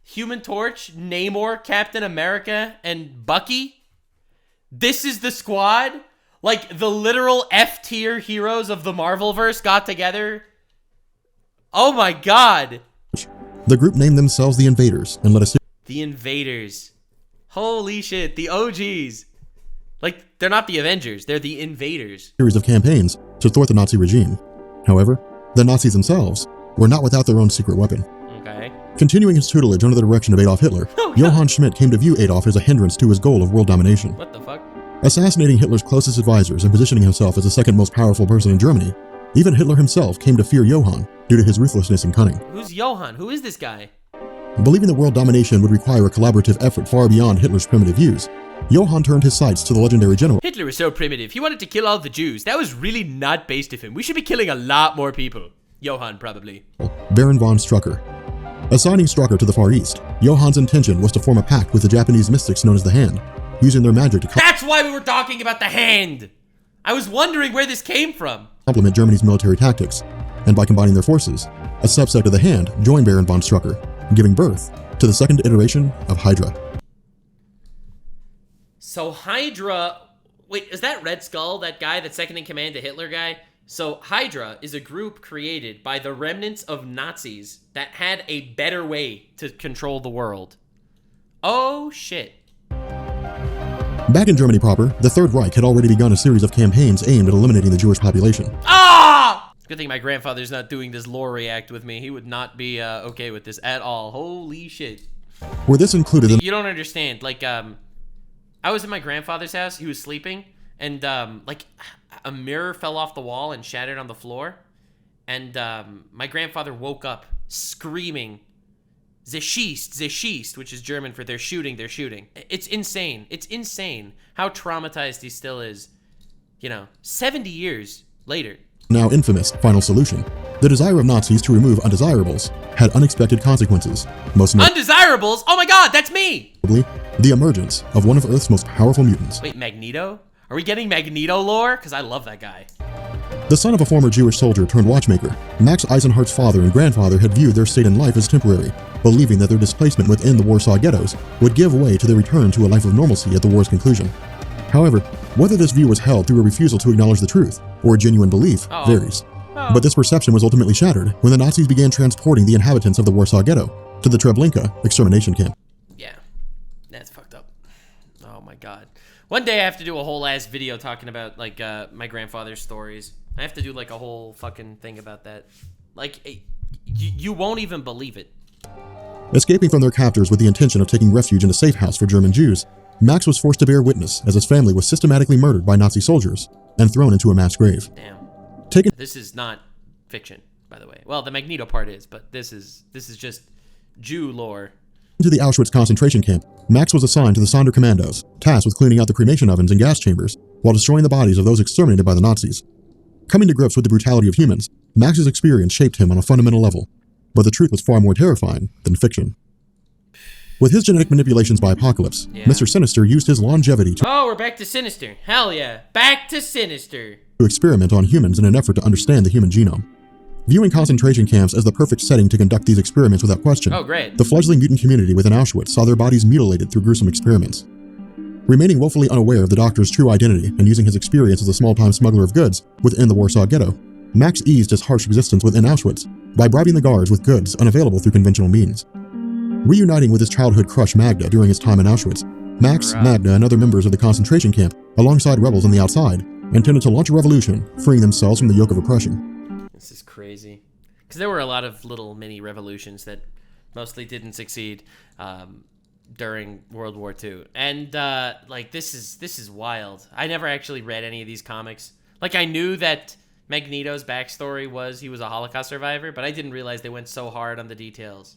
Human Torch, Namor, Captain America, and Bucky? This is the squad? Like, the literal F-tier heroes of the Marvelverse got together? Oh my god. The group named themselves the Invaders and led a The Invaders. Holy shit, the OGs. Like, they're not the Avengers, they're the Invaders. series of campaigns to thwart the Nazi regime. However, the Nazis themselves were not without their own secret weapon. Okay. Continuing his tutelage under the direction of Adolf Hitler, Johann Schmidt came to view Adolf as a hindrance to his goal of world domination. What the fuck? Assassinating Hitler's closest advisors and positioning himself as the second most powerful person in Germany, even Hitler himself came to fear Johann due to his ruthlessness and cunning. Who's Johann? Who is this guy? Believing that world domination would require a collaborative effort far beyond Hitler's primitive views, Johann turned his sights to the legendary general Hitler was so primitive. He wanted to kill all the Jews. That was really not based of him. We should be killing a lot more people. Johann, probably. Baron von Strucker. Assigning Strucker to the Far East, Johann's intention was to form a pact with the Japanese mystics known as the Hand, using their magic to That's why we were talking about the Hand. I was wondering where this came from. complement Germany's military tactics, and by combining their forces, a subset of the Hand joined Baron von Strucker, giving birth to the second iteration of Hydra. So Hydra, wait, is that Red Skull, that guy, that second in command to Hitler guy? So Hydra is a group created by the remnants of Nazis that had a better way to control the world. Oh shit. Back in Germany proper, the Third Reich had already begun a series of campaigns aimed at eliminating the Jewish population. Ah! Good thing my grandfather's not doing this lore react with me. He would not be okay with this at all. Holy shit. Where this included the You don't understand. Like, I was at my grandfather's house. He was sleeping. And, like, a mirror fell off the wall and shattered on the floor. And, my grandfather woke up screaming, "Ze schießt, ze schießt," which is German for they're shooting, they're shooting. It's insane. It's insane how traumatized he still is, 70 years later. now infamous Final Solution. The desire of Nazis to remove undesirables had unexpected consequences, most Undesirables? Oh my god, that's me! notably the emergence of one of Earth's most powerful mutants. Wait, Magneto? Are we getting Magneto lore? Because I love that guy. The son of a former Jewish soldier turned watchmaker, Max Eisenhardt's father and grandfather had viewed their state in life as temporary, believing that their displacement within the Warsaw ghettos would give way to their return to a life of normalcy at the war's conclusion. However, whether this view was held through a refusal to acknowledge the truth or a genuine belief varies. But this perception was ultimately shattered when the Nazis began transporting the inhabitants of the Warsaw Ghetto to the Treblinka extermination camp. Yeah, that's fucked up. Oh my god. One day I have to do a whole ass video talking about, like, my grandfather's stories. I have to do, like, a whole fucking thing about that. Like, you won't even believe it. Escaping from their captors with the intention of taking refuge in a safe house for German Jews, Max was forced to bear witness as his family was systematically murdered by Nazi soldiers and thrown into a mass grave. Damn. Taken This is not fiction, by the way. Well, the Magneto part is, but this is just Jew lore. to the Auschwitz concentration camp, Max was assigned to the Sonder Commandos, tasked with cleaning out the cremation ovens and gas chambers while destroying the bodies of those exterminated by the Nazis. Coming to grips with the brutality of humans, Max's experience shaped him on a fundamental level, but the truth was far more terrifying than fiction. With his genetic manipulations by Apocalypse, Mr. Sinister used his longevity Oh, we're back to Sinister. Hell yeah. Back to Sinister. to experiment on humans in an effort to understand the human genome. Viewing concentration camps as the perfect setting to conduct these experiments without question, Oh, great. the fledgling mutant community within Auschwitz saw their bodies mutilated through gruesome experiments. remaining woefully unaware of the doctor's true identity and using his experience as a small-time smuggler of goods within the Warsaw Ghetto. Max eased his harsh existence within Auschwitz by bribing the guards with goods unavailable through conventional means. Reuniting with his childhood crush Magda during his time in Auschwitz, Max, Magda, and other members of the concentration camp, alongside rebels on the outside, intended to launch a revolution, freeing themselves from the yoke of oppression. This is crazy. Because there were a lot of little mini revolutions that mostly didn't succeed during World War II. And, like, this is wild. I never actually read any of these comics. Like, I knew that Magneto's backstory was he was a Holocaust survivor, but I didn't realize they went so hard on the details.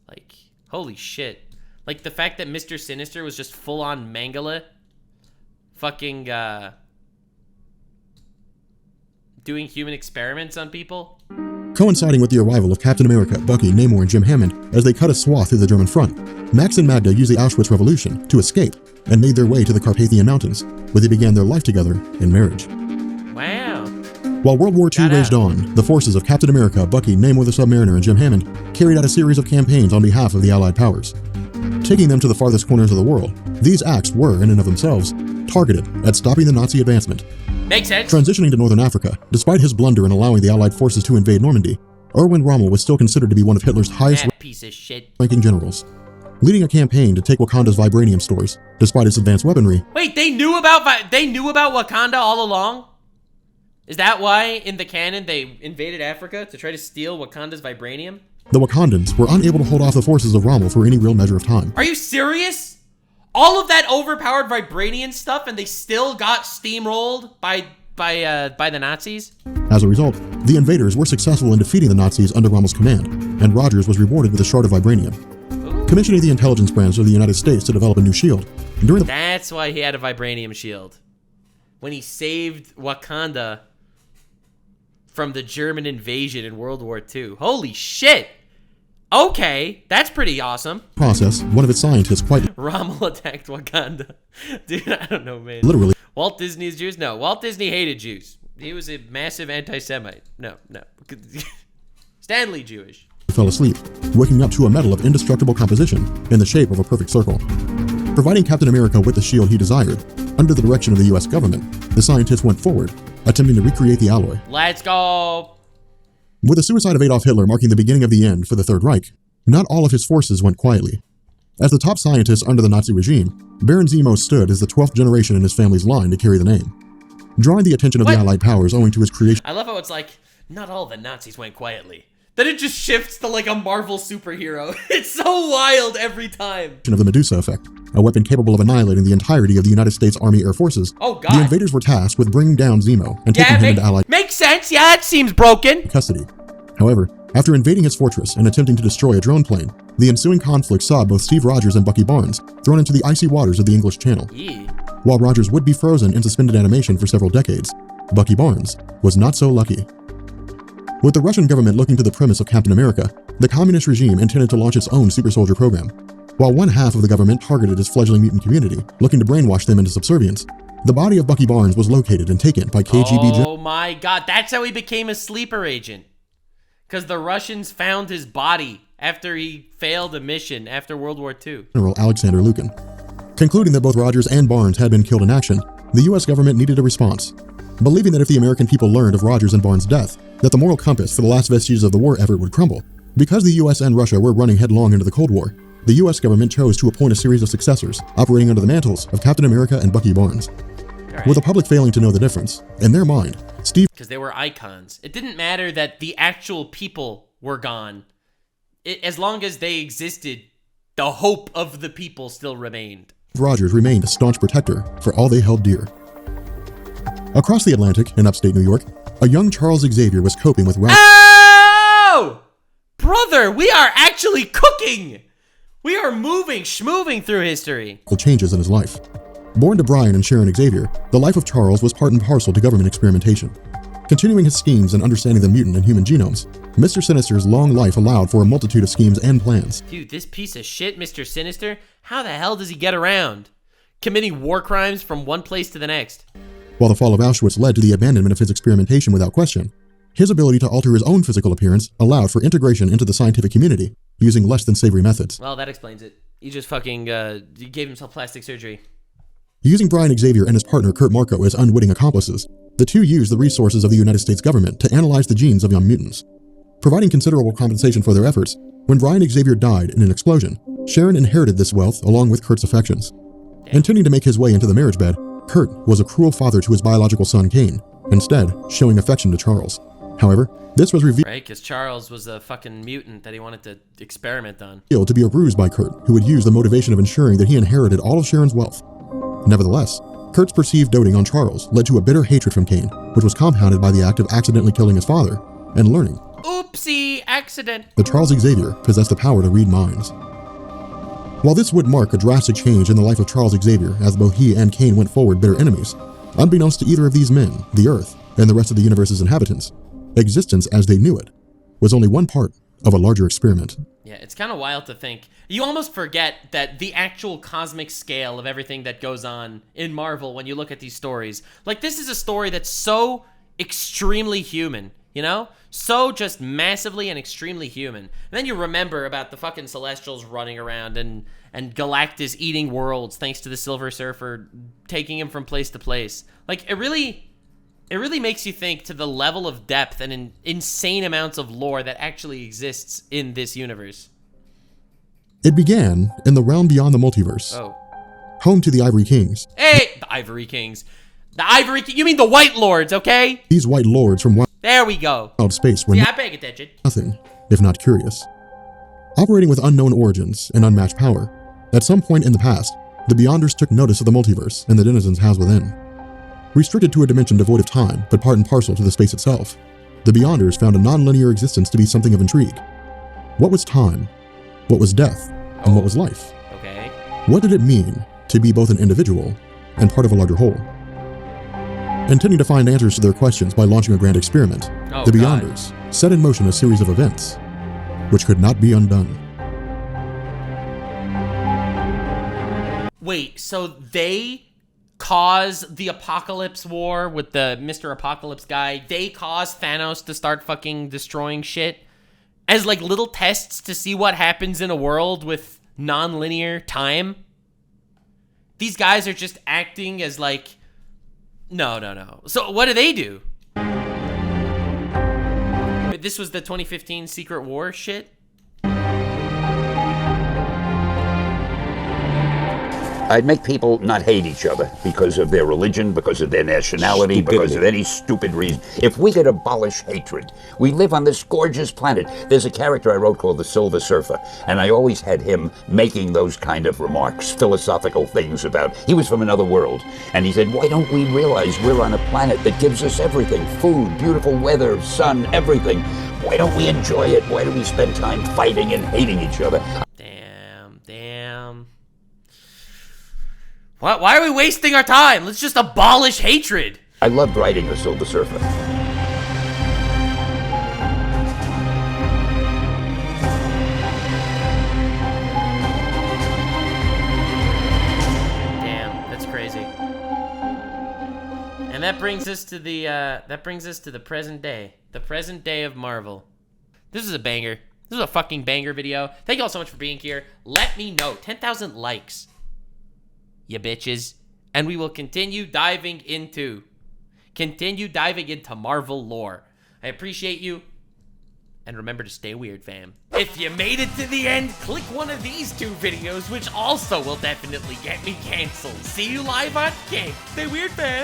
Like, holy shit. Like, the fact that Mr. Sinister was just full-on Mangala fucking, doing human experiments on people. Coinciding with the arrival of Captain America, Bucky, Namor, and Jim Hammond as they cut a swath through the German front, Max and Magda used the Auschwitz Revolution to escape and made their way to the Carpathian Mountains, where they began their life together in marriage. Wow. While World War II raged on, the forces of Captain America, Bucky, Namor the Submariner, and Jim Hammond carried out a series of campaigns on behalf of the Allied powers. Taking them to the farthest corners of the world, these acts were, in and of themselves, targeted at stopping the Nazi advancement. Makes sense. Transitioning to Northern Africa, despite his blunder in allowing the Allied forces to invade Normandy, Erwin Rommel was still considered to be one of Hitler's piece of shit highest-ranking generals, leading a campaign to take Wakanda's vibranium stores, despite its advanced weaponry. Wait, they knew about Wakanda all along? Is that why, in the canon, they invaded Africa to try to steal Wakanda's vibranium? The Wakandans were unable to hold off the forces of Rommel for any real measure of time. Are you serious? All of that overpowered vibranium stuff, and they still got steamrolled by the Nazis? As a result, the invaders were successful in defeating the Nazis under Rommel's command, and Rogers was rewarded with a shard of vibranium. Ooh. Commissioning the intelligence branch of the United States to develop a new shield. That's why he had a vibranium shield. When he saved Wakanda from the German invasion in World War II. Holy shit! Okay, that's pretty awesome. Process, one of its scientists quite Rommel attacked Wakanda. Dude, I don't know, man. literally Walt Disney is Jews? No, Walt Disney hated Jews. He was a massive anti-Semite. No. Stanley Jewish. fell asleep, waking up to a metal of indestructible composition in the shape of a perfect circle. Providing Captain America with the shield he desired, under the direction of the US government, the scientists went forward, attempting to recreate the alloy. Let's go! With the suicide of Adolf Hitler marking the beginning of the end for the Third Reich, not all of his forces went quietly. As the top scientist under the Nazi regime, Baron Zemo stood as the 12th generation in his family's line to carry the name. Drawing the attention of the Allied powers owing to his creation. I love how it's like, not all the Nazis went quietly. Then it just shifts to like a Marvel superhero. It's so wild every time. Of the Medusa effect, a weapon capable of annihilating the entirety of the United States Army Air Forces. Oh god. The invaders were tasked with bringing down Zemo and taking him into Allied makes sense. Yeah, it seems broken. custody. However, after invading his fortress and attempting to destroy a drone plane, the ensuing conflict saw both Steve Rogers and Bucky Barnes thrown into the icy waters of the English Channel. Yeah. While Rogers would be frozen in suspended animation for several decades, Bucky Barnes was not so lucky. With the Russian government looking to the premise of Captain America, the communist regime intended to launch its own super soldier program. While one half of the government targeted its fledgling mutant community, looking to brainwash them into subservience, the body of Bucky Barnes was located and taken by KGB. Oh my god, that's how he became a sleeper agent. Because the Russians found his body after he failed a mission after World War II. General Alexander Lukin. Concluding that both Rogers and Barnes had been killed in action, the US government needed a response. Believing that if the American people learned of Rogers and Barnes' death, that the moral compass for the last vestiges of the war effort would crumble. Because the US and Russia were running headlong into the Cold War, the US government chose to appoint a series of successors, operating under the mantles of Captain America and Bucky Barnes. Right. With the public failing to know the difference, in their mind, because they were icons. It didn't matter that the actual people were gone. As long as they existed, the hope of the people still remained. Rogers remained a staunch protector for all they held dear. Across the Atlantic, in upstate New York, a young Charles Xavier was coping with Oh! Brother, we are actually cooking! We are schmoving through history. changes in his life. Born to Brian and Sharon Xavier, the life of Charles was part and parcel to government experimentation. Continuing his schemes and understanding the mutant and human genomes, Mr. Sinister's long life allowed for a multitude of schemes and plans. Dude, this piece of shit, Mr. Sinister, how the hell does he get around? Committing war crimes from one place to the next. While the fall of Auschwitz led to the abandonment of his experimentation without question, his ability to alter his own physical appearance allowed for integration into the scientific community using less than savory methods. Well, that explains it. He just fucking he gave himself plastic surgery. Using Brian Xavier and his partner Kurt Marco as unwitting accomplices, the two used the resources of the United States government to analyze the genes of young mutants. Providing considerable compensation for their efforts, when Brian Xavier died in an explosion, Sharon inherited this wealth along with Kurt's affections. Intending to make his way into the marriage bed, Kurt was a cruel father to his biological son Kane, instead showing affection to Charles. However, this was revealed Right, because Charles was a fucking mutant that he wanted to experiment on. to be a ruse by Kurt, who would use the motivation of ensuring that he inherited all of Sharon's wealth. Nevertheless, Kurt's perceived doting on Charles led to a bitter hatred from Kane, which was compounded by the act of accidentally killing his father and learning Oopsie, accident. that Charles Xavier possessed the power to read minds. While this would mark a drastic change in the life of Charles Xavier as both he and Kane went forward bitter enemies, unbeknownst to either of these men, the Earth, and the rest of the universe's inhabitants, existence as they knew it was only one part of a larger experiment. Yeah, it's kind of wild to think. You almost forget that the actual cosmic scale of everything that goes on in Marvel when you look at these stories. Like, this is a story that's so extremely human, you know? So just massively and extremely human. And then you remember about the fucking Celestials running around and Galactus eating worlds thanks to the Silver Surfer taking him from place to place. Like, it really makes you think to the level of depth and insane amounts of lore that actually exists in this universe. It began in the realm beyond the multiverse, Oh. home to the Ivory Kings. Hey! The Ivory Kings. You mean the White Lords, okay? These white lords from There we go. wild space were Yeah, I'm paying attention. nothing, if not curious. Operating with unknown origins and unmatched power, at some point in the past, the Beyonders took notice of the multiverse and the denizens housed within. Restricted to a dimension devoid of time, but part and parcel to the space itself, the Beyonders found a non-linear existence to be something of intrigue. What was time? What was death? And what was life? Okay. What did it mean to be both an individual and part of a larger whole? Intending to find answers to their questions by launching a grand experiment, Oh, the God. Beyonders set in motion a series of events which could not be undone. Wait, so they caused the Apocalypse War with the Mr. Apocalypse guy? They caused Thanos to start fucking destroying shit? As like little tests to see what happens in a world with non-linear time? These guys are just acting as like... No. So what do they do? This was the 2015 Secret War shit? I'd make people not hate each other because of their religion, because of their nationality, because of any stupid reason. If we could abolish hatred, we live on this gorgeous planet. There's a character I wrote called the Silver Surfer, and I always had him making those kind of remarks, philosophical things about, he was from another world, and he said, why don't we realize we're on a planet that gives us everything, food, beautiful weather, sun, everything. Why don't we enjoy it? Why do we spend time fighting and hating each other? Damn. Why are we wasting our time? Let's just abolish hatred. I loved writing the Silver Surfer. Damn, that's crazy. And that brings us to the present day. The present day of Marvel. This is a banger. This is a fucking banger video. Thank you all so much for being here. Let me know. 10,000 likes. You bitches. And we will continue diving into Marvel lore. I appreciate you. And remember to stay weird, fam. If you made it to the end, click one of these two videos, which also will definitely get me canceled. See you live on Kick. Stay weird, fam.